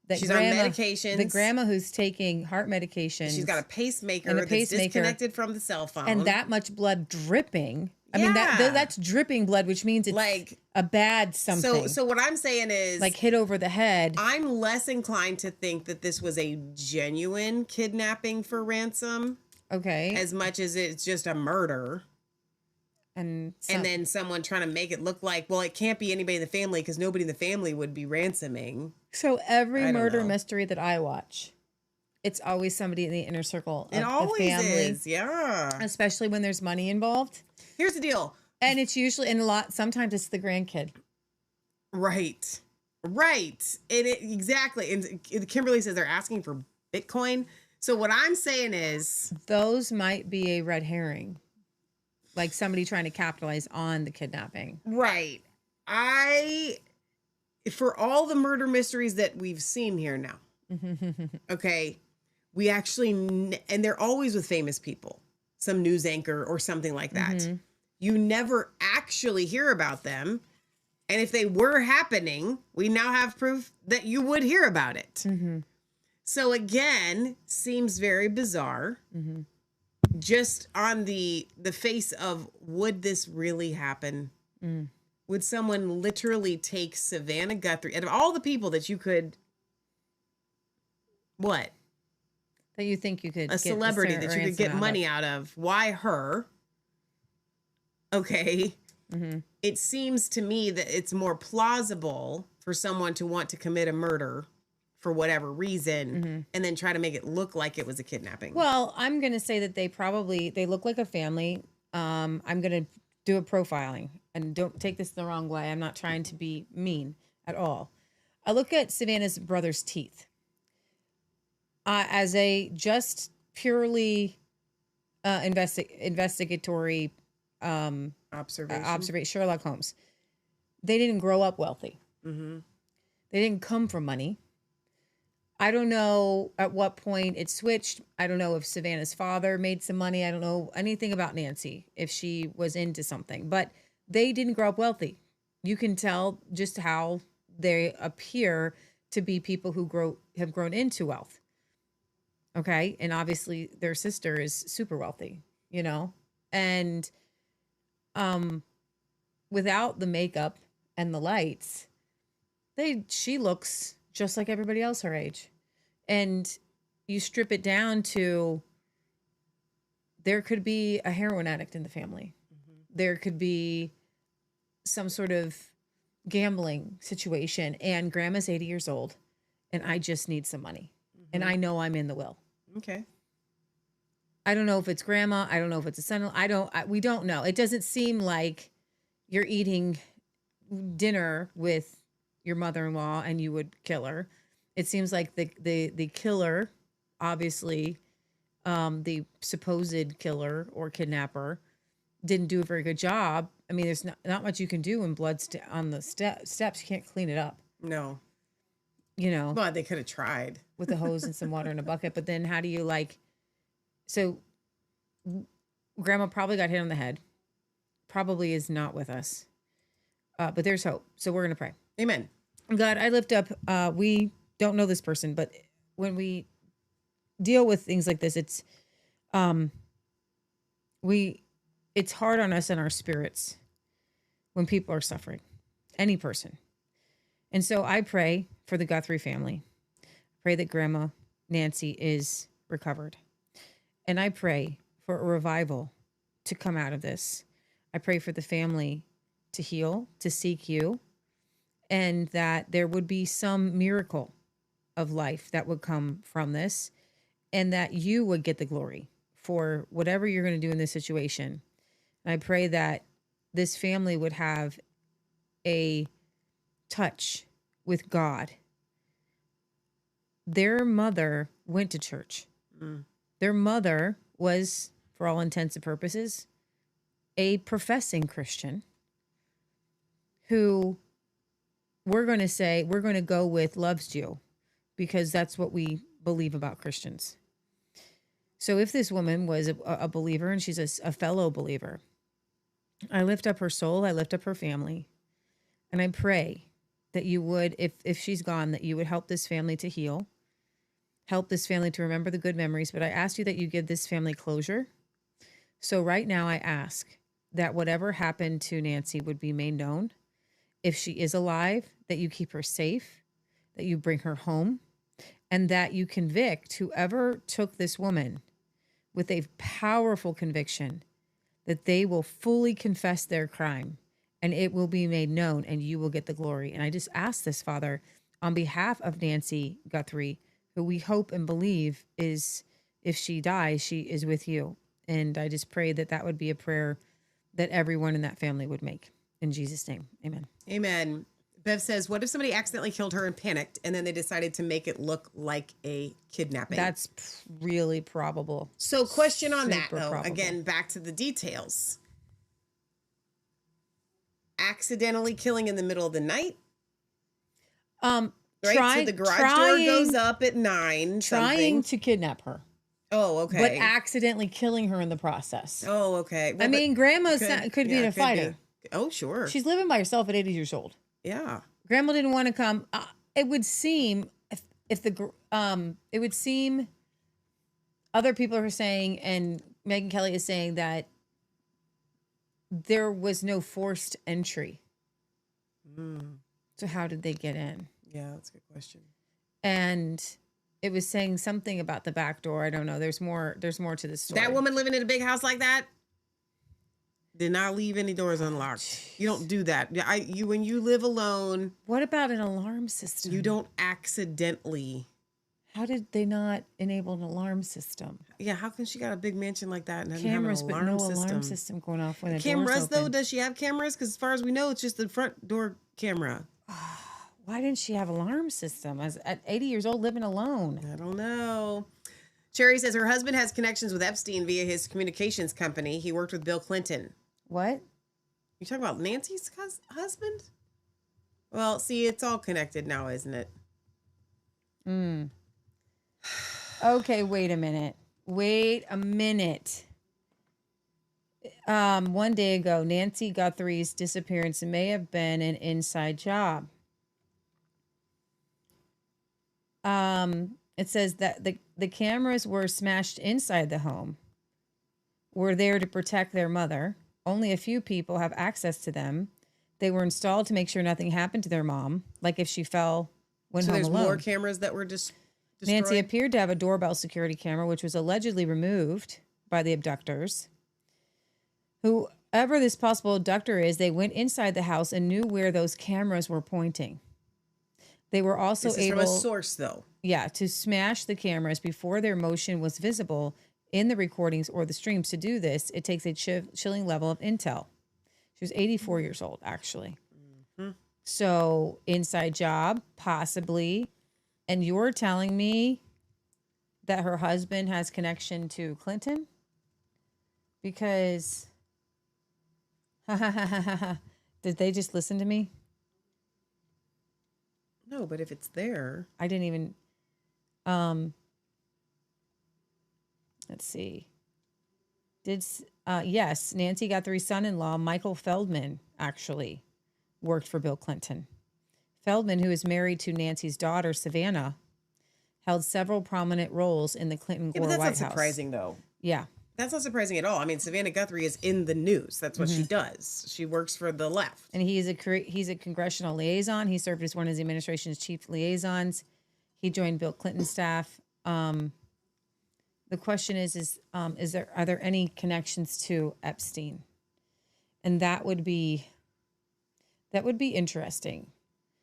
That She's on medications. The grandma who's taking heart medications. She's got a pacemaker that's disconnected from the cell phone. And that much blood dripping. I mean, that's dripping blood, which means it's like a bad something. So what I'm saying is... like hit over the head. I'm less inclined to think that this was a genuine kidnapping for ransom. Okay. As much as it's just a murder. And then someone trying to make it look like, well, it can't be anybody in the family because nobody in the family would be ransoming. So every murder mystery that I watch, it's always somebody in the inner circle of it always the family. Is, yeah. Especially when there's money involved. Here's the deal. And it's usually, sometimes it's the grandkid. Right. Exactly. And Kimberly says they're asking for Bitcoin. So what I'm saying is... those might be a red herring. Like somebody trying to capitalize on the kidnapping. Right. For all the murder mysteries that we've seen here now, okay, we actually, and they're always with famous people, some news anchor or something like that. You never actually hear about them. And if they were happening, we now have proof that you would hear about it. So again, seems very bizarre. Just on the face of, would this really happen? Would someone literally take Savannah Guthrie, out of all the people that you could, what? That you think you could a celebrity that you could get money out of. Why her? Okay. It seems to me that it's more plausible for someone to want to commit a murder for whatever reason, and then try to make it look like it was a kidnapping. Well, I'm going to say that they look like a family. I'm going to do a profiling, and don't take this the wrong way. I'm not trying to be mean at all. I look at Savannah's brother's teeth as a just purely investigatory observation. Sherlock Holmes. They didn't grow up wealthy. They didn't come from money. I don't know at what point it switched. I don't know if Savannah's father made some money. I don't know anything about Nancy, if she was into something. But they didn't grow up wealthy. You can tell just how they appear to be people who have grown into wealth. Okay? And obviously their sister is super wealthy, you know? And without the makeup and the lights, she looks just like everybody else her age. And you strip it down to, there could be a heroin addict in the family. There could be some sort of gambling situation, and grandma's 80 years old and I just need some money. And I know I'm in the will. Okay. I don't know if it's grandma. I don't know if it's a son. We don't know. It doesn't seem like you're eating dinner with your mother-in-law and you would kill her. It seems like the killer, obviously, the supposed killer or kidnapper, didn't do a very good job. I mean, there's not much you can do when blood's on the steps. You can't clean it up. No. You know. Well, they could have tried. With a hose and some water in a bucket. But then how do you so grandma probably got hit on the head. Probably is not with us. But there's hope. So we're going to pray. Amen. God, I lift up, we don't know this person, but when we deal with things like this, it's hard on us and our spirits when people are suffering, any person. And so I pray for the Guthrie family. Pray that Grandma Nancy is recovered. And I pray for a revival to come out of this. I pray for the family to heal, to seek you, and that there would be some miracle of life that would come from this, and that you would get the glory for whatever you're going to do in this situation. And I pray that this family would have a touch with God. Their mother went to church. Their mother was, for all intents and purposes, a professing Christian who we're going to go with loves you, because that's what we believe about Christians. So if this woman was a believer and she's a fellow believer, I lift up her soul, I lift up her family, and I pray that you would, if she's gone, that you would help this family to heal, help this family to remember the good memories. But I ask you that you give this family closure. So right now I ask that whatever happened to Nancy would be made known. If she is alive, that you keep her safe, that you bring her home, and that you convict whoever took this woman with a powerful conviction, that they will fully confess their crime and it will be made known and you will get the glory. And I just ask this, Father, on behalf of Nancy Guthrie, who we hope and believe is, if she dies, she is with you. And I just pray that that would be a prayer that everyone in that family would make. In Jesus' name, amen. Amen. Bev says, what if somebody accidentally killed her and panicked, and then they decided to make it look like a kidnapping? That's really probable. So question on that, Super though. probable. Again, back to the details. Accidentally killing in the middle of the night? Right? So the garage door goes up at 9. Trying to kidnap her. Oh, okay. But accidentally killing her in the process. Oh, okay. Well, I mean, Grandma could be a could fighter. be. Oh, sure. She's living by herself at 80 years old. Yeah. Grandma didn't want to come. It would seem it would seem other people are saying, and Megyn Kelly is saying, that there was no forced entry. So how did they get in? Yeah, that's a good question. And it was saying something about the back door. I don't know. There's more to this story. That woman living in a big house like that did not leave any doors unlocked. You don't do that. When you live alone. What about an alarm system? You don't accidentally. How did they not enable an alarm system? Yeah, how come she got a big mansion like that and doesn't Cameras, have an but alarm no system? alarm system going off when the cameras door's though? open. Does she have cameras? Because as far as we know, it's just the front door camera. Why didn't she have an alarm system at 80 years old living alone? I don't know. Sherry says her husband has connections with Epstein via his communications company. He worked with Bill Clinton. What? You talking about Nancy's husband? Well, see, it's all connected now, isn't it? Okay, wait a minute. One day ago, Nancy Guthrie's disappearance may have been an inside job. It says that the cameras were smashed inside the home, were there to protect their mother. Only a few people have access to them. They were installed to make sure nothing happened to their mom, like if she fell when home alone. So there's more cameras that were destroyed? Nancy appeared to have a doorbell security camera, which was allegedly removed by the abductors. Whoever this possible abductor is, they went inside the house and knew where those cameras were pointing. They were also This is from a source, though. Yeah, to smash the cameras before their motion was visible in the recordings or the streams. To do this, it takes a chilling level of intel. She was 84 years old, actually. So, inside job, possibly. And you're telling me that her husband has connection to Clinton? Because, did they just listen to me? No, but if it's there. I didn't even, let's see. Yes, Nancy Guthrie's son-in-law, Michael Feldman, actually worked for Bill Clinton. Feldman, who is married to Nancy's daughter, Savannah, held several prominent roles in the Clinton-Gore but that's White not House. surprising, though. Yeah. That's not surprising at all. I mean, Savannah Guthrie is in the news. That's what she does. She works for the left. And he's a congressional liaison. He served as one of the administration's chief liaisons. He joined Bill Clinton's staff. The question is are there any connections to Epstein? And that would be interesting.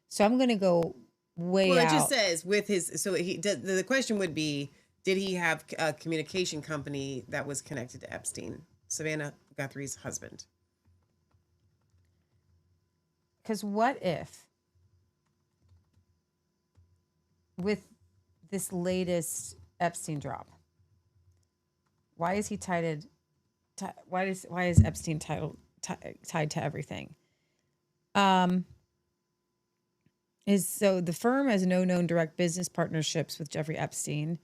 So I'm going to go way out. Well, it just says with his. So the question would be, did he have a communication company that was connected to Epstein, Savannah Guthrie's husband? Because what if, with this latest Epstein drop, why is he tied? Why is Epstein tied to everything? So the firm has no known direct business partnerships with Jeffrey Epstein.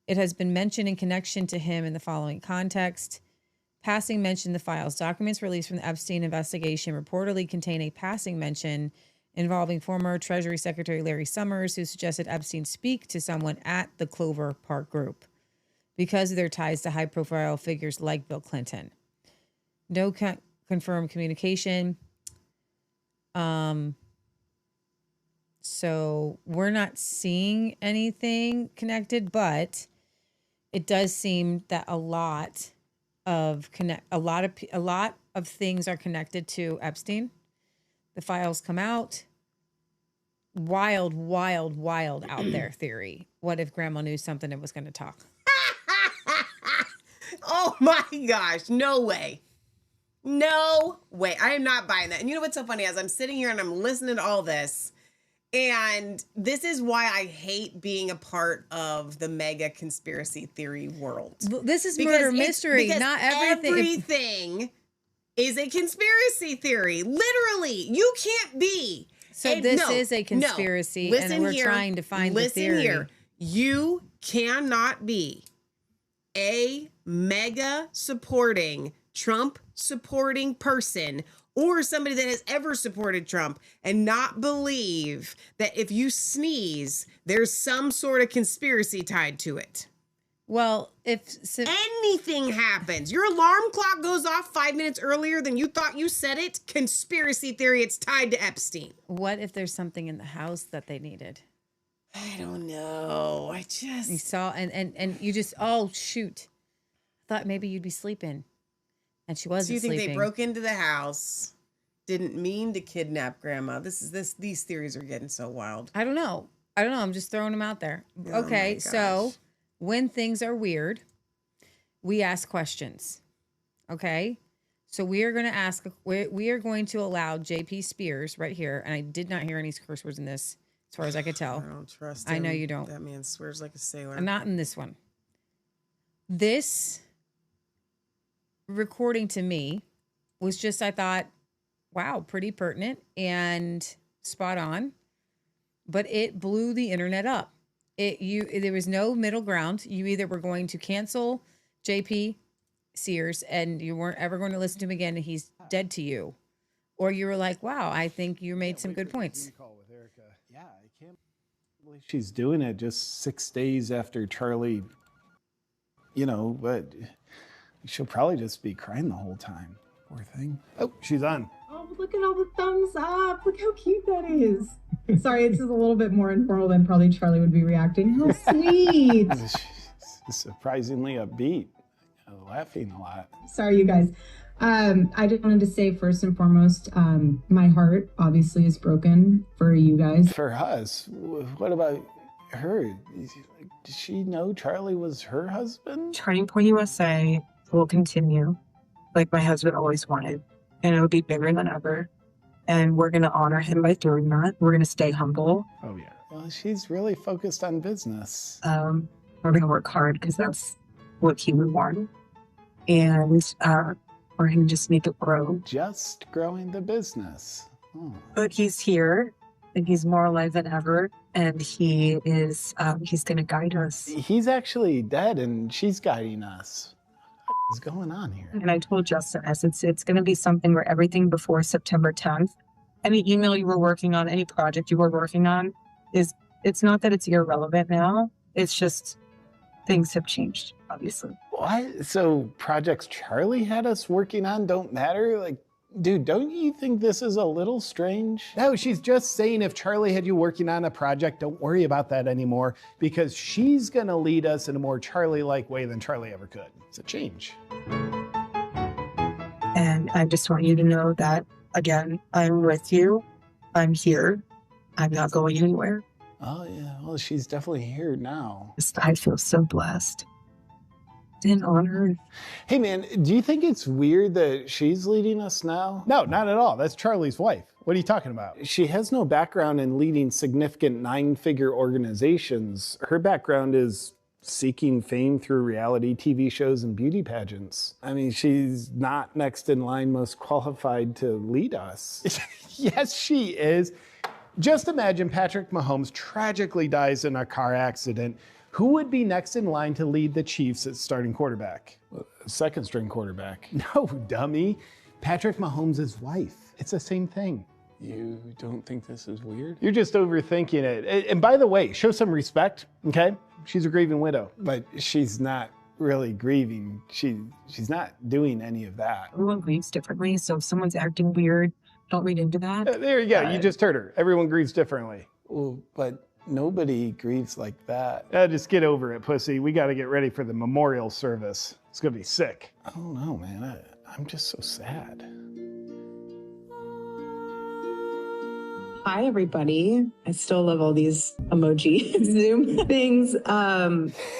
It has been mentioned in connection to him in the following context. Passing mention the files. Documents released from the Epstein investigation reportedly contain a passing mention involving former Treasury Secretary Larry Summers, who suggested Epstein speak to someone at the Clover Park Group because of their ties to high-profile figures like Bill Clinton. No confirmed communication. So we're not seeing anything connected, but it does seem that a lot of things are connected to Epstein. The files come out. Wild out there theory. What if Grandma knew something and was going to talk? Oh my gosh! No way. No way. I am not buying that. And you know what's so funny? As I'm sitting here and I'm listening to all this, and this is why I hate being a part of the mega conspiracy theory world. This is murder mystery, not everything. Everything is a conspiracy theory. Literally, you can't be. So this is a conspiracy, and we're trying to find the theory. Listen here. You cannot be a mega supporting, Trump supporting person or somebody that has ever supported Trump and not believe that if you sneeze, there's some sort of conspiracy tied to it. Well, if anything happens, your alarm clock goes off 5 minutes earlier than you thought you set it, conspiracy theory, it's tied to Epstein. What if there's something in the house that they needed? I don't know. You saw and you just, oh shoot. Thought maybe you'd be sleeping. And she wasn't sleeping. So you think they broke into the house, didn't mean to kidnap Grandma? These theories are getting so wild. I don't know. I'm just throwing them out there. Oh okay, so when things are weird, we ask questions. Okay? So we are going to allow JP Spears right here, and I did not hear any curse words in this, as far as I could tell. I don't trust him. I know you don't. That man swears like a sailor. I'm not in this one. This recording to me was just, I thought, wow, pretty pertinent and spot on, but it blew the internet up. There was no middle ground. You either were going to cancel JP Sears and you weren't ever going to listen to him again and he's dead to you, or you were like, wow, I think you made some good points. Yeah, I can't believe she's doing it just 6 days after Charlie, but she'll probably just be crying the whole time. Poor thing. Oh, she's on. Oh, look at all the thumbs up. Look how cute that is. Sorry, it's just a little bit more informal than probably Charlie would be reacting. How sweet. She's surprisingly upbeat. Laughing a lot. Sorry, you guys. I just wanted to say first and foremost, my heart obviously is broken for you guys. For us? What about her? Did she know Charlie was her husband? Turning Point USA will continue like my husband always wanted, and it'll be bigger than ever. And we're going to honor him by doing that. We're going to stay humble. Oh, yeah. Well, she's really focused on business. We're going to work hard because that's what he would want. And we're going to just make it grow. Just growing the business. Oh. But he's here. think he's more alive than ever, and he is, he's going to guide us. He's actually dead, and she's guiding us. What is going on here? And I told Justin, it's going to be something where everything before September 10th, any email you were working on, any project you were working on, it's not that it's irrelevant now. It's just things have changed, obviously. What? So projects Charlie had us working on don't matter? Like, dude, don't you think this is a little strange? No, she's just saying if Charlie had you working on a project, don't worry about that anymore, because she's gonna lead us in a more Charlie-like way than Charlie ever could. It's a change. And I just want you to know that, again, I'm with you. I'm here. I'm not going anywhere. Oh yeah, well, she's definitely here now. I feel so blessed and honored. Hey man, do you think it's weird that she's leading us now? No, not at all. That's Charlie's wife. What are you talking about? She has no background in leading significant 9-figure organizations. Her background is seeking fame through reality TV shows and beauty pageants. I mean, she's not next in line most qualified to lead us. Yes, she is. Just imagine Patrick Mahomes tragically dies in a car accident. Who would be next in line to lead the Chiefs as starting quarterback? Second string quarterback. No, dummy. Patrick Mahomes' wife. It's the same thing. You don't think this is weird? You're just overthinking it. And by the way, show some respect, okay? She's a grieving widow, but she's not really grieving. She's not doing any of that. Everyone grieves differently, so if someone's acting weird, don't read into that. There you go. You just heard her. Everyone grieves differently. Well, but nobody grieves like that. Just get over it, pussy. We got to get ready for the memorial service. It's going to be sick. I don't know, man. I'm just so sad. Hi, everybody. I still love all these emoji Zoom things.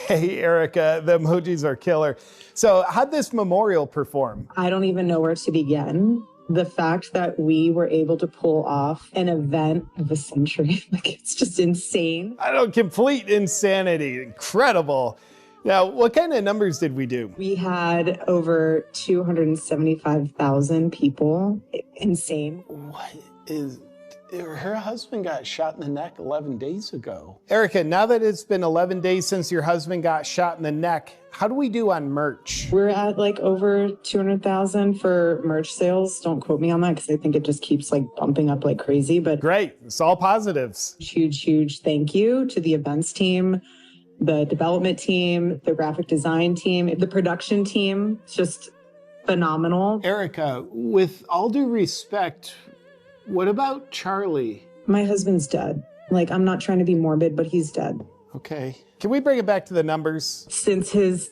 Hey, Erica, the emojis are killer. So how'd this memorial perform? I don't even know where to begin. The fact that we were able to pull off an event of the century, like, it's just insane. I know, complete insanity. Incredible. Now, what kind of numbers did we do? We had over 275,000 people. Insane. What is... Her husband got shot in the neck 11 days ago. Erica, now that it's been 11 days since your husband got shot in the neck, how do we do on merch? We're at like over 200,000 for merch sales. Don't quote me on that because I think it just keeps like bumping up like crazy. But great. It's all positives. Huge, huge thank you to the events team, the development team, the graphic design team, the production team. It's just phenomenal. Erica, with all due respect, what about Charlie? My husband's dead. Like, I'm not trying to be morbid, but he's dead. Okay. Can we bring it back to the numbers? Since his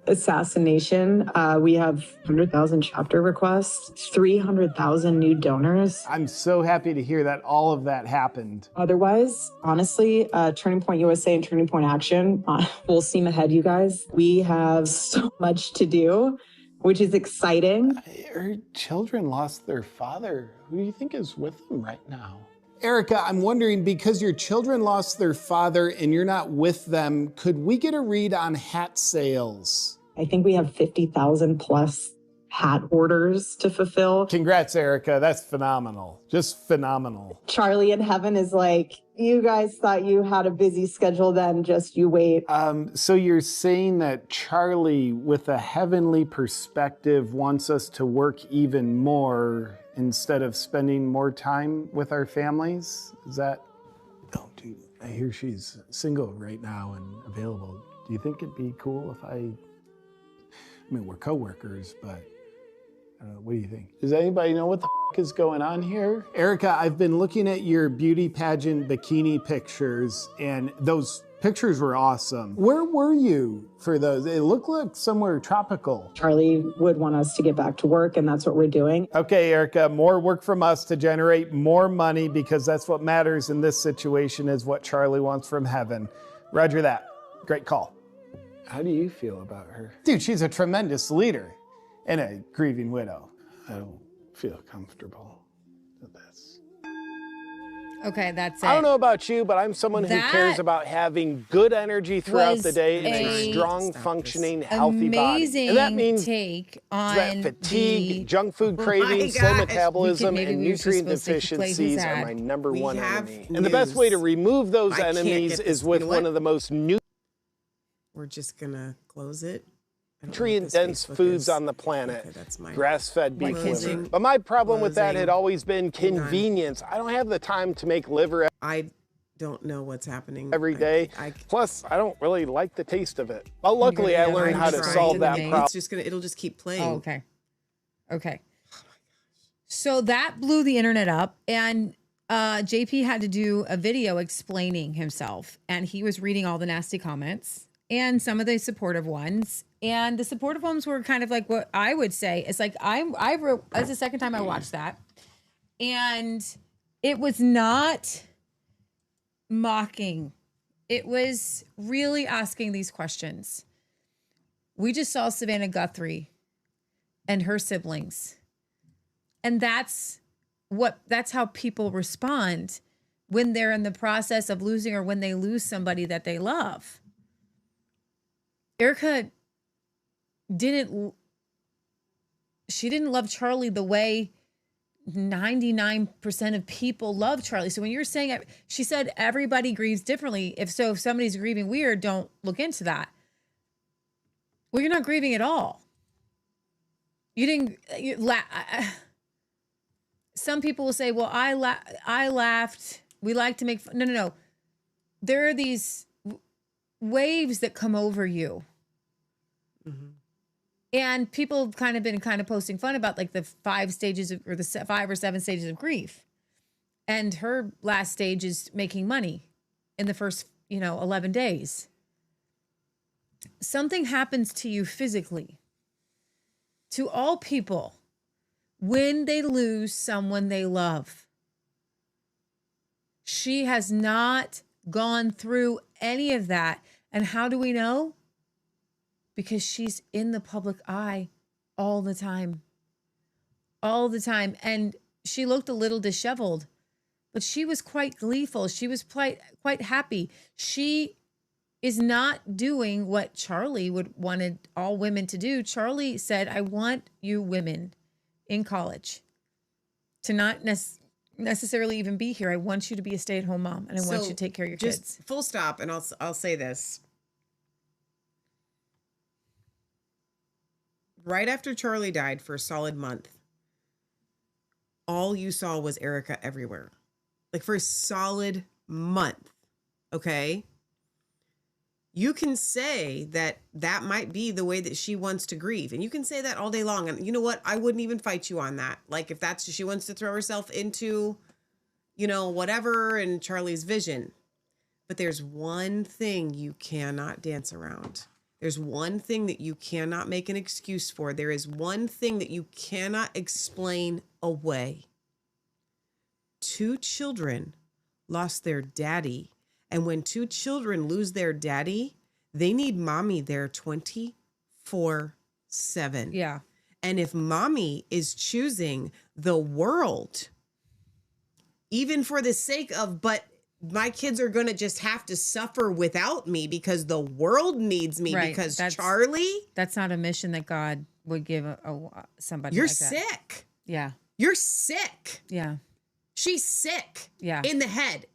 assassination, we have 100,000 chapter requests, 300,000 new donors. I'm so happy to hear that all of that happened. Otherwise, honestly, Turning Point USA and Turning Point Action, full steam ahead, you guys. We have so much to do, which is exciting. Her children lost their father. Who do you think is with them right now? Erica, I'm wondering, because your children lost their father and you're not with them, could we get a read on hat sales? I think we have 50,000 plus hat orders to fulfill. Congrats, Erica. That's phenomenal. Just phenomenal. Charlie in heaven is like, you guys thought you had a busy schedule then, just you wait. So you're saying that Charlie, with a heavenly perspective, wants us to work even more instead of spending more time with our families? Is that... Oh, dude, I hear she's single right now and available. Do you think it'd be cool if I mean, we're coworkers, but what do you think? Does anybody know what the is going on here? Erica, I've been looking at your beauty pageant bikini pictures, and those pictures were awesome. Where were you for those? It looked like somewhere tropical. Charlie would want us to get back to work, and that's what we're doing. Okay, Erica, more work from us to generate more money, because that's what matters in this situation, is what Charlie wants from heaven. Roger that. Great call. How do you feel about her? Dude, she's a tremendous leader and a grieving widow. I don't feel comfortable with this. Okay, that's it. I don't know about you, but I'm someone who That cares about having good energy throughout was the day and a a strong, functioning, healthy body. amazing And that means take on that fatigue, junk food Oh cravings, my slow gosh. metabolism, Maybe and we were just nutrient supposed to play who's deficiencies are ad. my number one have enemy. And the best way to news. remove those I can't enemies get this. is with You know one what? of the most We're just gonna close it. nutrient-dense foods on the planet, grass-fed beef closing. liver. But my problem with that had Closing. always been convenience. I don't have the time to make liver I don't know what's happening every day. Plus, I don't really like the taste of it. But luckily, I learned how to solve that problem. It's just gonna. It'll just keep playing. Oh, okay. Okay. So that blew the internet up, and JP had to do a video explaining himself, and he was reading all the nasty comments and some of the supportive ones. And the supportive ones were kind of like what I would say. It's like I wrote. That's the second time I watched that, and it was not mocking. It was really asking these questions. We just saw Savannah Guthrie and her siblings. And that's how people respond when they're in the process of losing or when they lose somebody that they love. Erica didn't love Charlie the way 99% of people love Charlie. So when you're saying, she said everybody grieves differently. If somebody's grieving weird, don't look into that. Well, you're not grieving at all. Some people will say, well, I laughed. We like to make fun. No. There are these waves that come over you. Mm-hmm. And people have kind of been posting fun about like the 5 or 7 stages of grief. And her last stage is making money in the first, 11 days. Something happens to you physically, to all people, when they lose someone they love. She has not gone through any of that. And how do we know? Because she's in the public eye all the time. All the time. And she looked a little disheveled, but she was quite gleeful. She was quite happy. She is not doing what Charlie wanted all women to do. Charlie said, I want you women in college to not necessarily even be here. I want you to be a stay-at-home mom, and I want you to take care of your kids. Full stop, and I'll say this. Right after Charlie died for a solid month, all you saw was Erica everywhere. Like for a solid month, okay? You can say that might be the way that she wants to grieve. And you can say that all day long. And you know what? I wouldn't even fight you on that. Like if she wants to throw herself into, whatever in Charlie's vision. But there's one thing you cannot dance around. There's one thing that you cannot make an excuse for. There is one thing that you cannot explain away. 2 children lost their daddy. And when 2 children lose their daddy, they need mommy there 24/7. Yeah. And if mommy is choosing the world, even for the sake of, but my kids are going to just have to suffer without me because the world needs me because Charlie. That's not a mission that God would give somebody You're like that. sick. Yeah. You're sick. Yeah. She's sick. Yeah. In the head.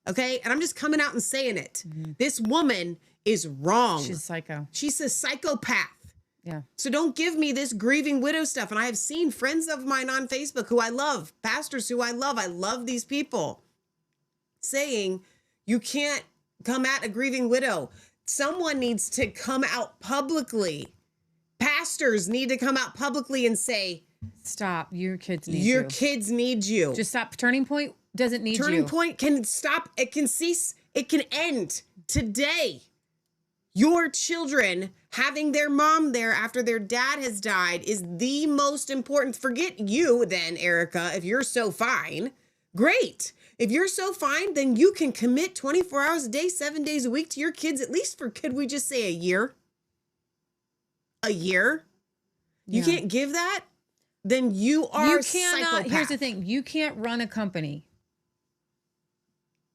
Okay. And I'm just coming out and saying it. Mm-hmm. This woman is wrong. She's psycho. She's a psychopath. Yeah. So don't give me this grieving widow stuff. And I have seen friends of mine on Facebook who I love, pastors who I love these people, saying you can't come at a grieving widow. Someone needs to come out publicly. Pastors need to come out publicly and say, stop, your kids need you. Your kids need you. Just stop. Turning Point doesn't need you. Turning Point can stop. It can cease. It can end today. Your children having their mom there after their dad has died is the most important. Forget you then, Erica, if you're so fine. Great. If you're so fine, then you can commit 24 hours a day, 7 days a week to your kids, at least for, could we just say a year? A year? You can't give that? Then you are You cannot. Here's the thing. You can't run a company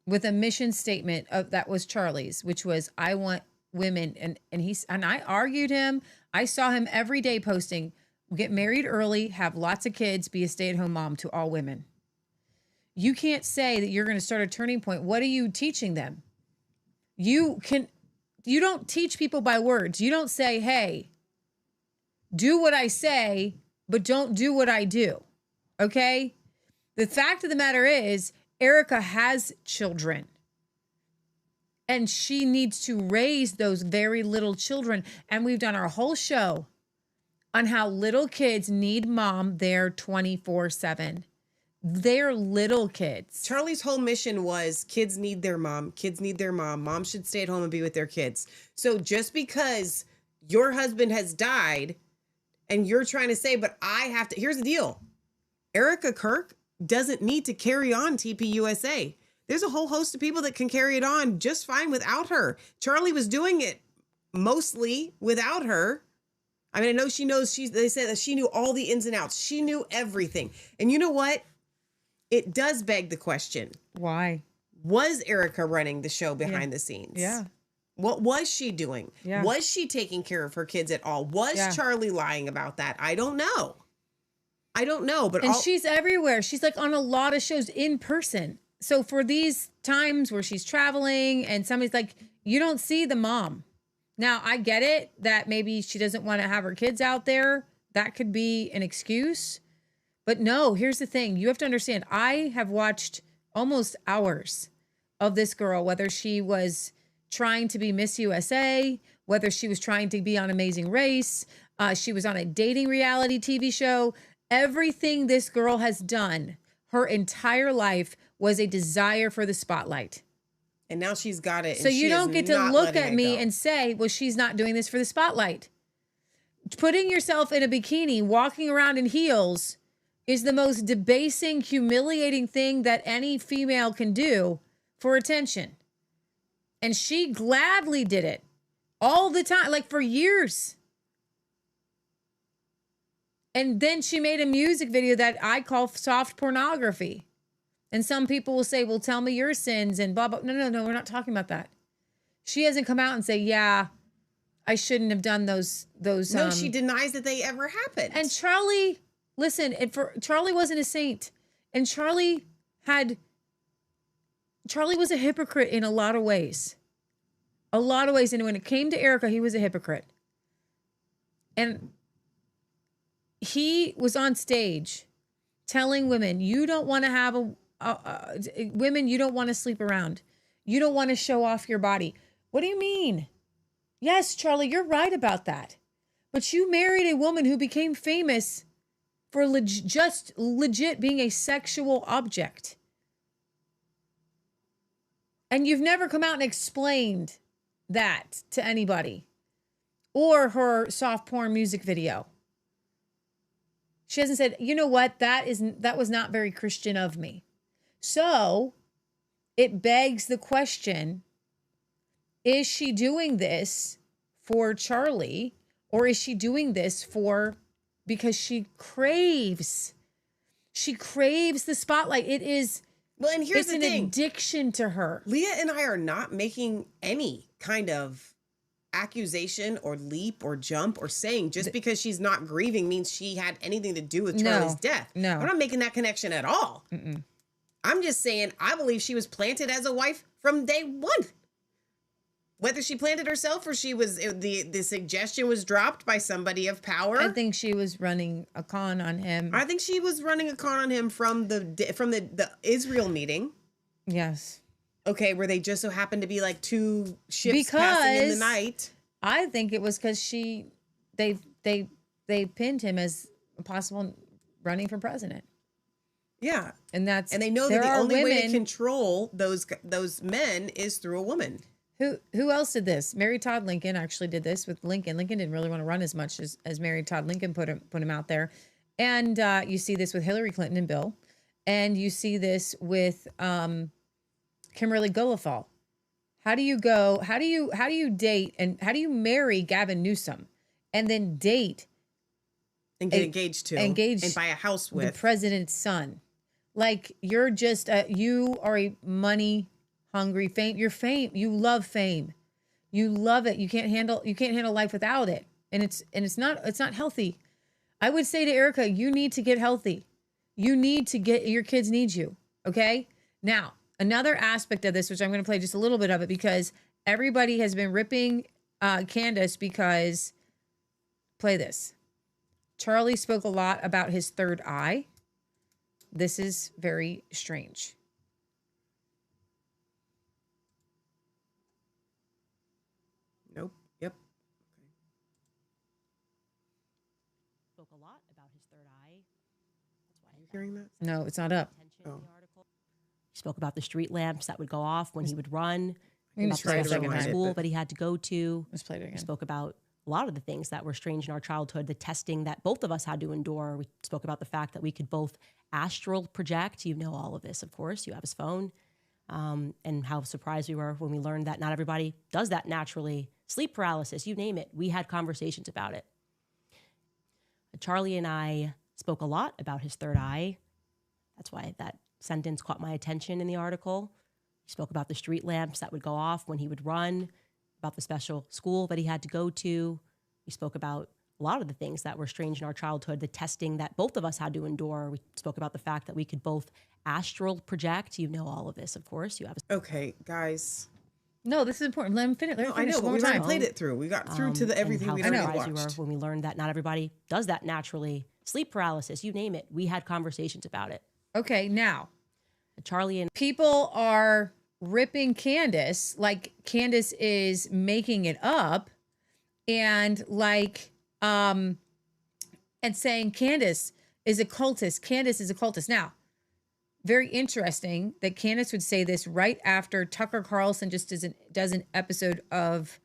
with a mission statement that was Charlie's, which was, I want women. And I argued him. I saw him every day posting, get married early, have lots of kids, be a stay-at-home mom to all women. You can't say that you're going to start a turning point. What are you teaching them? You don't teach people by words. You don't say, hey, do what I say, but don't do what I do. Okay? The fact of the matter is, Erica has children. And she needs to raise those very little children. And we've done our whole show on how little kids need mom there 24/7. They're little kids. Charlie's whole mission was kids need their mom. Kids need their mom. Mom should stay at home and be with their kids. So just because your husband has died and you're trying to say, but I have to, here's the deal. Erica Kirk doesn't need to carry on TPUSA. There's a whole host of people that can carry it on just fine without her. Charlie was doing it mostly without her. I mean, I know she knows, they said that she knew all the ins and outs. She knew everything. And you know what? It does beg the question. Why? Was Erica running the show behind the scenes? Yeah. What was she doing? Yeah. Was she taking care of her kids at all? Was Charlie lying about that? I don't know. But she's everywhere. She's like on a lot of shows in person. So for these times where she's traveling and somebody's like, you don't see the mom. Now, I get it that maybe she doesn't want to have her kids out there. That could be an excuse. But no, here's the thing. You have to understand, I have watched almost hours of this girl, whether she was trying to be Miss USA, whether she was trying to be on Amazing Race, she was on a dating reality TV show. Everything this girl has done her entire life was a desire for the spotlight. And now she's got it. So you don't get to look at me and say, well, she's not doing this for the spotlight. Putting yourself in a bikini, walking around in heels is the most debasing, humiliating thing that any female can do for attention. And she gladly did it all the time, like for years. And then she made a music video that I call soft pornography. And some people will say, well, tell me your sins and blah, blah. No, we're not talking about that. She hasn't come out and say, yeah, I shouldn't have done those. No, she denies that they ever happened. And Charlie, listen, Charlie wasn't a saint. And Charlie was a hypocrite in a lot of ways. A lot of ways. And when it came to Erica, he was a hypocrite. And he was on stage telling women, you don't want to have women, you don't want to sleep around. You don't want to show off your body. What do you mean? Yes, Charlie, you're right about that. But you married a woman who became famous for just legit being a sexual object. And you've never come out and explained that to anybody. Or her soft porn music video. She hasn't said, you know what, that was not very Christian of me. So it begs the question, is she doing this for Charlie, or is she doing this because she craves the spotlight? It is, well, and here's the thing. Addiction to her. Leah and I are not making any kind of accusation or leap or jump or saying just because she's not grieving means she had anything to do with Charlie's death. No. I'm not making that connection at all. Mm-mm. I'm just saying I believe she was planted as a wife from day one. Whether she planted herself or she was, the suggestion was dropped by somebody of power. I think she was running a con on him. I think she was running a con on him from the Israel meeting. Yes. Okay, where they just so happened to be like two ships passing in the night. I think it was because they pinned him as a possible running for president. Yeah, and they know that the only way to control those men is through a woman. Who else did this? Mary Todd Lincoln actually did this with Lincoln. Lincoln didn't really want to run as much as Mary Todd Lincoln put him out there, and you see this with Hillary Clinton and Bill, and you see this with Kimberly Guilfoyle. How do you date and how do you marry Gavin Newsom and then date and get engaged and buy a house with the president's son? Like, you're just you are a money hungry, fame. You're fame. You love fame. You love it. You can't handle life without it. And it's not healthy. I would say to Erica, you need to get healthy. You need to your kids need you. Okay? Now, another aspect of this, which I'm going to play just a little bit of it because everybody has been ripping Candace because, play this. Charlie spoke a lot about his third eye. This is very strange. Nope. Yep. Spoke a lot about his third eye. That's why. Are you hearing that? No, it's not up. Oh. He spoke about the street lamps that would go off when he would run. We can About just play it the again. school that he had to go to. Let's play it again. He spoke about a lot of the things that were strange in our childhood, the testing that both of us had to endure. We spoke about the fact that we could both astral project. You know all of this, of course. You have his phone. And how surprised we were when we learned that not everybody does that naturally. Sleep paralysis, you name it. We had conversations about it. Charlie and I spoke a lot about his third eye. That's why that sentence caught my attention in the article. He spoke about the street lamps that would go off when he would run, about the special school that he had to go to. We spoke about a lot of the things that were strange in our childhood, the testing that both of us had to endure. We spoke about the fact that we could both astral project. You know all of this, of course. You have Okay, guys. No, this is important. Let him finish. No, I know, but we already played it through. We got through to everything we'd already watched. We were when we learned that not everybody does that naturally. Sleep paralysis, you name it. We had conversations about it. Okay, now. Charlie and people are ripping Candace like Candace is making it up and and saying Candace is a cultist. Candace is a cultist. Now, very interesting that Candace would say this right after Tucker Carlson just does an episode of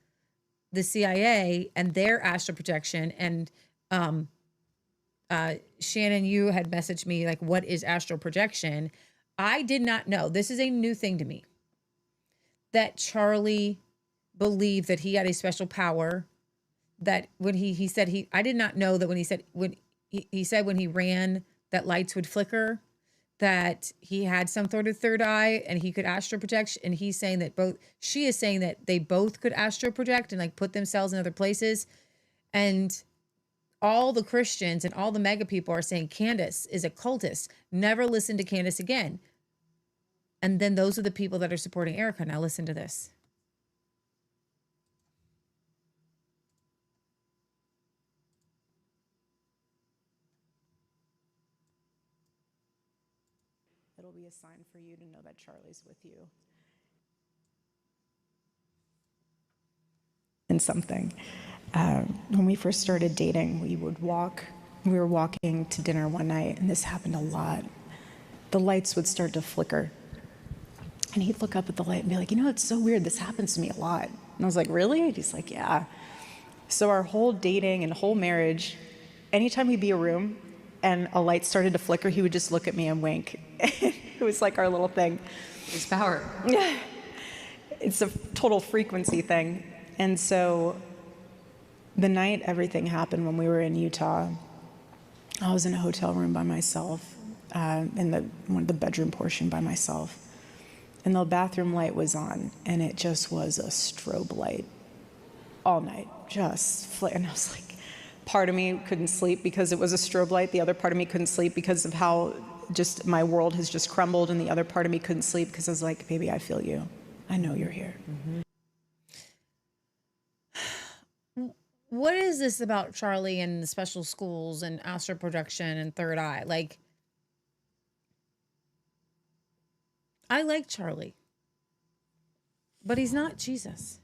the CIA and their astral projection. And Shannon, you had messaged me like, what is astral projection? I did not know. This is a new thing to me. That Charlie believed that he had a special power. That when he said I did not know that when he said when he ran that lights would flicker, that he had some sort of third eye and he could astral project. And he's saying that she is saying that they both could astral project and like put themselves in other places. And all the Christians and all the mega people are saying Candace is a cultist. Never listen to Candace again. And then those are the people that are supporting Erica. Now listen to this. It'll be a sign for you to know that Charlie's with you. And something. When we first started dating, we were walking to dinner one night, and this happened a lot. The lights would start to flicker. And he'd look up at the light and be like, it's so weird. This happens to me a lot. And I was like, really? And he's like, yeah. So our whole dating and whole marriage, anytime we'd be in a room and a light started to flicker, he would just look at me and wink. It was like our little thing. His power. Yeah. It's a total frequency thing. And so the night everything happened when we were in Utah, I was in a hotel room by myself, in one of the bedroom portion by myself. And the bathroom light was on, and it just was a strobe light all night, and I was like, part of me couldn't sleep because it was a strobe light. The other part of me couldn't sleep because of how just my world has just crumbled, and the other part of me couldn't sleep because I was like, baby, I feel you. I know you're here. Mm-hmm. What is this about Charlie and the special schools and astral projection and third eye? Like, I like Charlie, but he's not Jesus.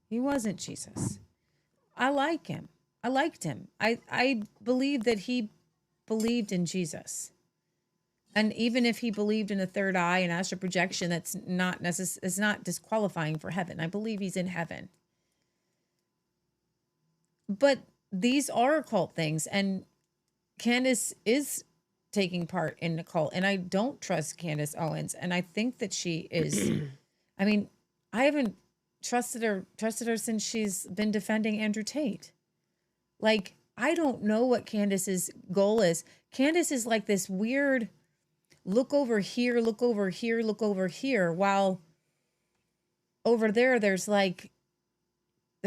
He wasn't Jesus. I like him. I liked him. I believe that he believed in Jesus. And even if he believed in a third eye and astral projection, that's not it's not disqualifying for heaven. I believe he's in heaven. But these are occult things, and Candace is taking part in the cult, and I don't trust Candace Owens, and I think that she is. I mean, I haven't trusted her since she's been defending Andrew Tate. Like, I don't know what Candace's goal is. Candace is like this weird look over here, look over here, look over here, while over there, there's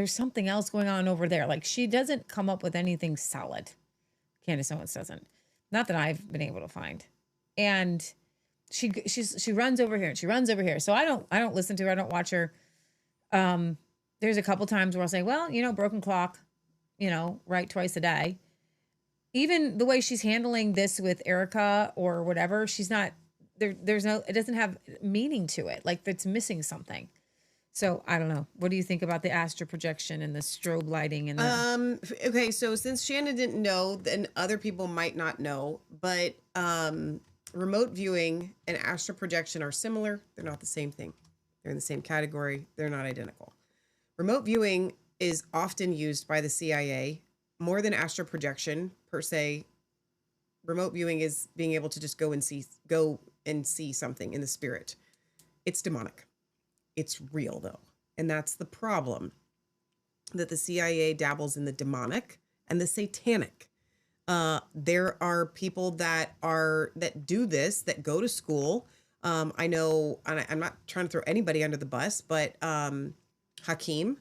something else going on over there. Like, she doesn't come up with anything solid. Candace Owens doesn't. Not that I've been able to find. And she runs over here and she runs over here. So I don't listen to her. I don't watch her. There's a couple times where I'll say, well, broken clock, right twice a day. Even the way she's handling this with Erica or whatever, she's not there. It doesn't have meaning to it. Like, it's missing something. So I don't know. What do you think about the astral projection and the strobe lighting and the... Okay, so since Shannon didn't know, then other people might not know, but remote viewing and astral projection are similar. They're not the same thing. They're in the same category. They're not identical. Remote viewing is often used by the CIA more than astral projection per se. Remote viewing is being able to just go and see something in the spirit. It's demonic. It's real, though. And that's the problem, that the CIA dabbles in the demonic and the satanic. There are people that do this, that go to school. I know, and I'm not trying to throw anybody under the bus, but Hakeem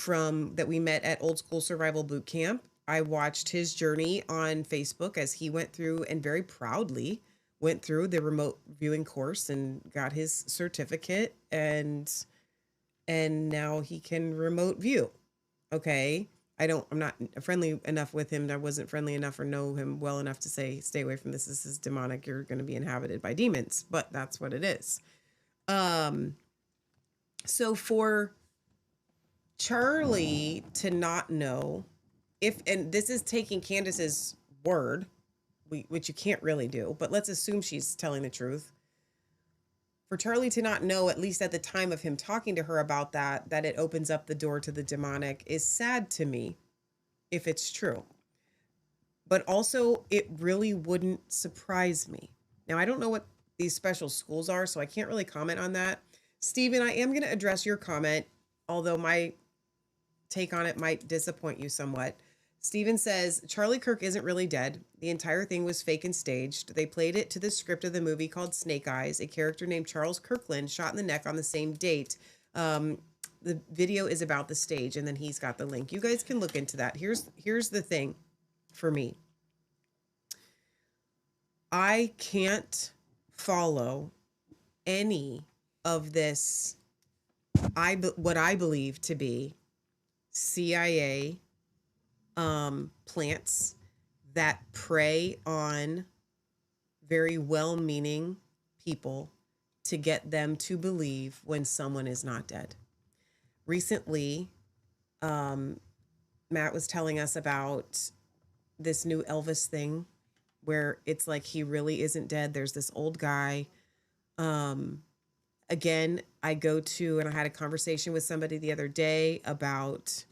that we met at Old School Survival Boot Camp, I watched his journey on Facebook as he went through and very proudly went through the remote viewing course and got his certificate, and now he can remote view. Okay. I'm not friendly enough with him. I wasn't friendly enough or know him well enough to say, stay away from this. This is demonic. You're going to be inhabited by demons, but that's what it is. So for Charlie to not know and this is taking Candace's word, which you can't really do, but let's assume she's telling the truth. For Charlie to not know, at least at the time of him talking to her about that it opens up the door to the demonic is sad to me, if it's true. But also, it really wouldn't surprise me. Now, I don't know what these special schools are, so I can't really comment on that. Stephen, I am going to address your comment, although my take on it might disappoint you somewhat. Stephen says, Charlie Kirk isn't really dead. The entire thing was fake and staged. They played it to the script of the movie called Snake Eyes. A character named Charles Kirkland shot in the neck on the same date. The video is about the stage, and then he's got the link. You guys can look into that. Here's the thing for me. I can't follow any of this, what I believe to be CIA plants that prey on very well-meaning people to get them to believe when someone is not dead. Recently, Matt was telling us about this new Elvis thing where it's like he really isn't dead. There's this old guy. Again, I had a conversation with somebody the other day about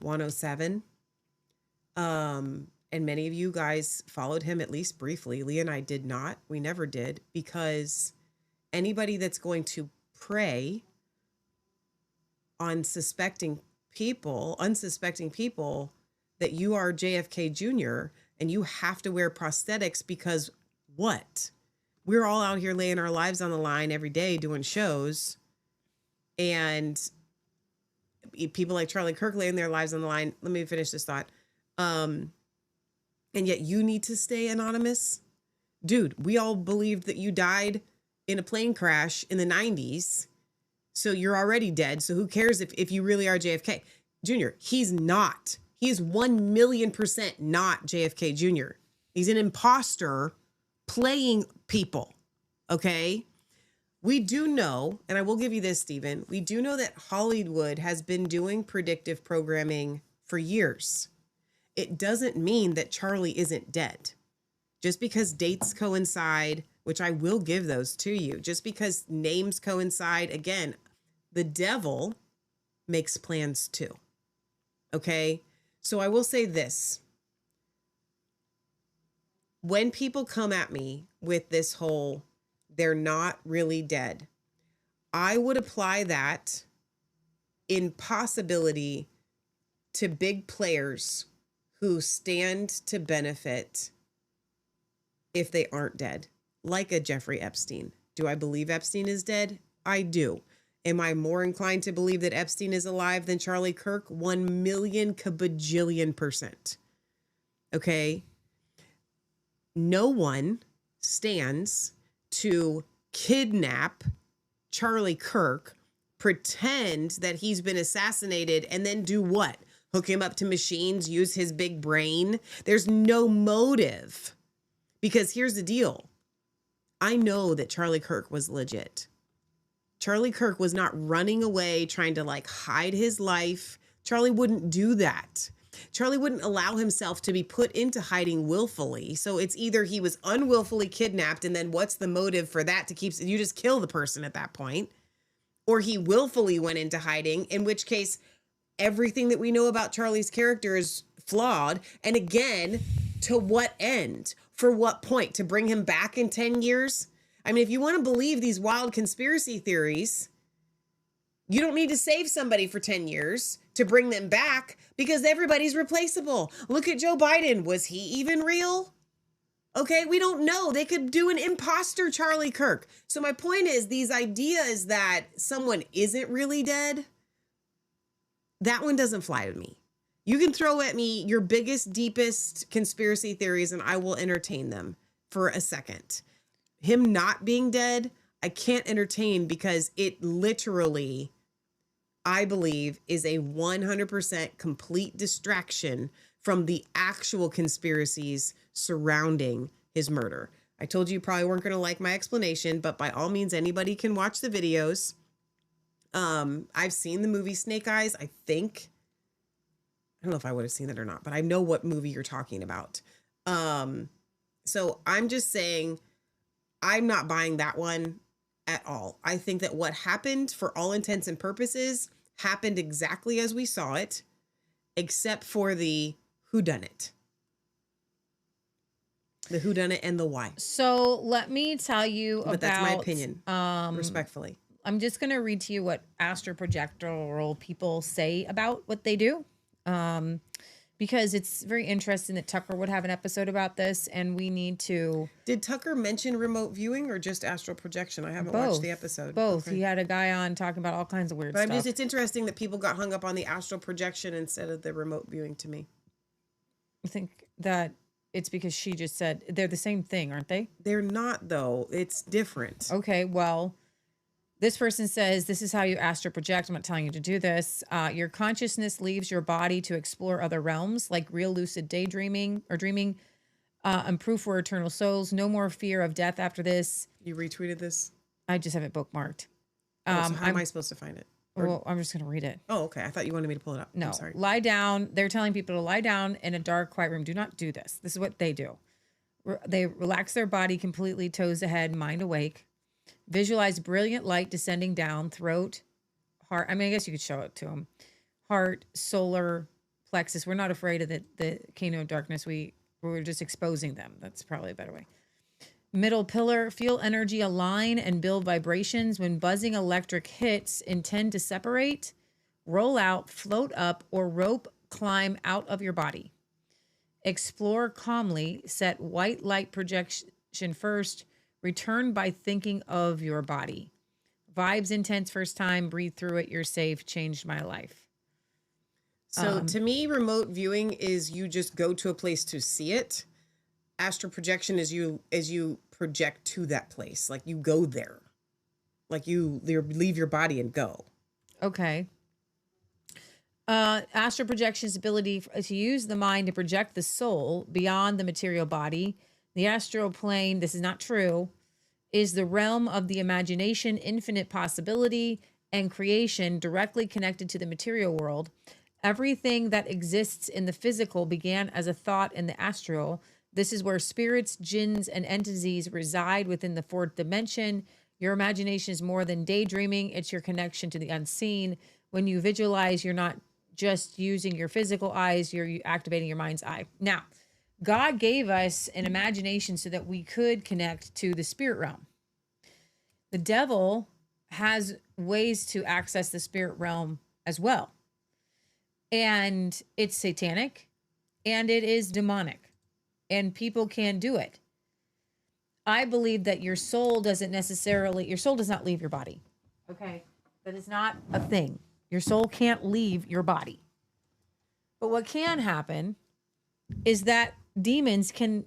107. And many of you guys followed him at least briefly. Leah and I did not. We never did, because anybody that's going to prey on unsuspecting people that you are JFK Jr. and you have to wear prosthetics because what? We're all out here laying our lives on the line every day doing shows, and people like Charlie Kirk laying their lives on the line. Let me finish this thought. And yet you need to stay anonymous. Dude, we all believed that you died in a plane crash in the 90s. So you're already dead. So who cares if you really are JFK Jr.? He's not. He is 1,000,000% not JFK Jr. He's an imposter playing people. Okay. We do know, and I will give you this, Stephen, we do know that Hollywood has been doing predictive programming for years. It doesn't mean that Charlie isn't dead. Just because dates coincide, which I will give those to you, just because names coincide, again, the devil makes plans too. Okay? So I will say this. When people come at me with this whole, they're not really dead, I would apply that in possibility to big players who stand to benefit if they aren't dead, like a Jeffrey Epstein. Do I believe Epstein is dead? I do. Am I more inclined to believe that Epstein is alive than Charlie Kirk? 1,000,000 kabajillion%. Okay. No one stands to kidnap Charlie Kirk, pretend that he's been assassinated, and then do what? Hook him up to machines, use his big brain? There's no motive. Because here's the deal. I know that Charlie Kirk was legit. Charlie Kirk was not running away trying to like hide his life. Charlie wouldn't do that. Charlie wouldn't allow himself to be put into hiding willfully. So it's either he was unwillfully kidnapped, and then what's the motive for that to keep, you just kill the person at that point, or he willfully went into hiding, in which case everything that we know about Charlie's character is flawed. And again, to what end? For what point? To bring him back in 10 years? I mean, if you want to believe these wild conspiracy theories, you don't need to save somebody for 10 years to bring them back, because everybody's replaceable. Look at Joe Biden. Was he even real? Okay, we don't know. They could do an imposter Charlie Kirk. So my point is, these ideas that someone isn't really dead, that one doesn't fly with me. You can throw at me your biggest, deepest conspiracy theories and I will entertain them for a second. Him not being dead, I can't entertain, because it literally, I believe, is a 100% complete distraction from the actual conspiracies surrounding his murder. I told you probably weren't going to like my explanation, but by all means, anybody can watch the videos. I've seen the movie Snake Eyes, I think. I don't know if I would have seen that or not, but I know what movie you're talking about. So I'm just saying, I'm not buying that one at all. I think that what happened, for all intents and purposes, happened exactly as we saw it, except for the whodunit. The whodunit and the why. So let me tell you But that's my opinion, respectfully. I'm just going to read to you what astroprojectoral people say about what they do. Because it's very interesting that Tucker would have an episode about this, and we need to... Did Tucker mention remote viewing or just astral projection? I haven't watched the episode. Both. Okay. He had a guy on talking about all kinds of weird But stuff. it's interesting that people got hung up on the astral projection instead of the remote viewing to me. I think that it's because she just said they're the same thing, aren't they? They're not, though. It's different. Okay, well... This person says, this is how you astral project. I'm not telling you to do this. Your consciousness leaves your body to explore other realms, like real lucid daydreaming or dreaming, and proof we're eternal souls. No more fear of death after this. You retweeted this? I just have it bookmarked. So how am I supposed to find it? Well, I'm just going to read it. Oh, okay. I thought you wanted me to pull it up. No, I'm sorry. lie down. They're telling people to lie down in a dark, quiet room. Do not do this. This is what they do. They relax their body completely, toes ahead, mind awake. Visualize brilliant light descending down, throat, heart. I mean, I guess you could show it to them. Heart, solar plexus. We're not afraid of the Kano darkness. We're just exposing them. That's probably a better way. Middle pillar. Feel energy align and build vibrations. When buzzing electric hits, intend to separate, roll out, float up, or rope climb out of your body. Explore calmly. Set white light projection first. Return by thinking of your body. Vibes intense first time. Breathe through it. You're safe. Changed my life. So to me, remote viewing is you just go to a place to see it. Astral projection is you project to that place. Like you go there. Like you leave your body and go. Okay. Astral projection's ability to use the mind to project the soul beyond the material body. The astral plane, this is not true, is the realm of the imagination, infinite possibility, and creation directly connected to the material world. Everything that exists in the physical began as a thought in the astral. This is where spirits, jinns, and entities reside within the fourth dimension. Your imagination is more than daydreaming. It's your connection to the unseen. When you visualize, you're not just using your physical eyes, you're activating your mind's eye. Now, God gave us an imagination so that we could connect to the spirit realm. The devil has ways to access the spirit realm as well. And it's satanic and it is demonic and people can do it. I believe that your soul does not leave your body. Okay. That is not a thing. Your soul can't leave your body. But what can happen is that demons can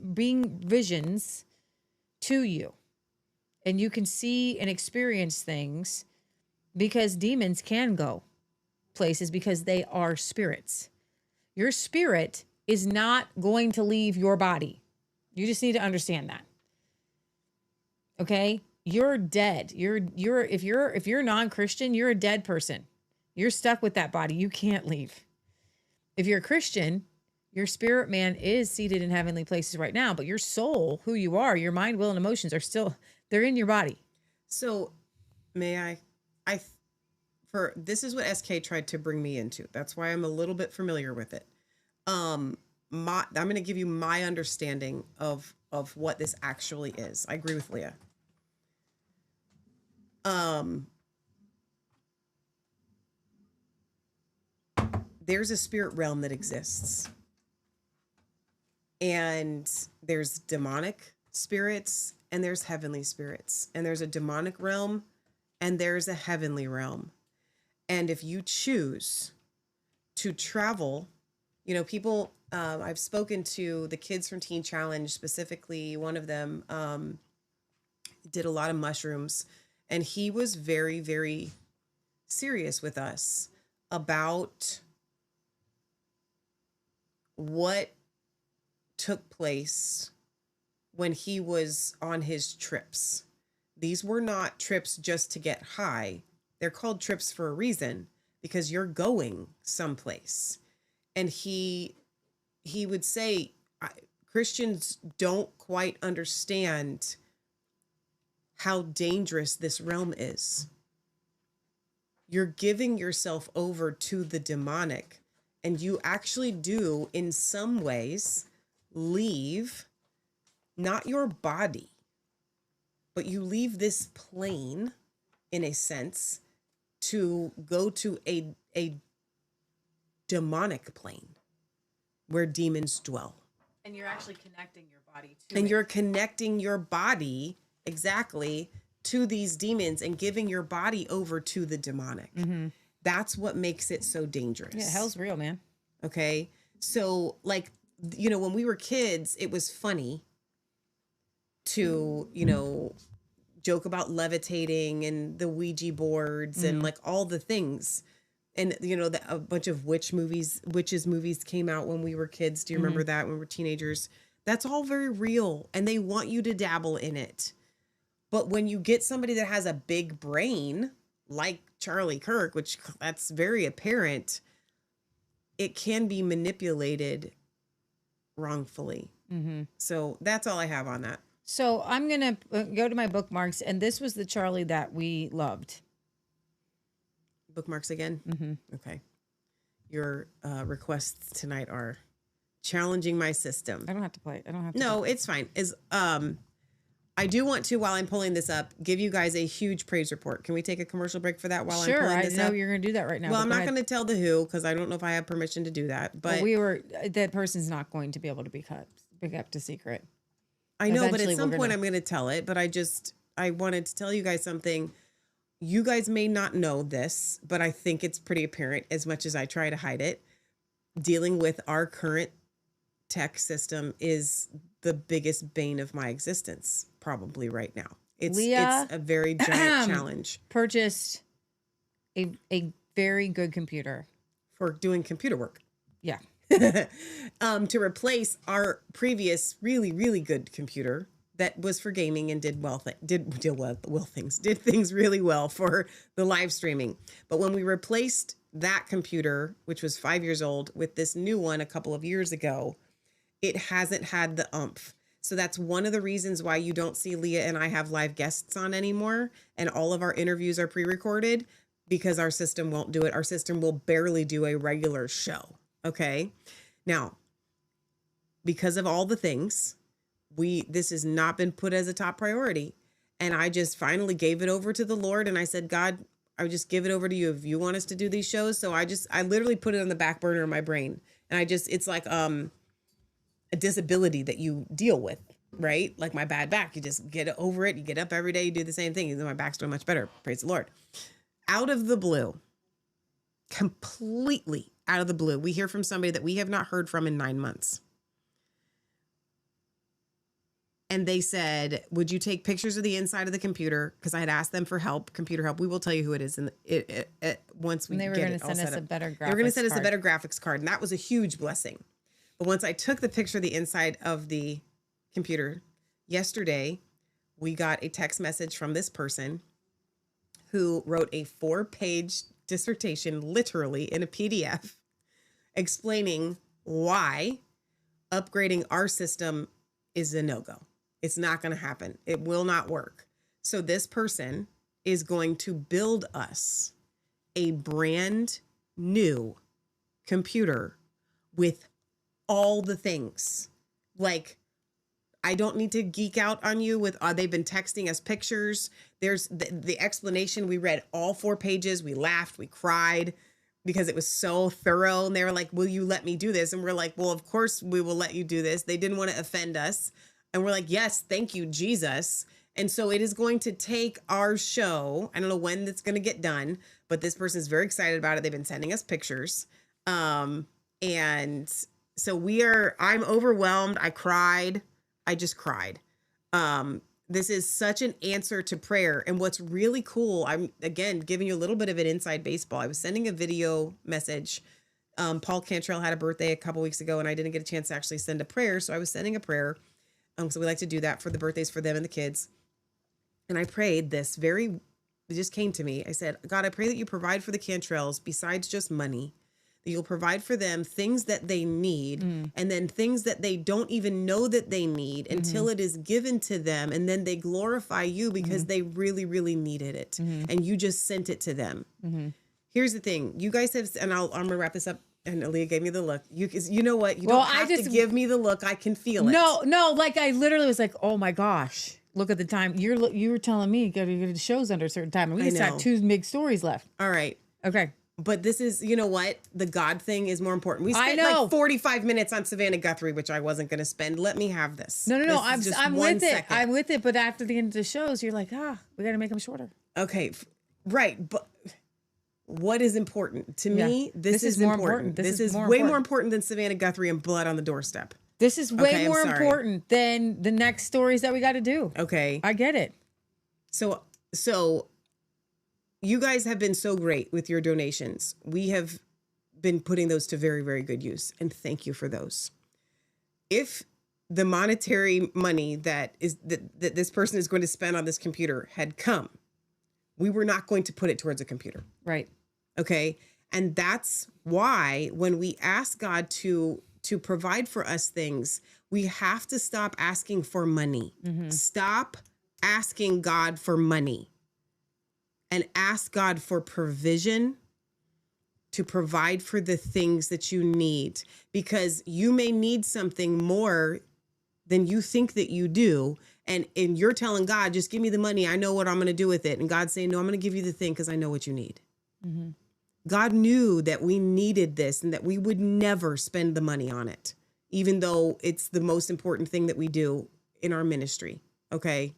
bring visions to you. And you can see and experience things because demons can go places because they are spirits. Your spirit is not going to leave your body. You just need to understand that. Okay? You're dead. If you're non-Christian, you're a dead person. You're stuck with that body. You can't leave. If you're a Christian, your spirit man is seated in heavenly places right now, but your soul, who you are, your mind, will, and emotions are still, they're in your body. So may this is what SK tried to bring me into. That's why I'm a little bit familiar with it. I'm going to give you my understanding of what this actually is. I agree with Leah. There's a spirit realm that exists. And there's demonic spirits and there's heavenly spirits. And there's a demonic realm and there's a heavenly realm. And if you choose to travel, you know, people, I've spoken to the kids from Teen Challenge, specifically one of them did a lot of mushrooms, and he was very, very serious with us about what took place when he was on his trips. These were not trips just to get high. They're called trips for a reason, because you're going someplace. And he would say, Christians don't quite understand how dangerous this realm is. You're giving yourself over to the demonic, and you actually do, in some ways, leave not your body, but you leave this plane, in a sense, to go to a demonic plane where demons dwell. And you're actually connecting your body to And it. you're connecting your body, exactly, to these demons and giving your body over to the demonic. Mm-hmm. That's what makes it so dangerous. Yeah, hell's real, man. Okay. So, like, you know, when we were kids, it was funny to, you know, joke about levitating and the Ouija boards and like all the things. And, you know, a bunch of witches movies came out when we were kids. Do you remember that, when we were teenagers? That's all very real. And they want you to dabble in it. But when you get somebody that has a big brain, like Charlie Kirk, which that's very apparent, it can be manipulated wrongfully. Mm-hmm. So that's all I have on that. So I'm going to go to my bookmarks, and this was the Charlie that we loved. Bookmarks again? Mm-hmm. Okay. Your requests tonight are challenging my system. I don't have to play it. I don't have to. No, it's fine. I do want to, while I'm pulling this up, give you guys a huge praise report. Can we take a commercial break for that while I'm pulling this up? Sure, I know you're going to do that right now. Well, I'm not going to tell the who, because I don't know if I have permission to do that. But that person's not going to be able to be kept a secret. I know, but at some point I'm going to tell it. But I wanted to tell you guys something. You guys may not know this, but I think it's pretty apparent, as much as I try to hide it. Dealing with our current tech system is the biggest bane of my existence, probably right now. It's a very giant challenge. Purchased a very good computer for doing computer work. Yeah. To replace our previous really, really good computer that was for gaming and did things really well for the live streaming. But when we replaced that computer, which was 5 years old, with this new one a couple of years ago, it hasn't had the oomph. So that's one of the reasons why you don't see Leah and I have live guests on anymore. And all of our interviews are pre-recorded, because our system won't do it. Our system will barely do a regular show. Okay. Now, because of all the things, this has not been put as a top priority. And I just finally gave it over to the Lord. And I said, God, I would just give it over to you if you want us to do these shows. So I literally put it on the back burner of my brain. And it's like, a disability that you deal with, right? Like my bad back, you just get over it. You get up every day, you do the same thing. My back's doing much better. Praise the Lord. out of the blue, completely out of the blue, we hear from somebody that we have not heard from in 9 months. And they said, would you take pictures of the inside of the computer? Because I had asked them for help, computer help. We will tell you who it is once we And they were get going it to all send set us up. a better graphics They were going to send us a card. better graphics card. And that was a huge blessing. But once I took the picture of the inside of the computer yesterday, we got a text message from this person who wrote a 4-page dissertation, literally in a PDF, explaining why upgrading our system is a no-go. It's not going to happen. It will not work. So this person is going to build us a brand new computer with all the things. Like, I don't need to geek out on you with, they've been texting us pictures. There's the explanation. We read all 4 pages. We laughed, we cried because it was so thorough. And they were like, will you let me do this? And we're like, well, of course we will let you do this. They didn't want to offend us. And we're like, yes, thank you, Jesus. And so it is going to take our show. I don't know when that's going to get done, but this person is very excited about it. They've been sending us pictures. And so I'm overwhelmed. I cried. I just cried. This is such an answer to prayer. And what's really cool, I'm, again, giving you a little bit of an inside baseball. I was sending a video message. Paul Cantrell had a birthday a couple weeks ago, and I didn't get a chance to actually send a prayer. So I was sending a prayer. So we like to do that for the birthdays for them and the kids. And I prayed this it just came to me. I said, God, I pray that you provide for the Cantrells besides just money, that you'll provide for them things that they need, and then things that they don't even know that they need until it is given to them. And then they glorify you because they really, really needed it. And you just sent it to them. Here's the thing. You guys have, and I'm going to wrap this up. And Aaliyah gave me the look. You know what? You don't have to give me the look. I can feel it. No. Like I literally was like, oh my gosh, look at the time. You were telling me you got to go to the shows under a certain time, and we just had 2 big stories left. All right. Okay. But this is, you know what? The God thing is more important. We spent like 45 minutes on Savannah Guthrie, which I wasn't going to spend. Let me have this. No. This is just I'm 1 with it. second. I'm with it. But after the end of the shows, you're like, we got to make them shorter. Okay. Right. But what is important to me? This is more important. This is way more important than Savannah Guthrie and blood on the doorstep. This is way more important than the next stories that we got to do. Okay. I get it. So you guys have been so great with your donations. We have been putting those to very, very good use. And thank you for those. If the monetary money that this person is going to spend on this computer had come, we were not going to put it towards a computer. Right. Okay. And that's why when we ask God to provide for us things, we have to stop asking for money. Stop asking God for money and ask God for provision to provide for the things that you need, because you may need something more than you think that you do. And you're telling God, just give me the money. I know what I'm going to do with it. And God's saying, no, I'm going to give you the thing because I know what you need. God knew that we needed this and that we would never spend the money on it, even though it's the most important thing that we do in our ministry. Okay.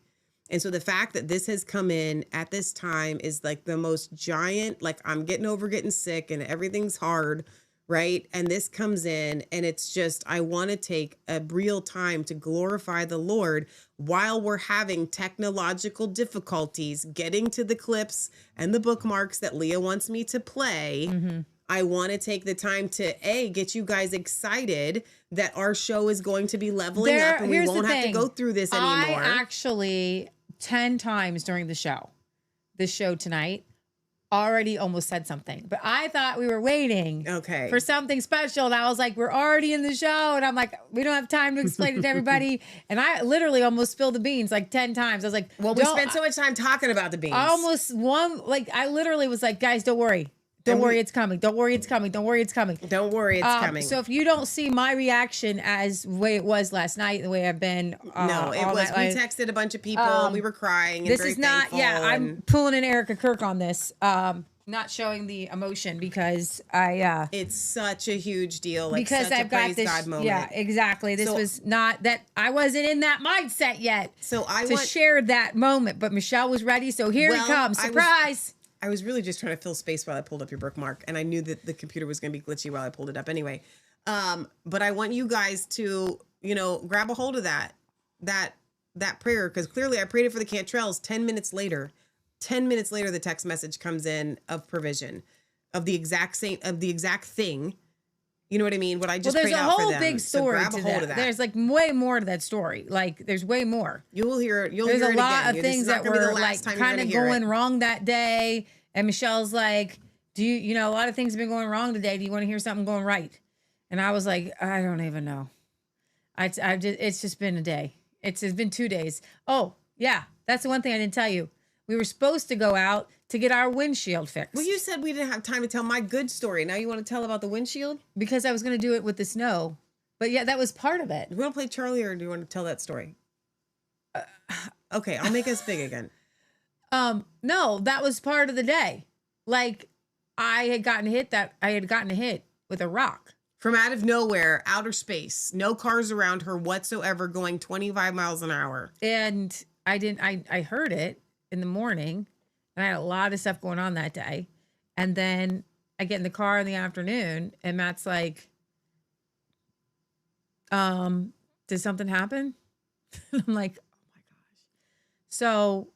And so the fact that this has come in at this time is like the most giant, like I'm getting over getting sick and everything's hard. Right. And this comes in and it's just, I want to take a real time to glorify the Lord while we're having technological difficulties getting to the clips and the bookmarks that Leah wants me to play. I want to take the time to get you guys excited that our show is going to be leveling up and we won't have to go through this anymore. I actually 10 times during this show tonight, already almost said something, but I thought we were waiting for something special. And I was like, we're already in the show. And I'm like, we don't have time to explain it to everybody. And I literally almost spilled the beans like 10 times. I was like, well, we spent so much time talking about the beans. I literally was like, guys, don't worry. Don't worry, it's coming. Don't worry, it's coming. Don't worry, it's coming. Don't worry, it's coming. So if you don't see my reaction as the way it was last night, the way I've been, no, it was. We texted a bunch of people and we were crying. And this is not. Yeah, I'm pulling an Erica Kirk on this. Not showing the emotion because it's such a huge deal. Like because such I've a got praise this. God moment. Yeah, exactly. This was not that. I wasn't in that mindset yet. So I share that moment, but Michelle was ready. So here it comes. Surprise. I was really just trying to fill space while I pulled up your bookmark, and I knew that the computer was going to be glitchy while I pulled it up anyway. But I want you guys to, grab a hold of that prayer, because clearly I prayed it for the Cantrells. 10 minutes later, the text message comes in of provision, of the exact thing. You know what I mean? What I just prayed out for them. There's a whole big story to that. There's like way more to that story. Like there's way more. You'll hear it. There's a lot of things that were like kind of going wrong that day. And Michelle's like, a lot of things have been going wrong today. Do you want to hear something going right? And I was like, I don't even know. It's just been a day. It's been 2 days. Oh yeah. That's the one thing I didn't tell you. We were supposed to go out to get our windshield fixed. Well, you said we didn't have time to tell my good story. Now you want to tell about the windshield? Because I was going to do it with the snow. But yeah, that was part of it. Do you want to play Charlie, or do you want to tell that story? Okay, I'll make us big again. No, that was part of the day. Like I had gotten hit with a rock. From out of nowhere, outer space, no cars around her whatsoever, going 25 miles an hour. And I heard it in the morning, and I had a lot of stuff going on that day. And then I get in the car in the afternoon, and Matt's like, did something happen? I'm like, oh my gosh. So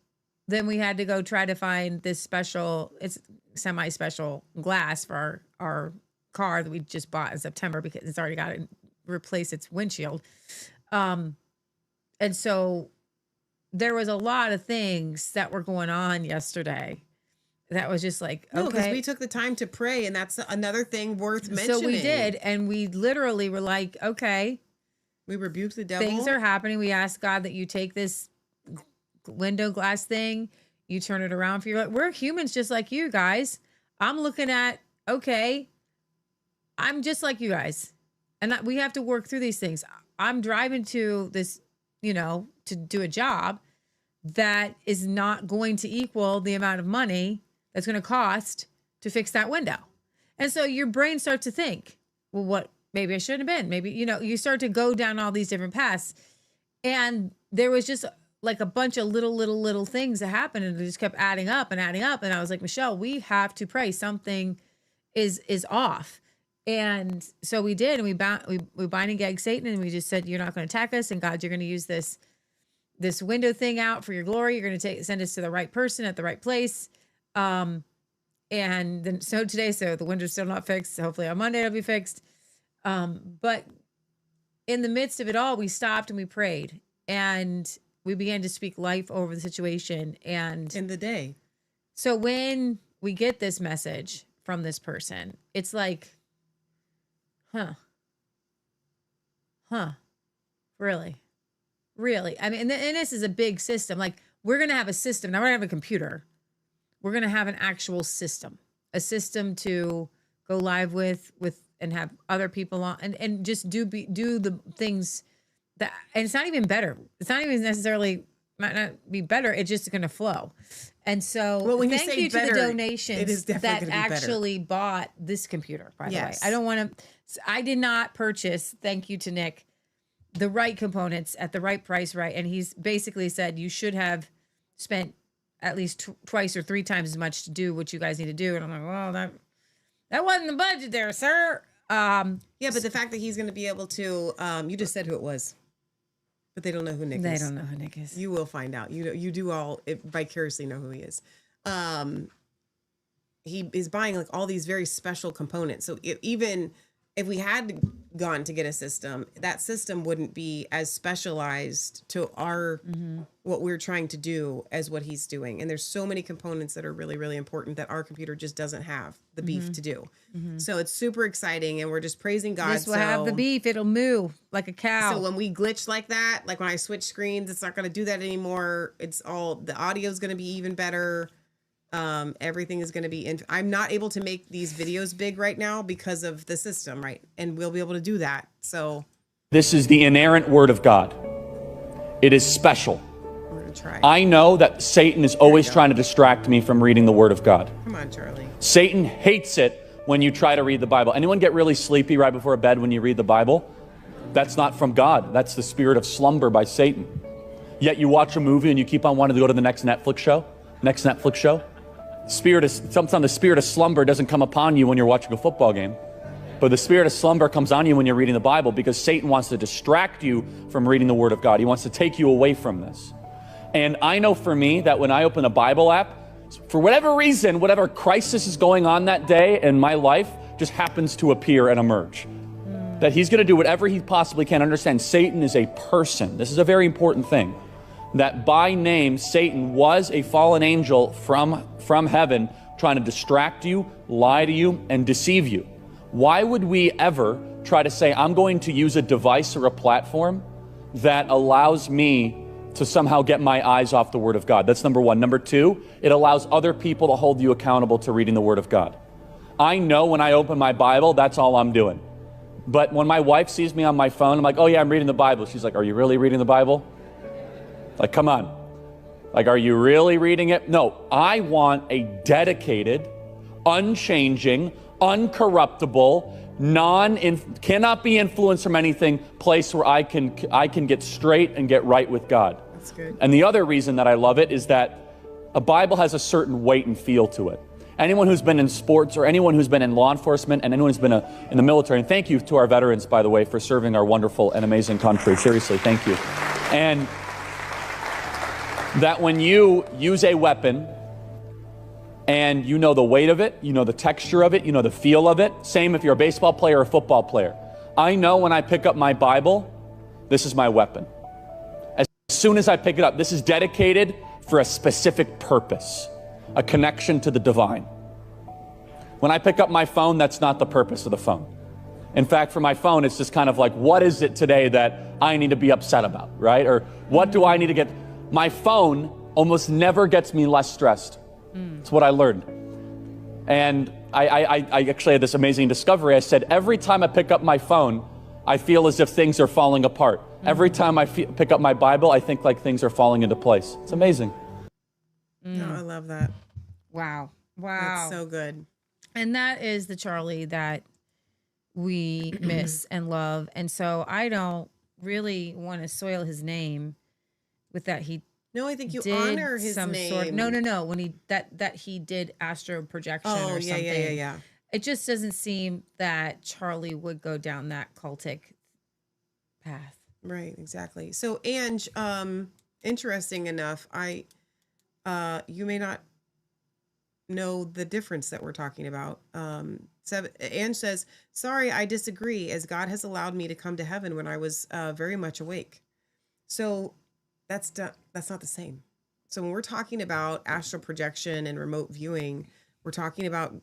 then we had to go try to find this it's semi-special glass for our car that we just bought in September, because it's already got to replace its windshield. And so there was a lot of things that were going on yesterday that was just like, okay. No, because we took the time to pray, and that's another thing worth mentioning. So we did, and we literally were like, okay. We rebuked the devil. Things are happening. We ask God that you take this window glass thing, you turn it around for your life. We're humans just like you guys. I'm looking at, okay, I'm just like you guys. And we have to work through these things. I'm driving to this, to do a job that is not going to equal the amount of money that's going to cost to fix that window. And so your brain starts to think, well, what, maybe I shouldn't have been. Maybe, you start to go down all these different paths. And there was just like a bunch of little things that happened, and it just kept adding up. And I was like, Michelle, we have to pray. Something is off. And so we did, and we bind and gag Satan, and we just said, you're not going to attack us, and God, you're going to use this window thing out for your glory. You're going to send us to the right person at the right place. And then today, the window's still not fixed. So hopefully on Monday it'll be fixed. But in the midst of it all, we stopped and we prayed, and we began to speak life over the situation. And in the day. So when we get this message from this person, it's like, really? I mean, and this is a big system. Like, we're going to have a system. Now we're going to have a computer. We're going to have an actual system, a system to go live with and have other people on and just do the things that, and it's not even better. It's not even necessarily, might not be better. It's just going to flow. And so thank you to the donations that actually bought this computer, by the way. I did not purchase, thank you to Nick, the right components at the right price, right? And he's basically said you should have spent at least twice or three times as much to do what you guys need to do. And I'm like, well, that wasn't the budget there, sir. Yeah, but the fact that he's going to be able to, you just said who it was, but they don't know who Nick is. They don't know who Nick is. You will find out. You do all vicariously know who he is. He is buying like all these very special components. So even if we had gone to get a system, that system wouldn't be as specialized to our what we're trying to do as what he's doing. And there's so many components that are really, really important that our computer just doesn't have the beef to do. So it's super exciting, and we're just praising God. This will have the beef. It'll moo like a cow. So when we glitch like that, like when I switch screens, it's not going to do that anymore. It's all, the audio is going to be even better. Everything is going to be I'm not able to make these videos big right now because of the system, right? And we'll be able to do that. So this is the inerrant word of God. It is special. we're going to try. I know that Satan is always trying to distract me from reading the word of God. Come on, Charlie. Satan hates it when you try to read the Bible. Anyone get really sleepy right before bed when you read the Bible? That's not from God. That's the spirit of slumber by Satan. Yet you watch a movie and you keep on wanting to go to the next Netflix show. Sometimes the spirit of slumber doesn't come upon you when you're watching a football game. But the spirit of slumber comes on you when you're reading the Bible, because Satan wants to distract you from reading the Word of God. He wants to take you away from this. And I know for me that when I open a Bible app, for whatever reason, whatever crisis is going on that day in my life just happens to appear and emerge. That he's going to do whatever he possibly can. Understand, Satan is a person. This is a very important thing. That by name, Satan was a fallen angel from heaven, trying to distract you, lie to you, and deceive you. Why would we ever try to say, I'm going to use a device or a platform that allows me to somehow get my eyes off the Word of God? That's number one. Number two, it allows other people to hold you accountable to reading the Word of God. I know when I open my Bible, that's all I'm doing. But when my wife sees me on my phone, I'm like, oh yeah, I'm reading the Bible. She's like, are you really reading the Bible? Like, come on. Like, are you really reading it? No, I want a dedicated, unchanging, uncorruptible, cannot be influenced from anything place where I can get straight and get right with God. That's good. And the other reason that I love it is that a Bible has a certain weight and feel to it. Anyone who's been in sports, or anyone who's been in law enforcement, and anyone who's been in the military, and thank you to our veterans, by the way, for serving our wonderful and amazing country. Seriously, thank you. And that when you use a weapon, and you know the weight of it, you know the texture of it, you know the feel of it. Same if you're a baseball player or a football player. I know when I pick up my Bible, this is my weapon. As soon as I pick it up, this is dedicated for a specific purpose, a connection to the divine. When I pick up my phone, that's not the purpose of the phone. In fact, for my phone, it's just kind of like, what is it today that I need to be upset about, right? Or what do I need to get? My phone almost never gets me less stressed. It's what I learned. And I actually had this amazing discovery. I said, every time I pick up my phone, I feel as if things are falling apart. Every time I pick up my Bible, I think like things are falling into place. It's amazing. Oh, I love that. Wow. Wow. That's so good. And that is the Charlie that we miss and love. And so I don't really want to soil his name with that he No, I think you did honor his some name. sort of, no. When he that he did astro projection or something. Yeah. It just doesn't seem that Charlie would go down that cultic path. Right, exactly. So, Ange, interesting enough, you may not know the difference that we're talking about. Ange says, sorry, I disagree, as God has allowed me to come to heaven when I was very much awake. So that's not the same. So when we're talking about astral projection and remote viewing, we're talking about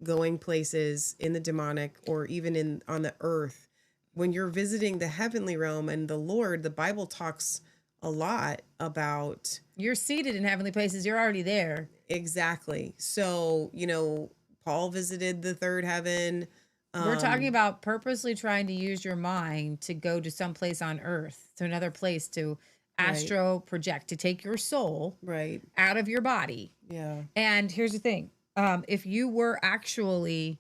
going places in the demonic or even on the earth. When you're visiting the heavenly realm and the Lord, the Bible talks a lot about... You're seated in heavenly places. You're already there. Exactly. So, Paul visited the third heaven. We're talking about purposely trying to use your mind to go to some place on earth, to another place, to astro project, to take your soul out of your body. Yeah. And here's the thing. If you were actually,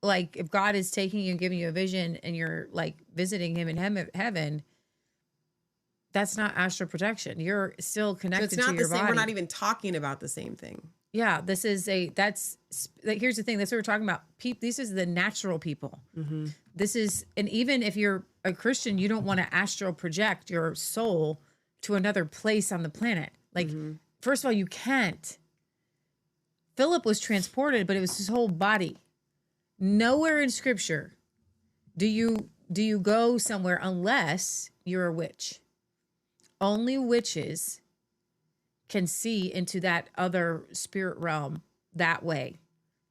like, if God is taking you and giving you a vision and you're like visiting him in heaven, that's not astral projection. You're still connected to your body. So it's not the same. We're not even talking about the same thing. Yeah, here's the thing. That's what we're talking about. This is the natural people. Mm-hmm. And even if you're a Christian, you don't want to astral project your soul to another place on the planet. Like, first of all, you can't. Philip was transported, but it was his whole body. Nowhere in Scripture do you go somewhere unless you're a witch. Only witches can see into that other spirit realm that way.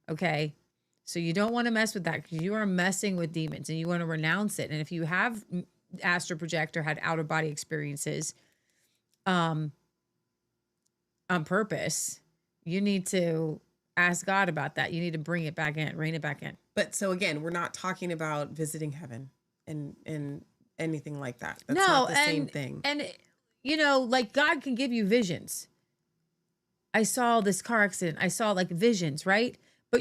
Okay? So you don't want to mess with that, because you are messing with demons and you want to renounce it. And if you have astral project or had outer body experiences on purpose, you need to ask God about that. You need to bring it back in, rein it back in. But so again, we're not talking about visiting heaven and anything like that. That's no, not the same thing. And like, God can give you visions. I saw this car accident. I saw like visions, right? But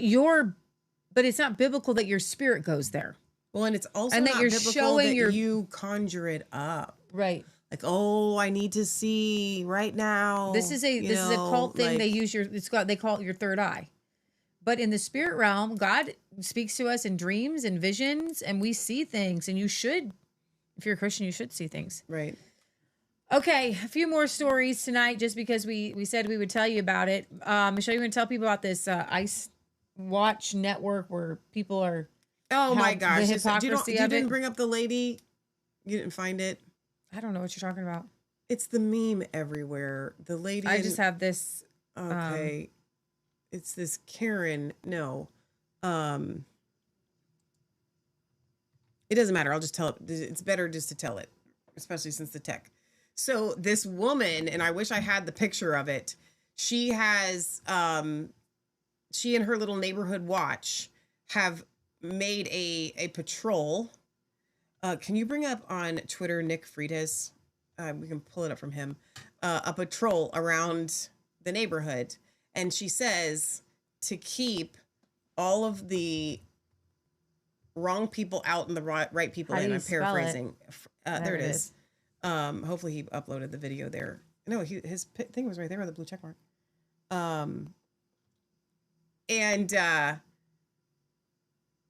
it's not biblical that your spirit goes there. Well, and it's also and that not you're biblical showing that you conjure it up. Right. like, oh, I need to see right now. This is a cult thing. They use they call it your third eye. But in the spirit realm, God speaks to us in dreams and visions, and we see things. And you should, if you're a Christian, you should see things. Right. Okay, a few more stories tonight, just because we said we would tell you about it. Michelle, you want to tell people about this Ice Watch network where people are. Oh my gosh! The hypocrisy you of didn't it. bring up the lady. You didn't find it. I don't know what you're talking about. It's the meme everywhere. The lady. I just have this. Okay. It's this Karen. No. It doesn't matter. I'll just tell it. It's better just to tell it, especially since the tech. So this woman, and I wish I had the picture of it. She has, she and her little neighborhood watch have made a patrol. Can you bring up on Twitter, Nick Freitas? We can pull it up from him. A patrol around the neighborhood. And she says to keep all of the wrong people out and the right people in. I'm paraphrasing. There it is. Hopefully he uploaded the video there. No, his thing was right there with the blue check mark.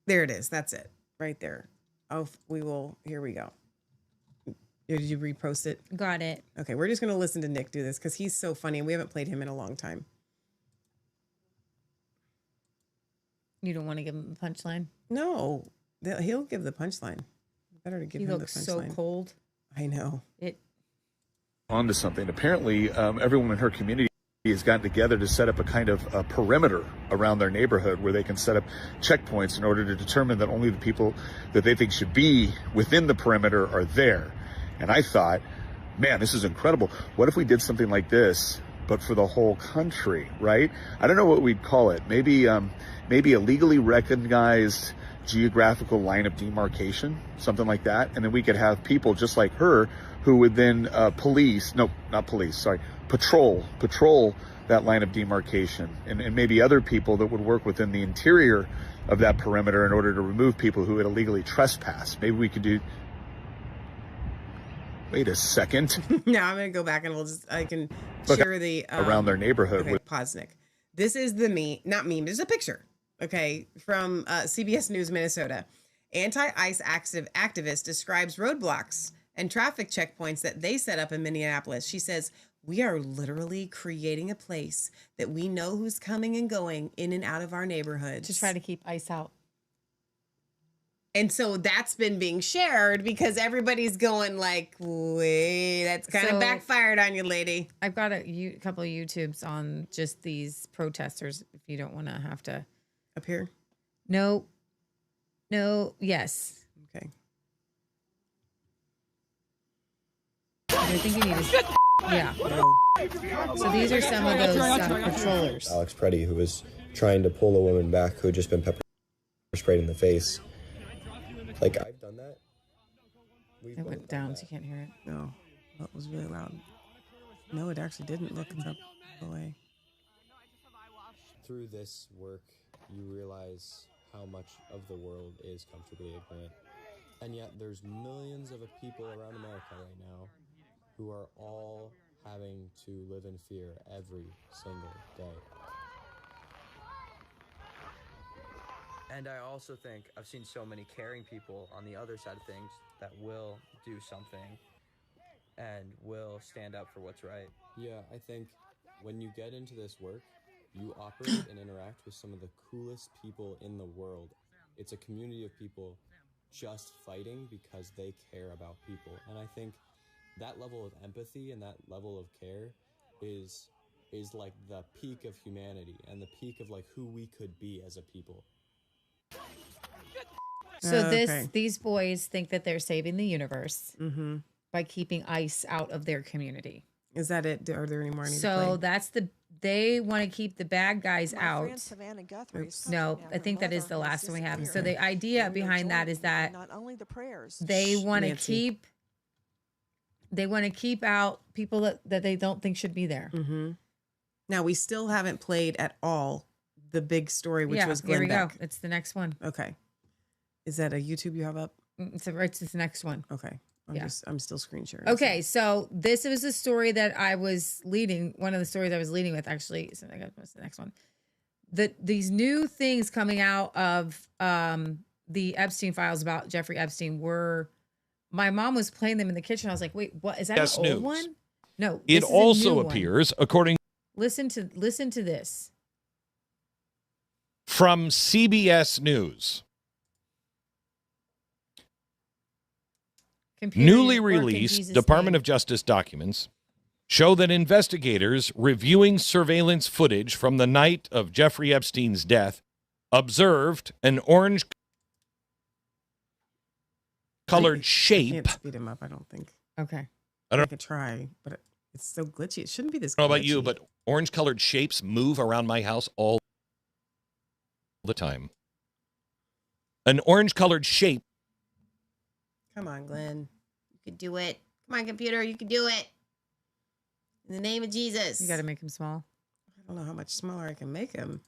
There it is. That's it right there. Oh, here we go. Did you repost it? Got it. Okay, we're just going to listen to Nick do this because he's so funny and we haven't played him in a long time. You don't want to give him a punchline? No, he'll give the punchline. Better to give him the punchline. He looks so cold. I know. Onto something. Apparently, everyone in her community has gotten together to set up a kind of a perimeter around their neighborhood where they can set up checkpoints in order to determine that only the people that they think should be within the perimeter are there. And I thought, man, this is incredible. What if we did something like this, but for the whole country, right? I don't know what we'd call it. Maybe a legally recognized geographical line of demarcation, something like that. And then we could have people just like her who would then patrol that line of demarcation, and maybe other people that would work within the interior of that perimeter in order to remove people who had illegally trespassed. Maybe we could do. Wait a second. No, I'm going to go back and I can share the around their neighborhood. Okay, pause, Nick. This is the there's a picture. Okay, from CBS News Minnesota. Anti-ICE activist describes roadblocks and traffic checkpoints that they set up in Minneapolis. She says, "We are literally creating a place that we know who's coming and going in and out of our neighborhoods to try to keep ICE out." And so that's been being shared because everybody's going like, wait, that's kind of backfired on you, lady. I've got a couple of YouTubes on just these protesters if you don't want to have to. Up here? No, yes. Okay. I think you need to. Yeah. No. So these are some of those patrollers. Alex Preddy, who was trying to pull a woman back who had just been pepper sprayed in the face. Like, I've done that. It went down, so you can't hear it. No, that was really loud. No, it actually didn't. Look away. Through this work, you realize how much of the world is comfortably ignorant. And yet there's millions of people around America right now who are all having to live in fear every single day. And I also think I've seen so many caring people on the other side of things that will do something and will stand up for what's right. Yeah, I think when you get into this work, you operate and interact with some of the coolest people in the world. It's a community of people just fighting because they care about people. And I think that level of empathy and that level of care is like the peak of humanity and the peak of like who we could be as a people. So these boys think that they're saving the universe by keeping ICE out of their community. Is that it? Are there any more? So they want to keep the bad guys out. Savannah Guthrie. No, I think that is the last one we have. So the idea behind that is that not only the prayers, they want to keep out people that they don't think should be there. Mm-hmm. Now we still haven't played at all the big story, which was Glenn Beck. It's the next one. Okay. Is that a YouTube you have up? It's the next one. Okay. I'm still screen sharing. Okay, so this was the story that I was leading. One of the stories I was leading with, actually. So I got what's the next one? These new things coming out of the Epstein files about Jeffrey Epstein were. My mom was playing them in the kitchen. I was like, "Wait, what is that? Yes, an old news. one? No, It this is a also new one. appears, according Listen to this. from CBS News. Computer, Newly you work in released Jesus' Department name. of Justice documents show that investigators reviewing surveillance footage from the night of Jeffrey Epstein's death observed an orange-colored shape. I can't speed him up. I don't think. Okay. I could try, but it's so glitchy. It shouldn't be this. I don't know about glitchy. you, but orange-colored shapes move around my house all the time. An orange-colored shape. Come on, Glenn. You could do it. Come on, computer. You can do it. In the name of Jesus. You got to make him small. I don't know how much smaller I can make him.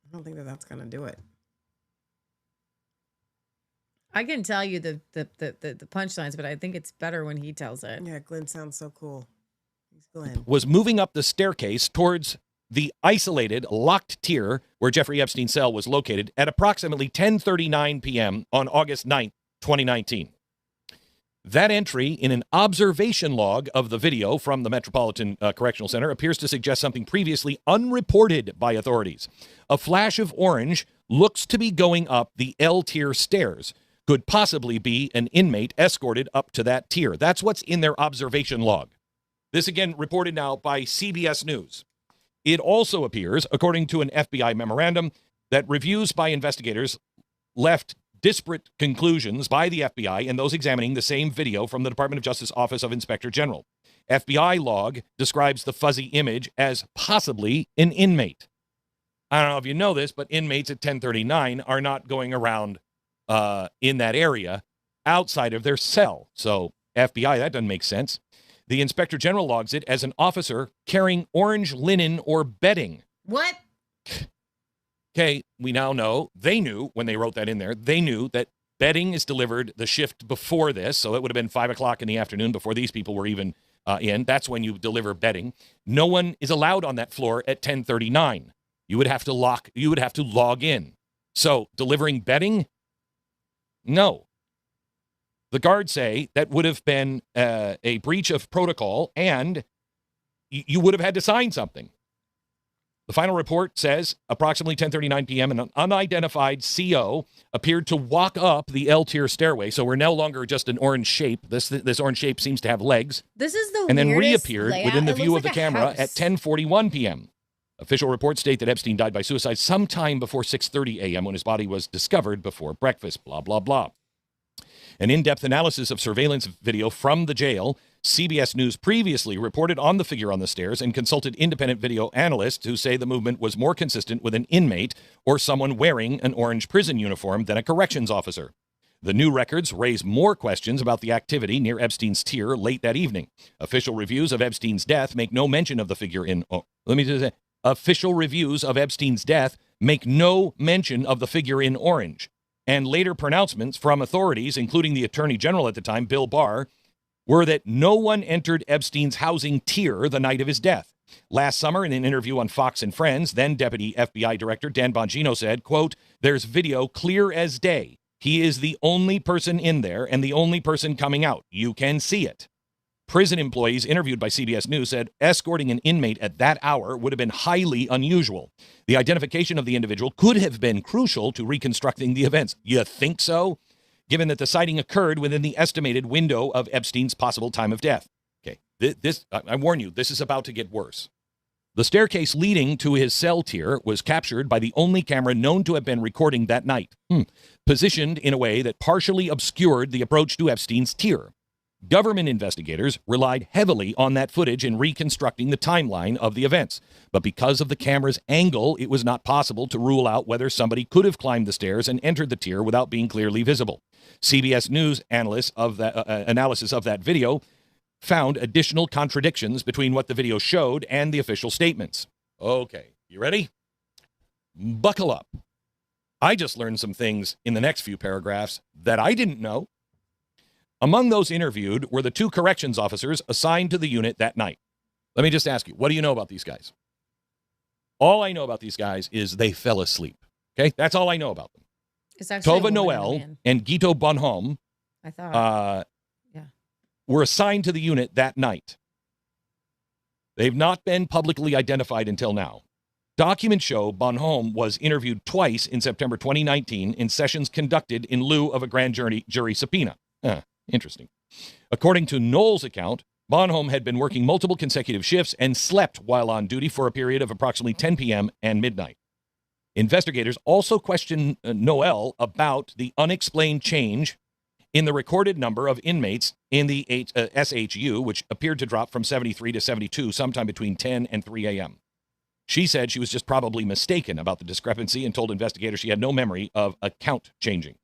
I don't think that's going to do it. I can tell you the punchlines, but I think it's better when he tells it. Yeah, Glenn sounds so cool. He's Glenn. Was moving up the staircase towards the isolated, locked tier where Jeffrey Epstein's cell was located at approximately 10:39 p.m. on August 9th, 2019. That entry in an observation log of the video from the Metropolitan Correctional Center appears to suggest something previously unreported by authorities. A flash of orange looks to be going up the L-tier stairs. Could possibly be an inmate escorted up to that tier. That's what's in their observation log. This again reported now by CBS News. It also appears, according to an FBI memorandum, that reviews by investigators left disparate conclusions by the FBI and those examining the same video from the Department of Justice Office of Inspector General. FBI log describes the fuzzy image as possibly an inmate. I don't know if you know this, but inmates at 1039 are not going around in that area outside of their cell. So FBI, that doesn't make sense. The Inspector General logs it as an officer carrying orange linen or bedding. What? Okay, we now know, they knew when they wrote that in there, they knew that bedding is delivered the shift before this, so it would have been 5 o'clock in the afternoon before these people were even in. That's when you deliver bedding. No one is allowed on that floor at 10:39. You would have to log in. So delivering bedding? No. The guards say that would have been a breach of protocol, and you would have had to sign something. The final report says approximately 10:39 p.m. an unidentified CO appeared to walk up the L-tier stairway. So we're no longer just an orange shape. This orange shape seems to have legs. This is the and then weirdest reappeared layout. within the It view looks of the like a camera house. at 10:41 p.m. Official reports state that Epstein died by suicide sometime before 6:30 a.m. when his body was discovered before breakfast. Blah, blah, blah. An in-depth analysis of surveillance video from the jail. CBS News previously reported on the figure on the stairs and consulted independent video analysts who say the movement was more consistent with an inmate or someone wearing an orange prison uniform than a corrections officer. The new records raise more questions about the activity near Epstein's tier late that evening. Official reviews of Epstein's death make no mention of the figure in... Official reviews of Epstein's death make no mention of the figure in orange. And later pronouncements from authorities, including the Attorney General at the time, Bill Barr, were that no one entered Epstein's housing tier the night of his death. Last summer, in an interview on Fox and Friends, then Deputy FBI Director Dan Bongino said, quote, "There's video clear as day. He is the only person in there and the only person coming out. You can see it." Prison employees interviewed by CBS News said escorting an inmate at that hour would have been highly unusual. The identification of the individual could have been crucial to reconstructing the events. You think so? Given that the sighting occurred within the estimated window of Epstein's possible time of death. Okay, I warn you, this is about to get worse. The staircase leading to his cell tier was captured by the only camera known to have been recording that night, positioned in a way that partially obscured the approach to Epstein's tier. Government investigators relied heavily on that footage in reconstructing the timeline of the events. But because of the camera's angle, it was not possible to rule out whether somebody could have climbed the stairs and entered the tier without being clearly visible. CBS News analysis of that video found additional contradictions between what the video showed and the official statements. Okay, you ready? Buckle up. I just learned some things in the next few paragraphs that I didn't know. Among those interviewed were the 2 corrections officers assigned to the unit that night. Let me just ask you, what do you know about these guys? All I know about these guys is they fell asleep. Okay? That's all I know about them. It's actually Tova Noel and Guito Bonhomme I thought. were assigned to the unit that night. They've not been publicly identified until now. Documents show Bonhomme was interviewed twice in September 2019 in sessions conducted in lieu of a grand jury subpoena. Interesting. According to Noel's account, Bonhomme had been working multiple consecutive shifts and slept while on duty for a period of approximately 10 p.m. and midnight. Investigators also questioned Noel about the unexplained change in the recorded number of inmates in the SHU, which appeared to drop from 73 to 72 sometime between 10 and 3 a.m. She said she was just probably mistaken about the discrepancy and told investigators she had no memory of a count changing.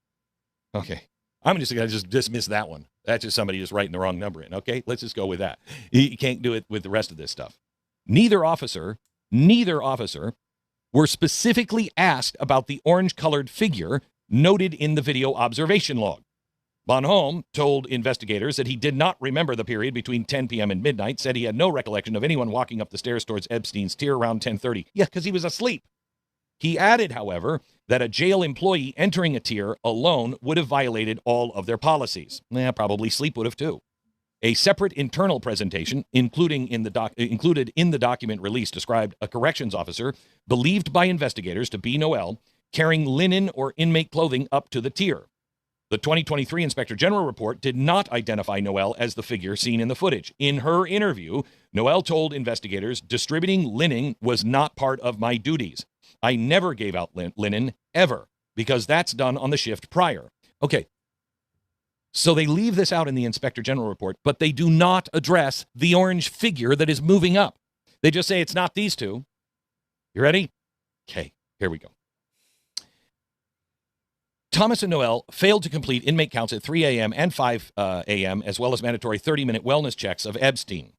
Okay. I'm just going to just dismiss that one. That's just somebody just writing the wrong number in. Okay, let's just go with that. You can't do it with the rest of this stuff. Neither officer were specifically asked about the orange-colored figure noted in the video observation log. Bonhomme told investigators that he did not remember the period between 10 p.m. and midnight, said he had no recollection of anyone walking up the stairs towards Epstein's tier around 10:30. Yeah, because he was asleep. He added, however, that a jail employee entering a tier alone would have violated all of their policies. Probably sleep would have too. A separate internal presentation, included in the document release, described a corrections officer believed by investigators to be Noel carrying linen or inmate clothing up to the tier. The 2023 Inspector General report did not identify Noel as the figure seen in the footage. In her interview, Noel told investigators, distributing linen was not part of my duties. I never gave out linen, ever, because that's done on the shift prior. Okay, so they leave this out in the Inspector General report, but they do not address the orange figure that is moving up. They just say it's not these two. You ready? Okay, here we go. Thomas and Noel failed to complete inmate counts at 3 a.m. and 5 a.m., as well as mandatory 30-minute wellness checks of Epstein.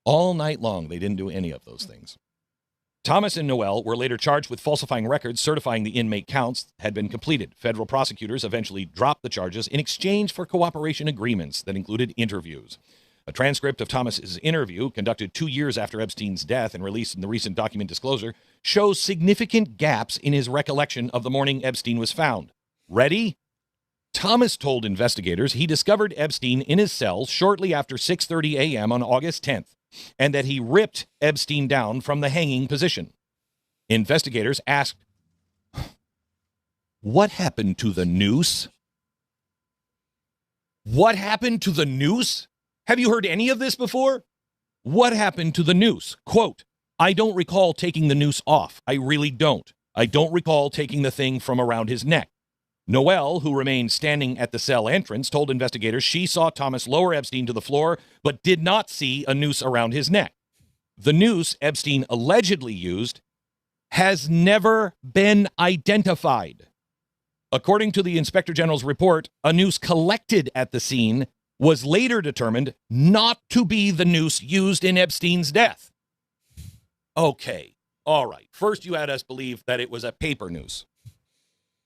All night long, they didn't do any of those things. Thomas and Noel were later charged with falsifying records certifying the inmate counts had been completed. Federal prosecutors eventually dropped the charges in exchange for cooperation agreements that included interviews. A transcript of Thomas's interview, conducted 2 years after Epstein's death and released in the recent document disclosure, shows significant gaps in his recollection of the morning Epstein was found. Ready? Thomas told investigators he discovered Epstein in his cell shortly after 6:30 a.m. on August 10th, and that he ripped Epstein down from the hanging position. Investigators asked, what happened to the noose? What happened to the noose? Have you heard any of this before? What happened to the noose? Quote, I don't recall taking the noose off. I really don't. I don't recall taking the thing from around his neck. Noel, who remained standing at the cell entrance, told investigators she saw Thomas lower Epstein to the floor, but did not see a noose around his neck. The noose Epstein allegedly used has never been identified. According to the Inspector General's report, a noose collected at the scene was later determined not to be the noose used in Epstein's death. Okay, all right. First you had us believe that it was a paper noose.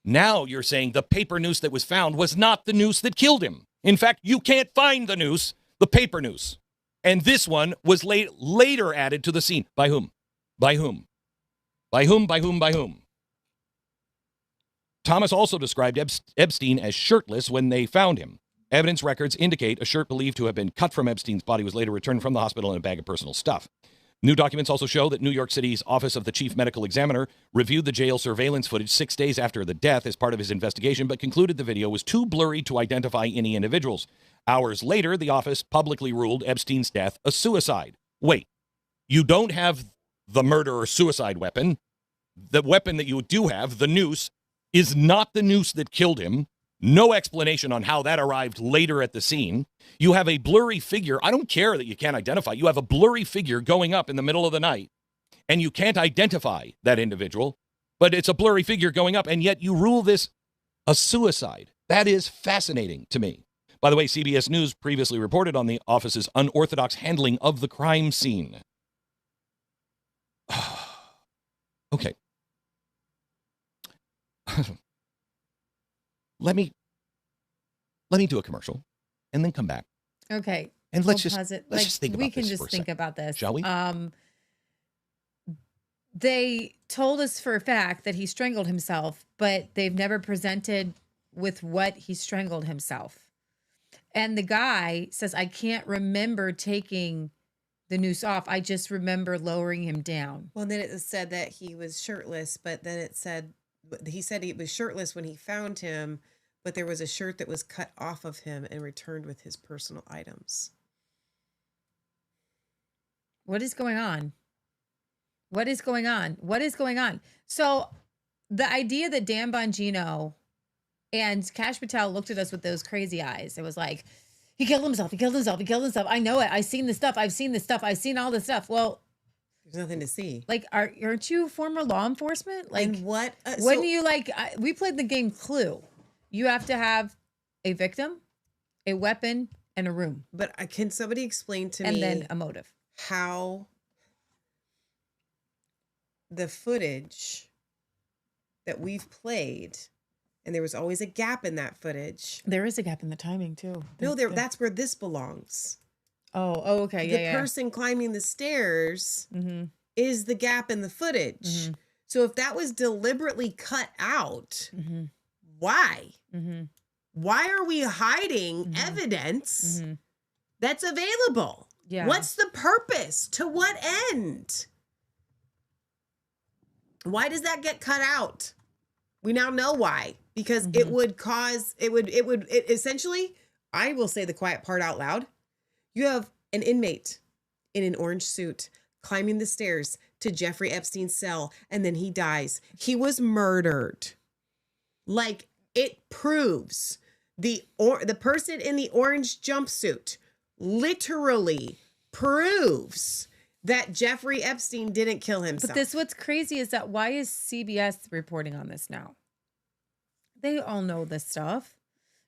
Now you're saying the paper noose that was found was not the noose that killed him. In fact, you can't find the noose, the paper noose. And this one was later added to the scene. By whom? By whom? By whom? By whom? By whom? Thomas also described Epstein as shirtless when they found him. Evidence records indicate a shirt believed to have been cut from Epstein's body was later returned from the hospital in a bag of personal stuff. New documents also show that New York City's Office of the Chief Medical Examiner reviewed the jail surveillance footage 6 days after the death as part of his investigation, but concluded the video was too blurry to identify any individuals. Hours later, the office publicly ruled Epstein's death a suicide. Wait, you don't have the murder-suicide weapon. The weapon that you do have, the noose, is not the noose that killed him. No explanation on how that arrived later at the scene. You have a blurry figure. I don't care that you can't identify. You have a blurry figure going up in the middle of the night, and you can't identify that individual, but it's a blurry figure going up, and yet you rule this a suicide. That is fascinating to me. By the way, CBS News previously reported on the office's unorthodox handling of the crime scene. Okay. let me do a commercial and then come back. Okay. And let's just pause it. let's just think about we can this just for a think second, about this, shall we? They told us for a fact that he strangled himself, but they've never presented with what he strangled himself. And the guy says, I can't remember taking the noose off. I just remember lowering him down. Well, then it said that he was shirtless, but then he said he was shirtless when he found him, but there was a shirt that was cut off of him and returned with his personal items. What is going on? What is going on? What is going on? So the idea that Dan Bongino and Kash Patel looked at us with those crazy eyes. It was like, he killed himself. He killed himself. He killed himself. I know it. I've seen the stuff. I've seen the stuff. I've seen all the stuff. Well, there's nothing to see. Like, aren't you former law enforcement? Like, and what? Wouldn't you we played the game Clue. You have to have a victim, a weapon, and a room. But can somebody explain to me? And then a motive. How the footage that we've played, and there was always a gap in that footage. There is a gap in the timing too. No, that's where this belongs. Oh, okay. The person climbing the stairs is the gap in the footage. So if that was deliberately cut out, why? Why are we hiding evidence that's available? Yeah. What's the purpose? To what end? Why does that get cut out? We now know why. Because it would essentially, I will say the quiet part out loud. You have an inmate in an orange suit climbing the stairs to Jeffrey Epstein's cell, and then he dies. He was murdered. Like, it proves the person in the orange jumpsuit literally proves that Jeffrey Epstein didn't kill himself. But what's crazy is that why is CBS reporting on this now? They all know this stuff.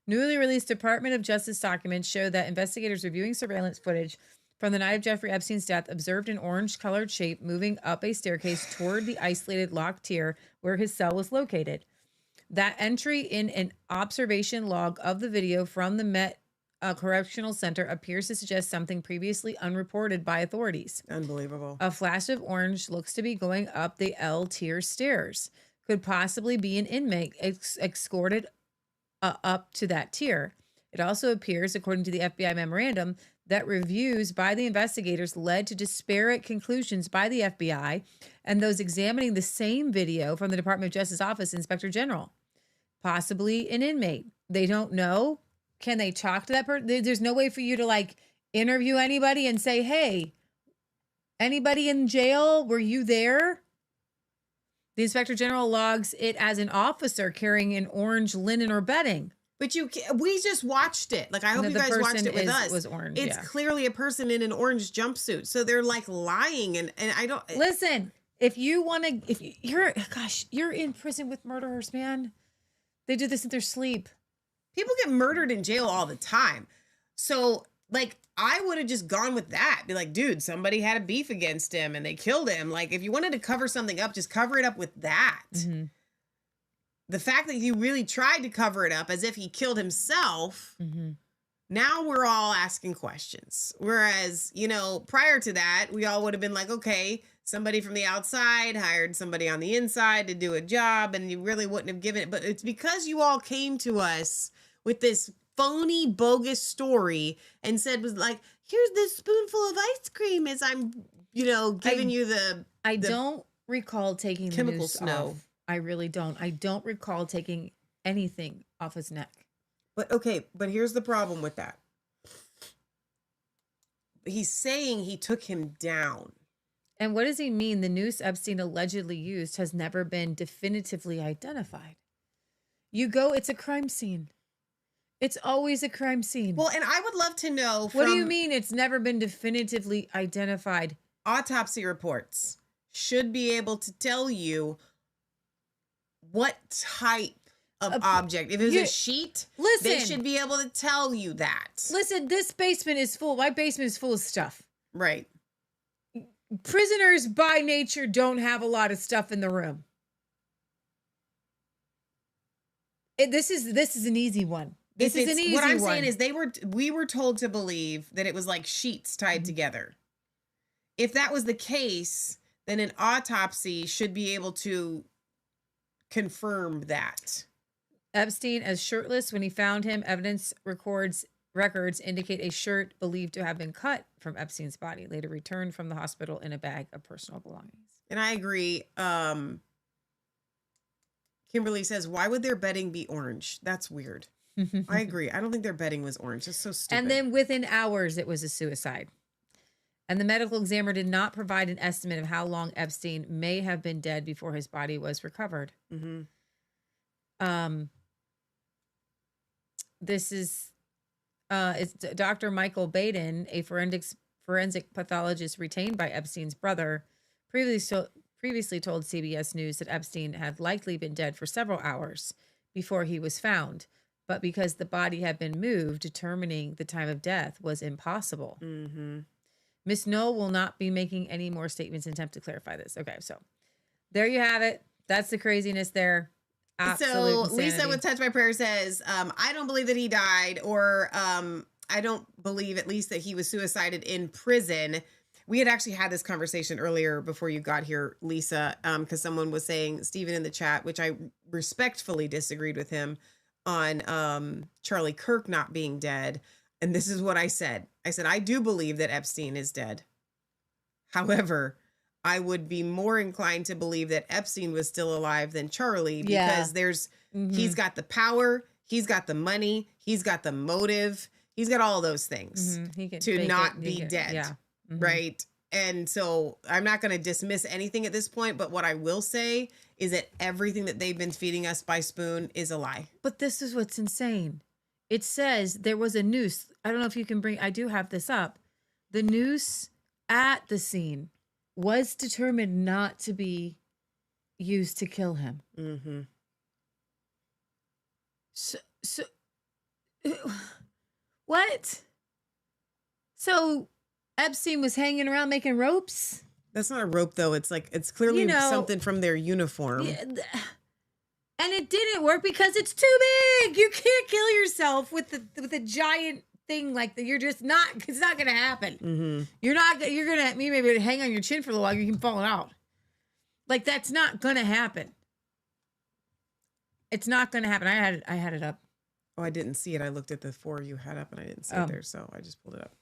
Newly released Department of Justice documents show that investigators reviewing surveillance footage from the night of Jeffrey Epstein's death observed an orange-colored shape moving up a staircase toward the isolated locked tier where his cell was located. That entry in an observation log of the video from the Met Correctional Center appears to suggest something previously unreported by authorities. Unbelievable. A flash of orange looks to be going up the L tier stairs. Could possibly be an inmate escorted up to that tier. It also appears, according to the FBI memorandum, that reviews by the investigators led to disparate conclusions by the FBI and those examining the same video from the Department of Justice Office Inspector General. Possibly an inmate. They don't know. Can they talk to that person? There's no way for you to interview anybody and say, hey, anybody in jail? Were you there? The Inspector General logs it as an officer carrying an orange linen or bedding. But we just watched it. I hope you guys watched it with us. Was orange. It's clearly a person in an orange jumpsuit. So they're lying, and I don't listen. If you're in prison with murderers, man. They do this in their sleep. People get murdered in jail all the time. So I would have just gone with that. Be like, dude, somebody had a beef against him and they killed him. If you wanted to cover something up, just cover it up with that. The fact that you really tried to cover it up as if he killed himself, now we're all asking questions. Whereas, prior to that, we all would have been like, okay, somebody from the outside hired somebody on the inside to do a job, and you really wouldn't have given it. But it's because you all came to us with this phony, bogus story and said, here's this spoonful of ice cream as I'm, giving you the I don't recall taking chemical the noose snow. off. I really don't. I don't recall taking anything off his neck. But here's the problem with that. He's saying he took him down. And what does he mean? The noose Epstein allegedly used has never been definitively identified. It's a crime scene. It's always a crime scene. Well, and I would love to know what do you mean it's never been definitively identified? Autopsy reports should be able to tell you what type of object. If it was a sheet, they should be able to tell you that. Listen, this basement is full. My basement is full of stuff. Right. Prisoners by nature don't have a lot of stuff in the room. This is an easy one. This is an easy one. What I'm saying is we were told to believe that it was like sheets tied together. If that was the case, then an autopsy should be able to confirm that. Epstein as shirtless when he found him. Evidence records indicate a shirt believed to have been cut from Epstein's body, later returned from the hospital in a bag of personal belongings. And I agree. Kimberly says, why would their bedding be orange? That's weird. I agree. I don't think their bedding was orange. That's so stupid. And then within hours, it was a suicide. And the medical examiner did not provide an estimate of how long Epstein may have been dead before his body was recovered. This is it's Dr. Michael Baden, a forensic pathologist retained by Epstein's brother, previously told CBS News that Epstein had likely been dead for several hours before he was found, but because the body had been moved, determining the time of death was impossible. Miss Knoll will not be making any more statements in attempt to clarify this. Okay, so there you have it. That's the craziness there. Absolute so Lisa insanity. with Touch My Prayer says, I don't believe that he died, or I don't believe at least that he was suicided in prison. We had actually had this conversation earlier before you got here, Lisa, because someone was saying, Stephen in the chat, which I respectfully disagreed with him on Charlie Kirk not being dead. And this is what I said. I said, I do believe that Epstein is dead. However, I would be more inclined to believe that Epstein was still alive than Charlie, because he's got the power, he's got the money, he's got the motive, he's got all those things to not be dead. Right. And so I'm not going to dismiss anything at this point, but what I will say is that everything that they've been feeding us by spoon is a lie. But this is what's insane. It says there was a noose. I don't know if you can I do have this up. The noose at the scene was determined not to be used to kill him. So what? So Epstein was hanging around making ropes? That's not a rope, though. It's clearly something from their uniform. And it didn't work because it's too big. You can't kill yourself with a giant thing like that. You're just not. It's not going to happen. You're going to maybe hang on your chin for a little while. You can fall out. Like, that's not going to happen. It's not going to happen. I had it up. Oh, I didn't see it. I looked at the 4 you had up and I didn't see it there, so I just pulled it up.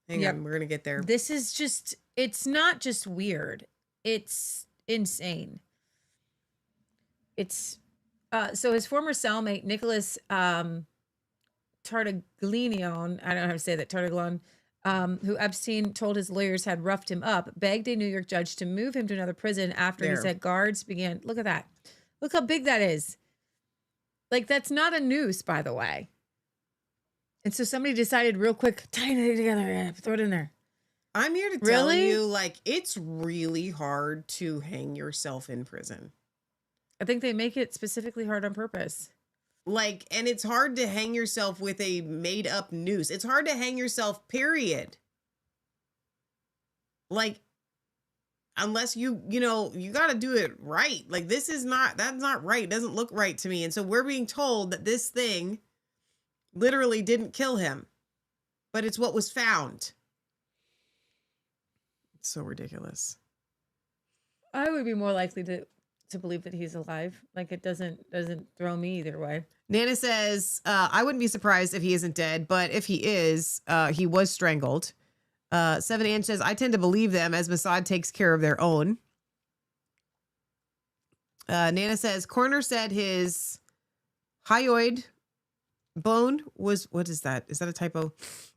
Hang on, we're going to get there. This is just, it's not just weird. It's insane. It's, so his former cellmate, Nicholas Tartaglione, I don't know how to say that, Tartaglione, who Epstein told his lawyers had roughed him up, begged a New York judge to move him to another prison after he said guards began, look at that. Look how big that is. Like, that's not a noose, by the way. And so somebody decided real quick, tie it together and throw it in there. I'm here to tell you, like, it's really hard to hang yourself in prison. I think they make it specifically hard on purpose. Like, and it's hard to hang yourself with a made up noose. It's hard to hang yourself, period. Like, unless you got to do it right. Like, that's not right. It doesn't look right to me. And so we're being told that this thing literally didn't kill him, but it's what was found. It's so ridiculous. I would be more likely to believe that he's alive. Like, it doesn't throw me either way. Nana says, I wouldn't be surprised if he isn't dead, but if he is, he was strangled. 7 Inch says, I tend to believe them as Mossad takes care of their own. Nana says, coroner said his hyoid bone was, what is that? Is that a typo?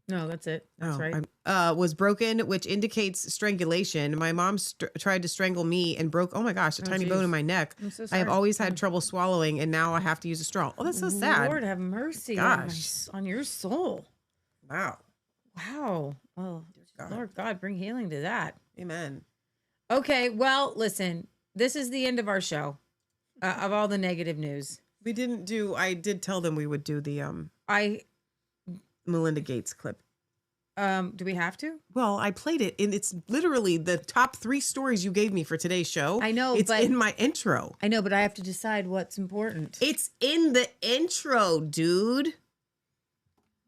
No, that's it. That's right. Was broken, which indicates strangulation. My mom tried to strangle me and broke, oh my gosh, a tiny bone in my neck. I'm so I sorry. have always had trouble swallowing, and now I have to use a straw. Oh, that's so sad. Lord have mercy on your soul. Wow. Wow. Oh, Lord God, bring healing to that. Amen. Okay, well, listen, this is the end of our show, of all the negative news. We didn't do, I did tell them we would do the Melinda Gates clip. Do we have to? Well, I played it, and it's literally the top 3 stories you gave me for today's show. I know, it's but in my intro. I know, but I have to decide what's important. It's in the intro, dude.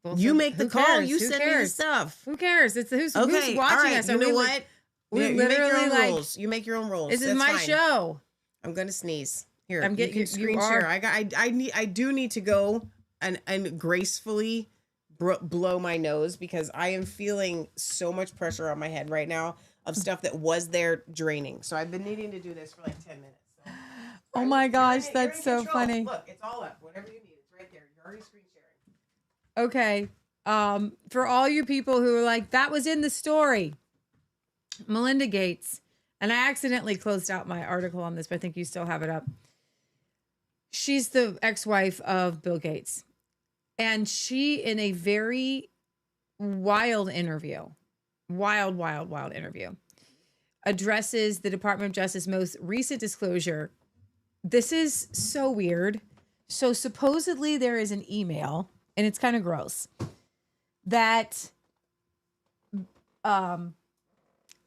Well, You so make the who call. cares? You Who send me the cares? stuff. Who cares? It's who's Okay, watching all right. us. You know we, what? We you literally make your own like rules. You make your own rules. This is That's my fine. show. I'm gonna sneeze. Here, I'm getting you can screen share. I do need to go and gracefully blow my nose because I am feeling so much pressure on my head right now of stuff that was there draining. So I've been needing to do this for like 10 minutes. So. Oh my gosh, You're that's in so control. funny. Look, it's all up. Whatever you need, it's right there. You're already screen sharing. Okay. For all you people who are like, that was in the story, Melinda Gates, and I accidentally closed out my article on this, but I think you still have it up. She's the ex-wife of Bill Gates. And she, in a very wild interview, wild interview, addresses the Department of Justice most recent disclosure. This is so weird. So supposedly there is an email, and it's kind of gross, that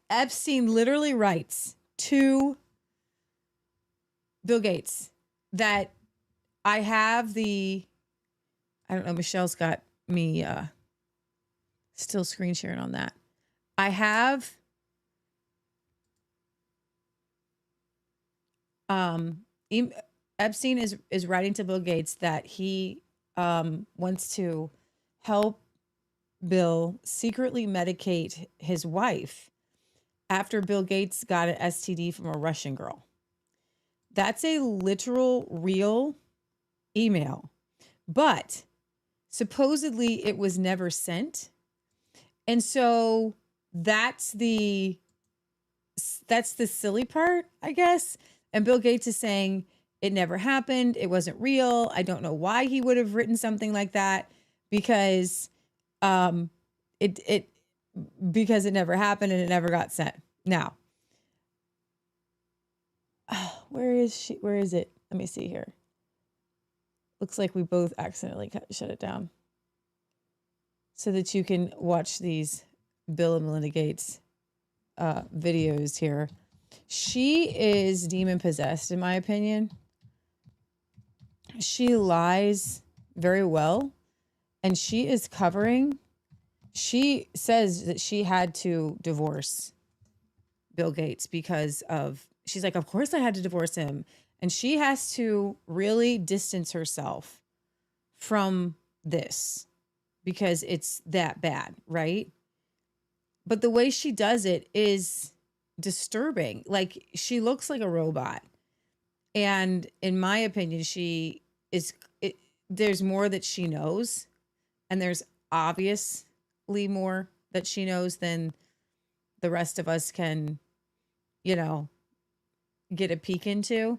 Epstein literally writes to Bill Gates that I have the, I don't know, Michelle's got me still screen sharing on that. I have Epstein is writing to Bill Gates that he wants to help Bill secretly medicate his wife after Bill Gates got an STD from a Russian girl. That's a literal, real email. But supposedly it was never sent. And so that's the silly part, I guess. And Bill Gates is saying it never happened. It wasn't real. I don't know why he would have written something like that because because it never happened and it never got sent. Now, where is she? Where is it? Let me see here. Looks like we both accidentally shut it down so that you can watch these Bill and Melinda Gates videos here. She is demon possessed, in my opinion. She lies very well, and she is covering. She says that she had to divorce Bill Gates because of, she's like, of course I had to divorce him. And she has to really distance herself from this because it's that bad, right? But the way she does it is disturbing. Like, she looks like a robot. And in my opinion, there's more that she knows. And there's obviously more that she knows than the rest of us can, get a peek into.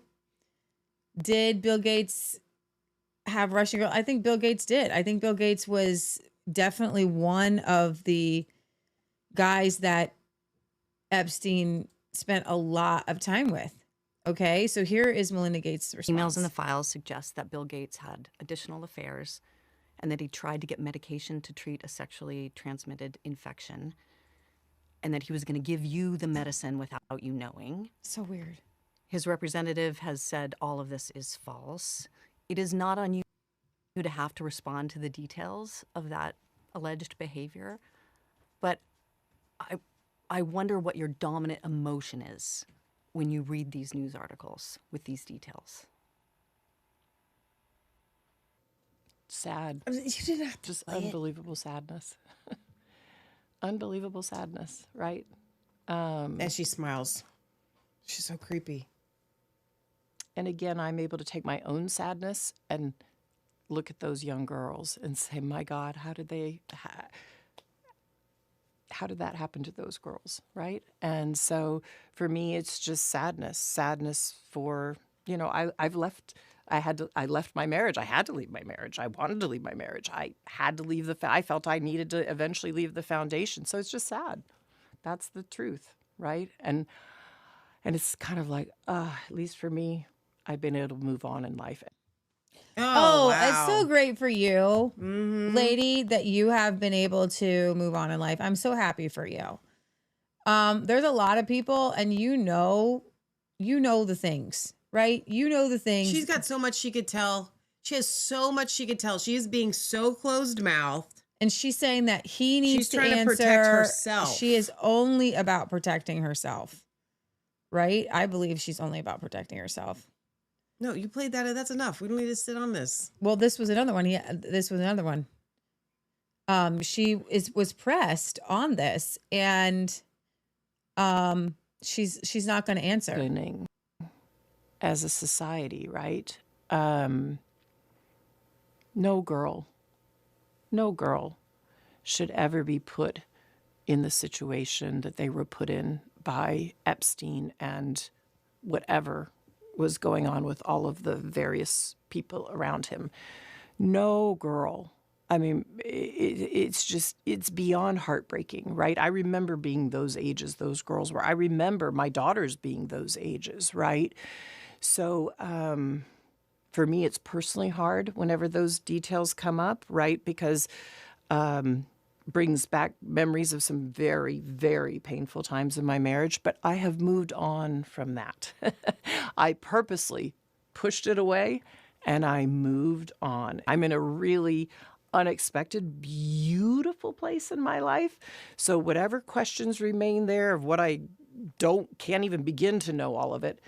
Did Bill Gates have Russian girl? I think Bill Gates did. I think Bill Gates was definitely one of the guys that Epstein spent a lot of time with. Okay, so here is Melinda Gates' response. Emails in the files suggest that Bill Gates had additional affairs and that he tried to get medication to treat a sexually transmitted infection and that he was going to give you the medicine without you knowing. So weird. His representative has said all of this is false. It is not on you to have to respond to the details of that alleged behavior, but I wonder what your dominant emotion is when you read these news articles with these details. Sad. You didn't have to just play unbelievable sadness. Unbelievable sadness, right? And she smiles. She's so creepy. And again, I'm able to take my own sadness and look at those young girls and say, my God, how did that happen to those girls, right? And so for me, it's just sadness for, I left my marriage. I had to leave my marriage. I wanted to leave my marriage. I had to leave I felt I needed to eventually leave the foundation. So it's just sad. That's the truth, right? And it's kind of like, at least for me, I've been able to move on in life. Oh, wow. it's so great for you, lady, that you have been able to move on in life. I'm so happy for you. There's a lot of people, and you know the things, right? You know the things. She's got so much she could tell. She has so much she could tell. She is being so closed-mouthed. And she's saying that he needs to trying answer. to protect herself. She is only about protecting herself, right? I believe she's only about protecting herself. No, you played that. That's enough. We don't need to sit on this. Well, this was another one. This was another one. She was pressed on this, and she's not going to answer. As a society, right? No girl should ever be put in the situation that they were put in by Epstein and whatever was going on with all of the various people around him. No girl. I mean, it's beyond heartbreaking, right? I remember being those ages those girls were. I remember my daughters being those ages, right? So for me, it's personally hard whenever those details come up, right? Because brings back memories of some very, very painful times in my marriage, but I have moved on from that. I purposely pushed it away and I moved on. I'm in a really unexpected, beautiful place in my life. So whatever questions remain there of what I can't even begin to know all of it,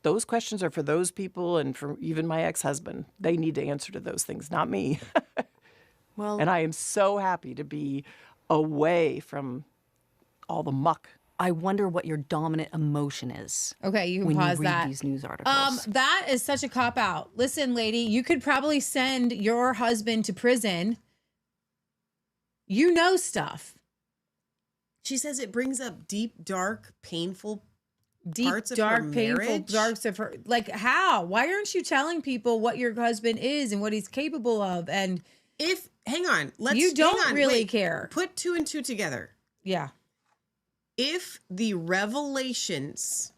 those questions are for those people and for even my ex-husband. They need to answer to those things, not me. Well, and I am so happy to be away from all the muck. I wonder what your dominant emotion is. Okay, you can when pause you read that. these news articles. That is such a cop out. Listen, lady, you could probably send your husband to prison. You know stuff. She says it brings up deep, dark, painful parts of her marriage. Parts of her. Like how? Why aren't you telling people what your husband is and what he's capable of? And hang on, you don't really care. Put two and two together. Yeah. If the revelations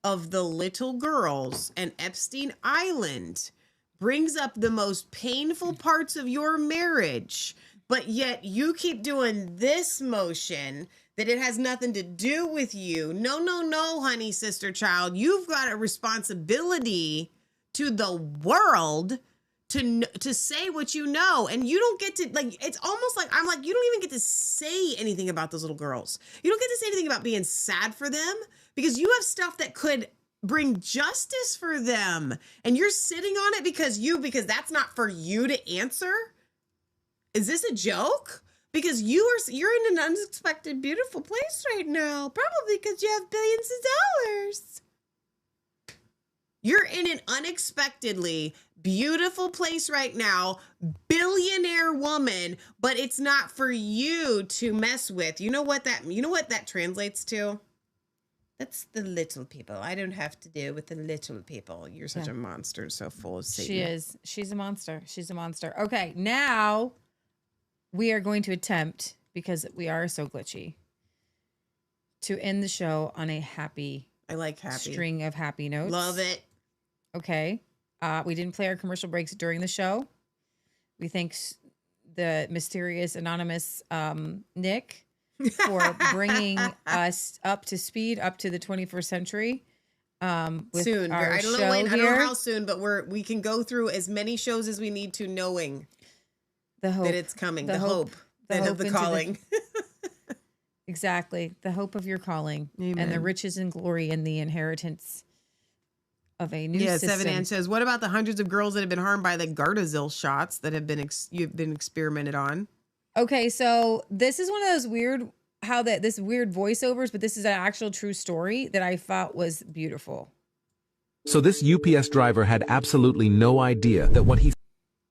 of the little girls and Epstein Island brings up the most painful parts of your marriage, but yet you keep doing this motion that it has nothing to do with you. No, honey, sister, child. You've got a responsibility to the world to say what you know, and you don't get to, like, it's almost like I'm like, you don't even get to say anything about those little girls. You don't get to say anything about being sad for them because you have stuff that could bring justice for them, and you're sitting on it because that's not for you to answer. Is this a joke? Because you're in an unexpected beautiful place right now, probably because you have billions of dollars. You're in an unexpectedly beautiful place right now, billionaire woman, but it's not for you to mess with. You know what that translates to? That's the little people. I don't have to deal with the little people. You're such a monster, so full of Satan. She is. She's a monster. She's a monster. Okay, now we are going to attempt, because we are so glitchy, to end the show on a happy. I like happy. String of happy notes. Love it. Okay. We didn't play our commercial breaks during the show. We thank the mysterious anonymous Nick for bringing us up to speed, up to the 21st century. With soon. Our I don't show know when, I don't here. know how soon, but we can go through as many shows as we need to, knowing the hope that it's coming. The hope of the calling. Exactly. The hope of your calling. Amen. And the riches and glory and the inheritance of a new system. Seven Ann says, what about the hundreds of girls that have been harmed by the Gardasil shots that have been you've been experimented on? Okay, so this is one of those weird this weird voiceovers, but this is an actual true story that I thought was beautiful. So this UPS driver had absolutely no idea that what he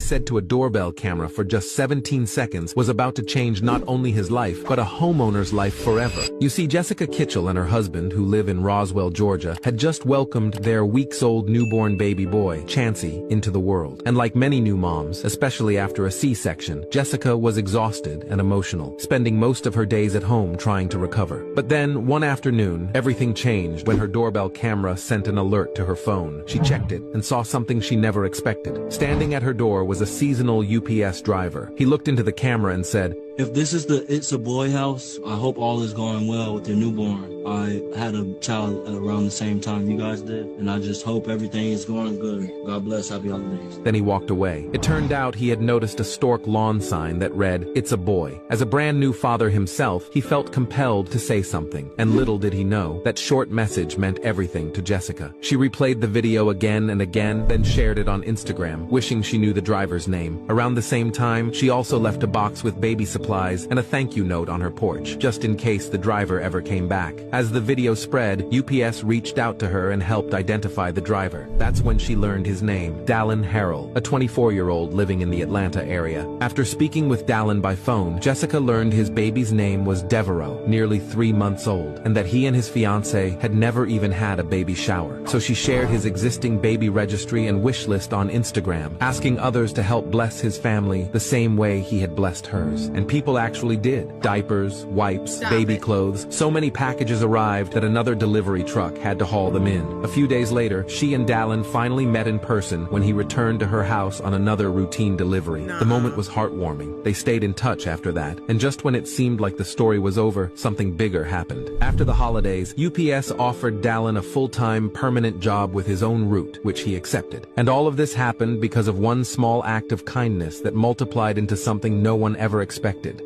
said to a doorbell camera for just 17 seconds was about to change not only his life, but a homeowner's life forever. You see, Jessica Kitchell and her husband, who live in Roswell, Georgia, had just welcomed their weeks-old newborn baby boy, Chansey, into the world. And like many new moms, especially after a C-section, Jessica was exhausted and emotional, spending most of her days at home trying to recover. But then, one afternoon, everything changed when her doorbell camera sent an alert to her phone. She checked it and saw something she never expected. Standing at her door was was a seasonal UPS driver. He looked into the camera and said, "If this is the It's a Boy house, I hope all is going well with your newborn. I had a child around the same time you guys did, and I just hope everything is going good. God bless. Happy holidays." Then he walked away. It turned out he had noticed a stork lawn sign that read, "It's a boy." As a brand new father himself, he felt compelled to say something. And little did he know, that short message meant everything to Jessica. She replayed the video again and again, then shared it on Instagram, wishing she knew the driver's name. Around the same time, she also left a box with baby supplies and a thank you note on her porch, just in case the driver ever came back. As the video spread, UPS reached out to her and helped identify the driver. That's when she learned his name, Dallin Harrell, a 24-year-old living in the Atlanta area. After speaking with Dallin by phone, Jessica learned his baby's name was Devereaux, nearly 3 months old, and that he and his fiancée had never even had a baby shower. So she shared his existing baby registry and wish list on Instagram, asking others to help bless his family the same way he had blessed hers. And people actually did. Diapers, wipes, baby clothes. So many packages arrived that another delivery truck had to haul them in. A few days later, she and Dallin finally met in person when he returned to her house on another routine delivery. The moment was heartwarming. They stayed in touch after that, and just when it seemed like the story was over, something bigger happened. After the holidays, UPS offered Dallin a full-time, permanent job with his own route, which he accepted. And all of this happened because of one small act of kindness that multiplied into something no one ever expected.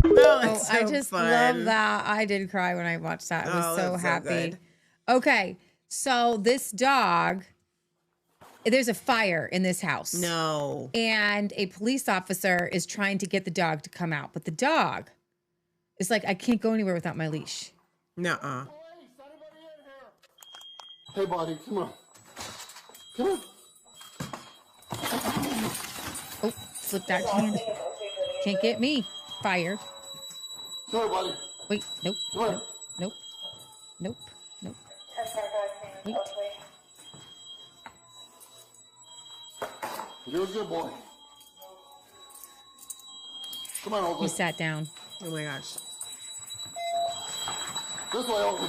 Oh, so I just fun. love that. I did cry when I watched that. I was so happy. good. Okay, so this dog, there's a fire in this house. No. And a police officer is trying to get the dog to come out, but the dog is like, I can't go anywhere without my leash. Nuh-uh. Hey, buddy, come on. Come on. Oh, slipped out your hand. Can't get me. Fired. Sorry, buddy. Wait, nope. Come on. Nope. Nope. Nope. Wait. You're a good boy. Come on, Oakley. He sat down. Oh my gosh. This way, Oakley.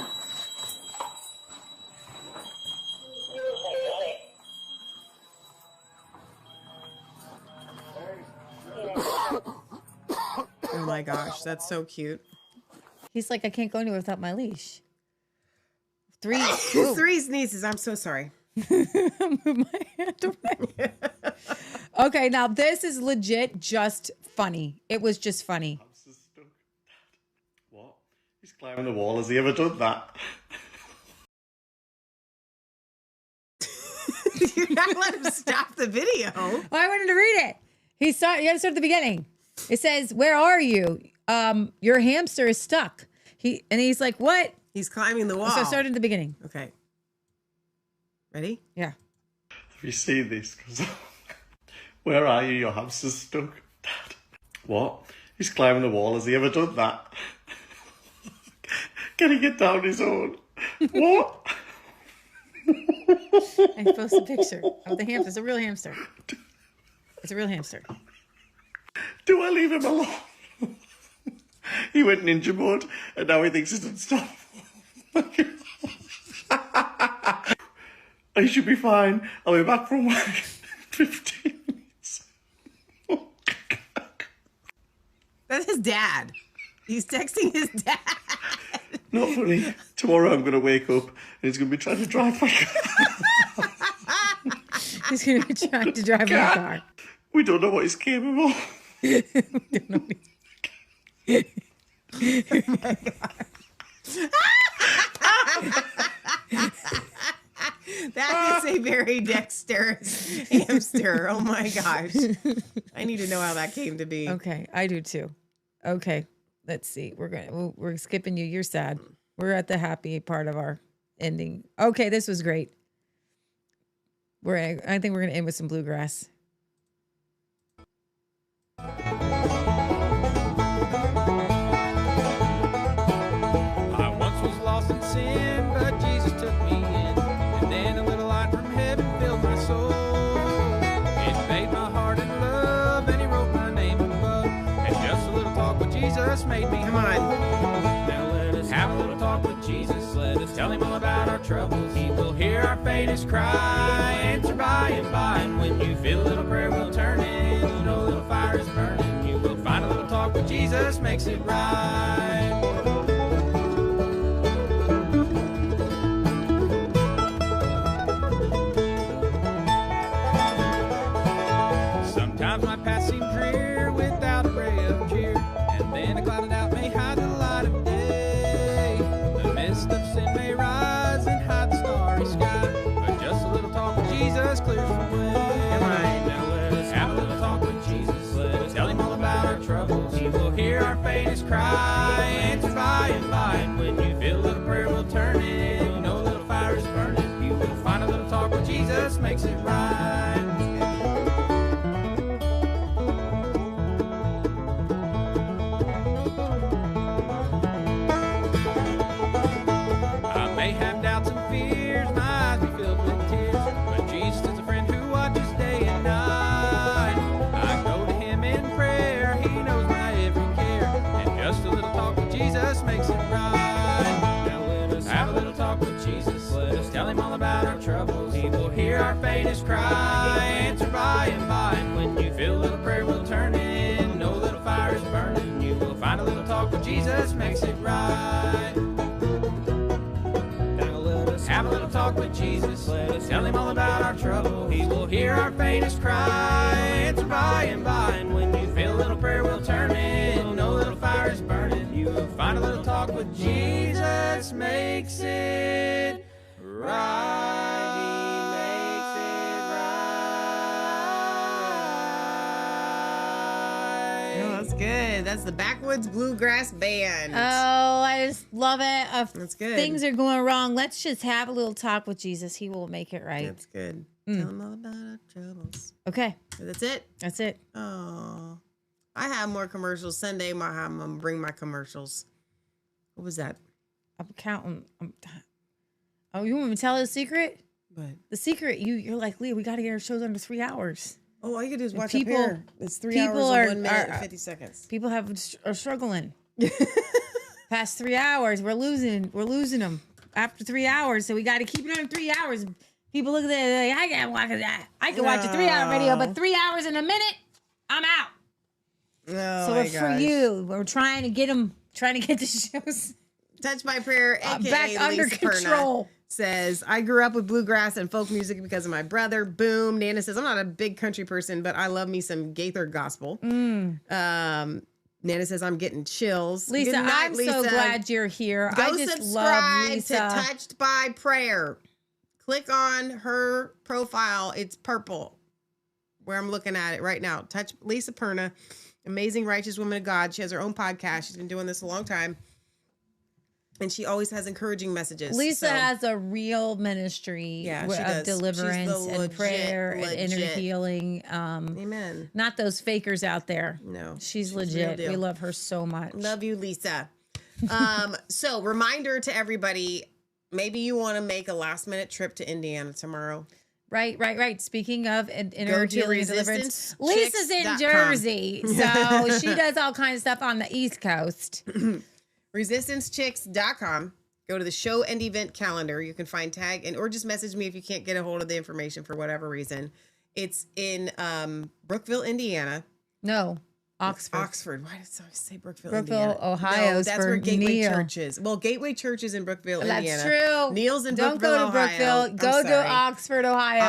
Oh my gosh, that's so cute. He's like, I can't go anywhere without my leash. Three sneezes. I'm so sorry. Move my hand away. Okay, now this is legit just funny. It was just funny. What? He's climbing the wall. Has he ever done that? You're not letting him stop the video. Oh, I wanted to read it. You got to start at the beginning. It says, "Where are you? Your hamster is stuck." He's like, "What?" He's climbing the wall. So start at the beginning. Okay. Ready? Yeah. Have you seen this? 'Cause where are you? Your hamster's stuck. Dad. What? He's climbing the wall. Has he ever done that? Can he get down his own? What? I posted a picture of the hamster. It's a real hamster. It's a real hamster. Do I leave him alone? He went ninja mode and now he thinks he doesn't stop. I should be fine. I'll be back from work in 15 minutes. That's his dad. He's texting his dad. Not funny. Tomorrow I'm going to wake up and he's going to be trying to drive my car. He's going to be trying to drive my car. We don't know what he's capable of. We don't know what he's... Oh my God. That is a very dexterous hamster. Oh my gosh. I need to know how that came to be. Okay, I do too. Okay, let's see. We're skipping you. You're sad. We're at the happy part of our ending. Okay, this was great. I think we're gonna end with some bluegrass. I once was lost in sin, but Jesus took me in. And then a little light from heaven filled my soul. It made my heart in love, and he wrote my name above. And just a little talk with Jesus made me Come on. Now let us have a little talk with Jesus. Let us tell him all about our troubles. He will hear our faintest cry, answer by and by. And when you feel a little prayer, we'll turn it Jesus makes it right. Sometimes my path seems drear without a ray of cheer, and then a clouded out may hide the light of day. The mist of sin may rise and hide the starry sky, but just a little talk with Jesus clears the way. Now let us have a little talk with Jesus. Let us tell him all about our troubles. He will hear our faintest cry, answer by and by. And when you feel a little prayer will turn it, you know a little fire is burning. You will find a little talk with Jesus makes it right. I may have doubts and fears, my eyes be filled with tears, but Jesus is a friend who watches day and night. I go to him in prayer, he knows my every care, and just a little talk with Jesus makes it right. Now let us have a little talk with Jesus. Let us tell him all about our troubles. He will hear our faintest cry, answer by and by. And when you feel a little prayer will turn in, no little fire is burning, you will find a little talk with Jesus makes it right. Have a little talk with Jesus. Let us tell him all about our trouble. He will hear our faintest cry, answer by and by. And when you feel a little prayer will turn in, no little fire is burning, you will find a little talk with Jesus makes it right. Oh, that's good. That's the Backwoods Bluegrass Band. Oh, I just love it. That's good. Things are going wrong. Let's just have a little talk with Jesus. He will make it right. That's good. Tell him all about our troubles. Okay. That's it? That's it. Oh, I have more commercials. Sunday, I'm going to bring my commercials. What was that? I'm counting. Oh, you want me to tell the secret? What? The secret, you're like, Leah, we got to get our shows under 3 hours. Oh, all you can do is watch people, up here. It's 3 hours and 1 minute and 50 seconds. People are struggling. Past 3 hours, we're losing them after 3 hours. So we got to keep it under 3 hours. People look at it like, I can't watch that. I can watch a 3 hour video, but 3 hours in a minute, I'm out. Oh, so it's for you. We're trying to get the shows. Touch by Prayer, aka back under Lisa control. Perna, says, I grew up with bluegrass and folk music because of my brother. Boom. Nana says, I'm not a big country person, but I love me some Gaither gospel. Nana says, I'm getting chills. Lisa, Good night, I'm Lisa. so glad you're here. Go I just subscribe love Lisa. to Touched by Prayer. Click on her profile. It's purple where I'm looking at it right now. Touch Lisa Perna, amazing righteous woman of God. She has her own podcast. She's been doing this a long time. And she always has encouraging messages. Lisa has a real ministry of deliverance and prayer and inner healing. Amen. Not those fakers out there. No. She's real legit. deal. We love her so much. Love you, Lisa. So reminder to everybody, maybe you want to make a last minute trip to Indiana tomorrow. Right. Speaking of inner healing and deliverance, resistancechicks.com. Lisa's in Jersey. So she does all kinds of stuff on the East Coast. Resistancechicks.com. Go to the show and event calendar. You can find tag or just message me if you can't get a hold of the information for whatever reason. It's in Brookville, Indiana. No, Oxford. Oxford. Why did I say Brookville, Brookville, Indiana? Ohio? No, that's where Gateway Neil. Church is. Well, Gateway Church is in Brookville, Indiana. That's true. Neil's in Don't Brookville, go to Ohio. Brookville. Go to Oxford, Ohio.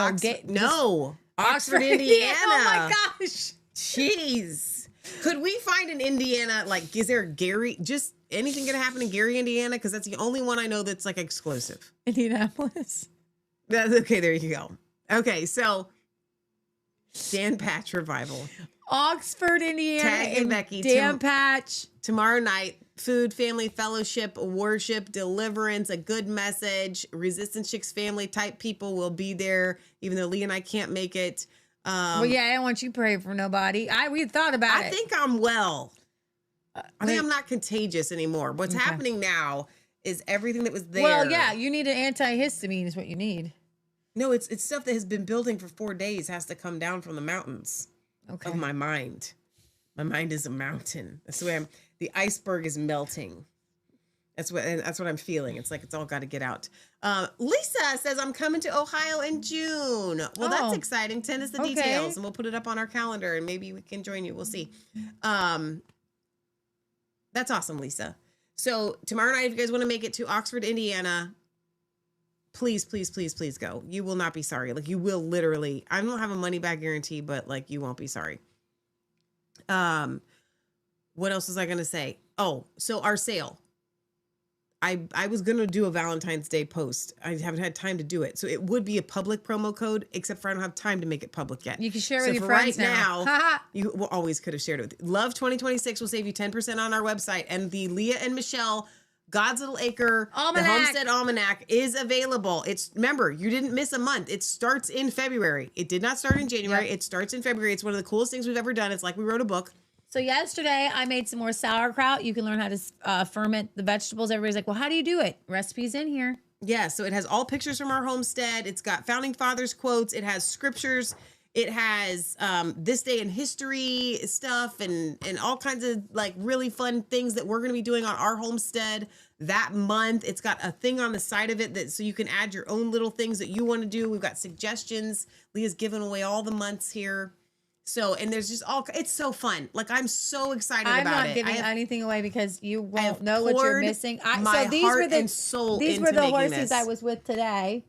Oxford, Indiana. Oh my gosh. Jeez. Could we find an Indiana, like, is there a Gary, just anything gonna happen in Gary, Indiana? Because that's the only one I know that's like exclusive. Indianapolis. Okay, there you go. Okay, so Dan Patch Revival. Oxford, Indiana. Tag and Becky. Dan Patch. Tomorrow night, food, family, fellowship, worship, deliverance, a good message. Resistance Chicks family type people will be there, even though Lee and I can't make it. Well, yeah, I don't want you to pray for nobody. We thought about it. I think I'm well. I think I'm not contagious anymore. What's happening now is everything that was there. Well, yeah, you need an antihistamine is what you need. No, it's stuff that has been building for 4 days has to come down from the mountains of my mind. My mind is a mountain. That's the way the iceberg is melting. That's what I'm feeling. It's like it's all got to get out. Lisa says, I'm coming to Ohio in June. Well, that's exciting. Send us the details and we'll put it up on our calendar and maybe we can join you. We'll see. That's awesome, Lisa. So tomorrow night, if you guys want to make it to Oxford, Indiana, please, please, please, please go. You will not be sorry. Like, you will literally, I don't have a money back guarantee, but like, you won't be sorry. What else was I going to say? Oh, so our sale. I was going to do a Valentine's Day post. I haven't had time to do it. So it would be a public promo code, except for I don't have time to make it public yet. You can share it so with your for friends right now. You well, always could have shared it with Love 2026 will save you 10% on our website. And the Leah and Michelle God's Little Acre, Almanac. the Homestead Almanac is available. Remember, you didn't miss a month. It starts in February. It did not start in January. Yep. It starts in February. It's one of the coolest things we've ever done. It's like we wrote a book. So yesterday I made some more sauerkraut. You can learn how to ferment the vegetables. Everybody's like, well, how do you do it? Recipes in here. Yeah, so it has all pictures from our homestead. It's got founding fathers quotes. It has scriptures. It has this day in history stuff and all kinds of like really fun things that we're going to be doing on our homestead that month. It's got a thing on the side of it that so you can add your own little things that you want to do. We've got suggestions. Leah's giving away all the months here. So, and there's just it's so fun. Like, I'm so excited about it. I'm not giving anything away because you won't know what you're poured missing. my so these heart were the and soul These into were the making horses this. I was with today.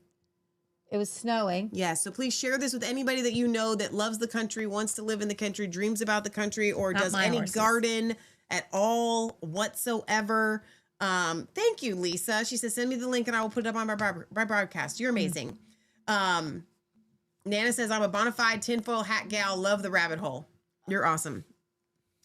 It was snowing. Yeah, so please share this with anybody that you know that loves the country, wants to live in the country, dreams about the country, or Not does my any horses. garden at all whatsoever. Thank you, Lisa. She says, send me the link and I will put it up on my broadcast. You're amazing. Nana says, I'm a bona fide tinfoil hat gal. Love the rabbit hole. You're awesome.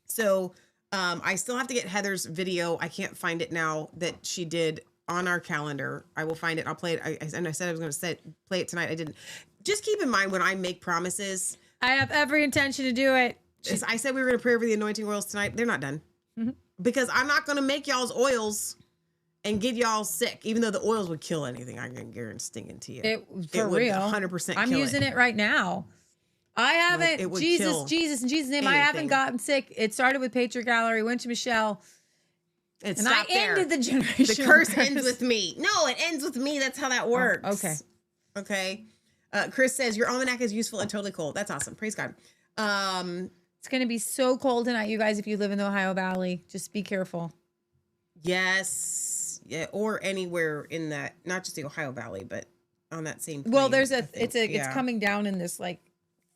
So I still have to get Heather's video. I can't find it now that she did on our calendar. I will find it. I'll play it. And I said I was going to play it tonight. I didn't. Just keep in mind when I make promises. I have every intention to do it. I said we were going to pray over the anointing oils tonight. They're not done. Because I'm not going to make y'all's oils and get y'all sick, even though the oils would kill anything. I can guarantee you. For would real. 100% I'm kill using it right now. I haven't, it would Jesus, kill in Jesus' name, I haven't anything. gotten sick. It started with Patriot Gallery, went to Michelle. And I stop there. ended the generation. The curse ends with me. No, it ends with me. That's how that works. Oh, okay. Okay. Chris says, your almanac is useful and totally cool. That's awesome. Praise God. It's going to be so cold tonight, you guys, if you live in the Ohio Valley. Just be careful. Yes. Yeah. Or anywhere in that, not just the Ohio Valley, but on that same Well, plane, there's it's coming down in this like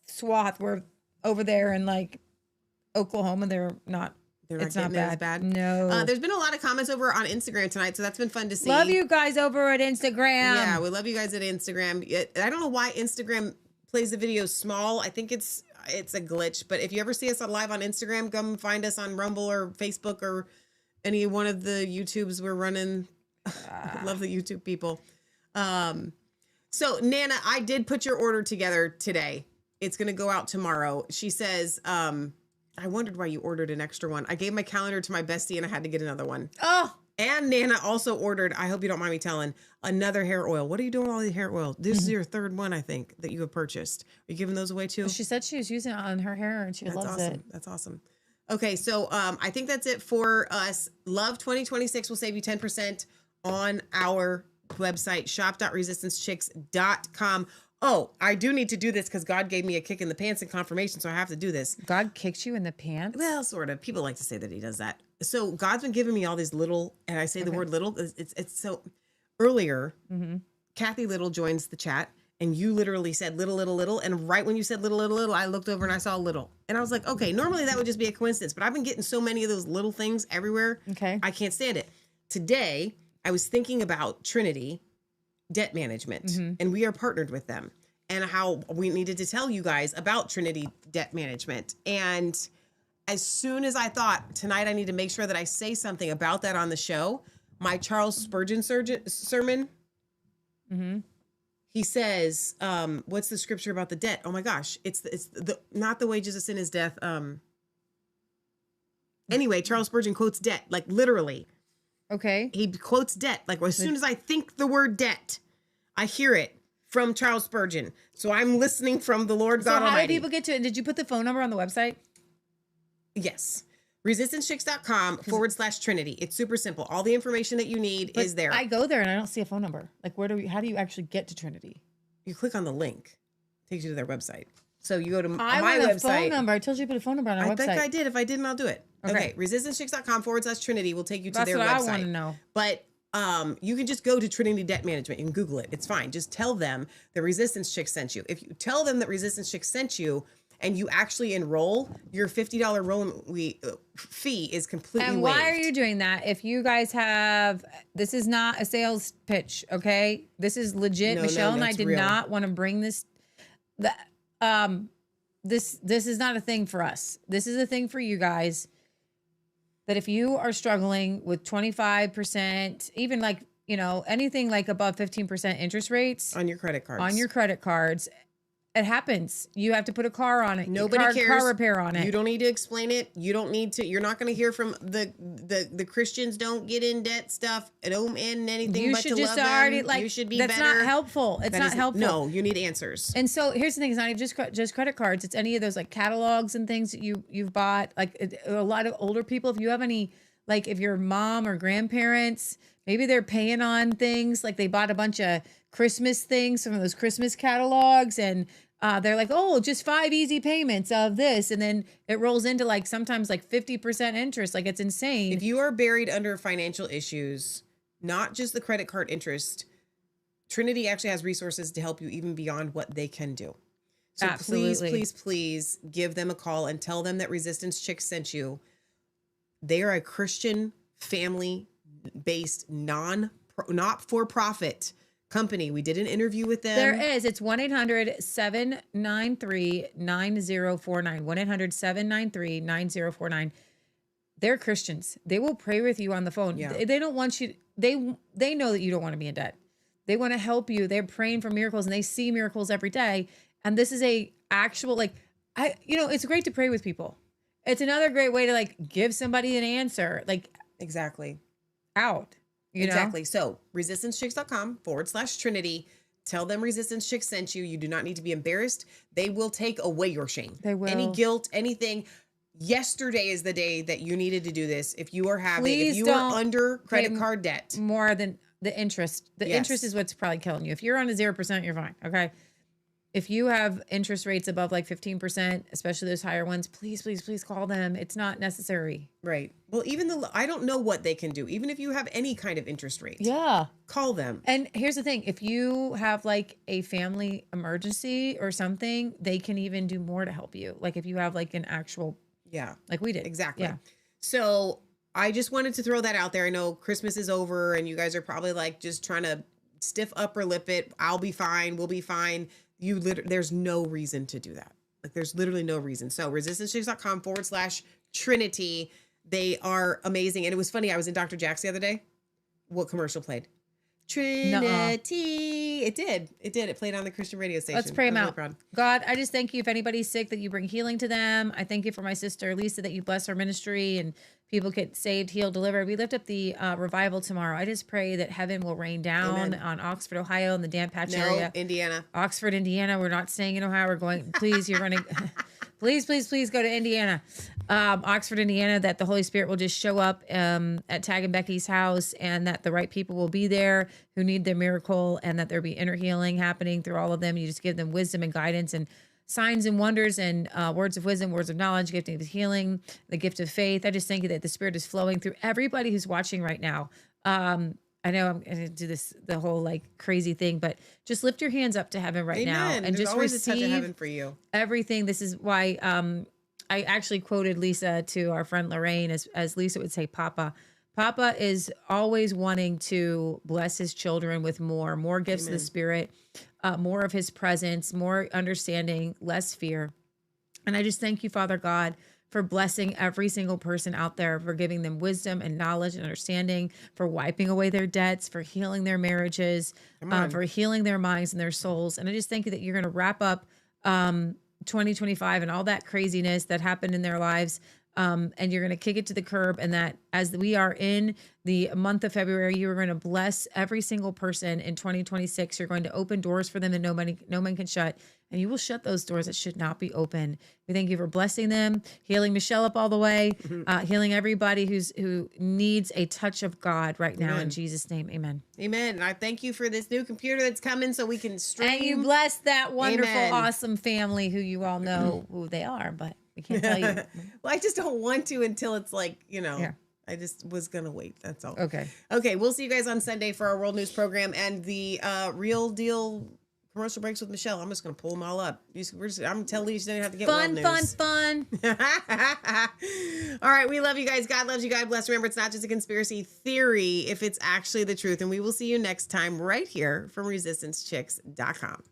swath where over there in like Oklahoma, They're not it's getting not it as bad. No. There's been a lot of comments over on Instagram tonight, so that's been fun to see. Love you guys over at Instagram. Yeah, we love you guys at Instagram. I don't know why Instagram plays the videos small. I think it's a glitch, but if you ever see us on live on Instagram, come find us on Rumble or Facebook or any one of the YouTubes we're running. Love the YouTube people. So Nana, I did put your order together today. It's going to go out tomorrow. She says, I wondered why you ordered an extra one. I gave my calendar to my bestie and I had to get another one. Oh. And Nana also ordered, I hope you don't mind me telling, another hair oil. What are you doing with all these hair oils? This is your third one, I think, that you have purchased. Are you giving those away too? She said she was using it on her hair and she loves awesome. it. That's awesome. Okay, so I think that's it for us. Love 2026 will save you 10% on our website, shop.resistancechicks.com. Oh, I do need to do this because God gave me a kick in the pants in confirmation, so I have to do this. God kicks you in the pants? Well, sort of. People like to say that he does that. So God's been giving me all these little, and I say the word little, it's so, earlier, Kathy Little joins the chat, and you literally said little, and right when you said little, I looked over and I saw little. And I was like, okay, normally that would just be a coincidence, but I've been getting so many of those little things everywhere. Okay. I can't stand it. Today, I was thinking about Trinity Debt Management, and we are partnered with them, and how we needed to tell you guys about Trinity Debt Management. And as soon as I thought tonight, I need to make sure that I say something about that on the show, my Charles Spurgeon sermon, he says, what's the scripture about the debt? Oh my gosh, it's the not the wages of sin is death. Anyway, Charles Spurgeon quotes debt, like literally. Okay. He quotes debt. Like as soon as I think the word debt, I hear it from Charles Spurgeon. So I'm listening from the Lord God Almighty. So how did people get to it? Did you put the phone number on the website? Yes. resistancechicks.com/Trinity. It's super simple. All the information that you need is there. I go there and I don't see a phone number. Like how do you actually get to Trinity? You click on the link. It takes you to their website. So you go to I my want a website. phone number. I told you to put a phone number on our I website. think I did. If I didn't, I'll do it. Okay. Okay. ResistanceChicks.com/Trinity will take you to That's their what website. I want to know. But you can just go to Trinity Debt Management. You can Google it. It's fine. Just tell them that Resistance Chicks sent you. If you tell them that Resistance Chicks sent you and you actually enroll, your $50 enrollment fee is completely And waived. why are you doing that? If you guys have, this is not a sales pitch, okay? This is legit. No, Michelle no, and I that's did real. not want to bring this. This is not a thing for us. This is a thing for you guys. That if you are struggling with 25%, even like, you know, anything like above 15% interest rates on your credit cards, it happens. You have to put a car on it. Nobody cares. Car repair on it. You don't need to explain it. You don't need to. You're not going to hear from the Christians don't get in debt stuff. It don't end anything You but should to just love already them. like. You should be that's better. not helpful. It's That not is- helpful. No, you need answers. And so here's the thing: it's not even just credit cards. It's any of those like catalogs and things that you've bought. Like a lot of older people, if you have any, like if your mom or grandparents, maybe they're paying on things, like they bought a bunch of Christmas things from those Christmas catalogs, and they're like, oh, just 5 easy payments of this, and then it rolls into like sometimes like 50% interest. Like it's insane. If you are buried under financial issues, not just the credit card interest, Trinity actually has resources to help you even beyond what they can do. So Absolutely. please give them a call and tell them that Resistance Chicks sent you. They are a Christian family-based, not for-profit company. We did an interview with them. There is. It's 1-800-793-9049. 1-800-793-9049. They're Christians. They will pray with you on the phone. Yeah. They don't want you. They know that you don't want to be in debt. They want to help you. They're praying for miracles and they see miracles every day. And this is a actual, like, it's great to pray with people. It's another great way to like give somebody an answer. Like exactly. Out. You know? Exactly. So resistancechicks.com/Trinity. Tell them Resistance Chicks sent you. You do not need to be embarrassed. They will take away your shame. They will. Any guilt, anything. Yesterday is the day that you needed to do this. If you are Please if you don't are under credit pay card debt. More than the interest. The Yes. interest is what's probably killing you. If you're on a 0%, you're fine. Okay. If you have interest rates above like 15%, especially those higher ones, please call them. It's not necessary. Right. Well, even I don't know what they can do. Even if you have any kind of interest rate. Yeah. Call them. And here's the thing. If you have like a family emergency or something, they can even do more to help you. Like if you have like an actual. Yeah. Like we did. Exactly. Yeah. So I just wanted to throw that out there. I know Christmas is over and you guys are probably like just trying to stiff upper lip it. I'll be fine. We'll be fine. There's no reason to do that. Like there's literally no reason. So resistancechicks.com/Trinity. They are amazing. And it was funny. I was in Dr. Jack's the other day. What commercial played? Trinity. It did. It played on the Christian radio station. Let's pray I'm them really out. proud. God, I just thank you if anybody's sick that you bring healing to them. I thank you for my sister Lisa that you bless her ministry and people get saved, healed, delivered. We lift up the revival tomorrow. I just pray that heaven will rain down Amen. on Oxford, Ohio, and the Dan Patch No, area. Indiana. Oxford, Indiana. We're not staying in Ohio. We're going. Please, you're running. Please go to Indiana, Oxford, Indiana. That the Holy Spirit will just show up at Tag and Becky's house, and that the right people will be there who need their miracle, and that there'll be inner healing happening through all of them. You just give them wisdom and guidance and signs and wonders and words of wisdom, words of knowledge, gifting of healing, the gift of faith. I just thank you that the Spirit is flowing through everybody who's watching right now. I know I'm going to do the whole like crazy thing, but just lift your hands up to heaven right now and There's just always receive a touch of heaven for you. everything. This is why I actually quoted Lisa to our friend Lorraine as Lisa would say, Papa. Papa is always wanting to bless his children with more gifts of the Spirit, more of his presence, more understanding, less fear. And I just thank you, Father God, for blessing every single person out there, for giving them wisdom and knowledge and understanding, for wiping away their debts, for healing their marriages, for healing their minds and their souls. And I just thank you that you're going to wrap up 2025 and all that craziness that happened in their lives and you're going to kick it to the curb. And that as we are in the month of February, you are going to bless every single person in 2026. You're going to open doors for them that no man can shut. And you will shut those doors that should not be open. We thank you for blessing them, healing Michelle up all the way, healing everybody who needs a touch of God right now. Amen. In Jesus' name, amen. Amen. And I thank you for this new computer that's coming so we can stream. And you bless that wonderful, Amen. awesome family who you all know who they are, but we can't tell you. Well, I just don't want to until it's like, Yeah. I just was going to wait. That's all. Okay. Okay. We'll see you guys on Sunday for our World News program and the Real Deal commercial breaks with Michelle. I'm just going to pull them all up. I'm telling you, she doesn't have to get Fun. All right. We love you guys. God loves you. God bless. Remember, it's not just a conspiracy theory if it's actually the truth. And we will see you next time right here from resistancechicks.com.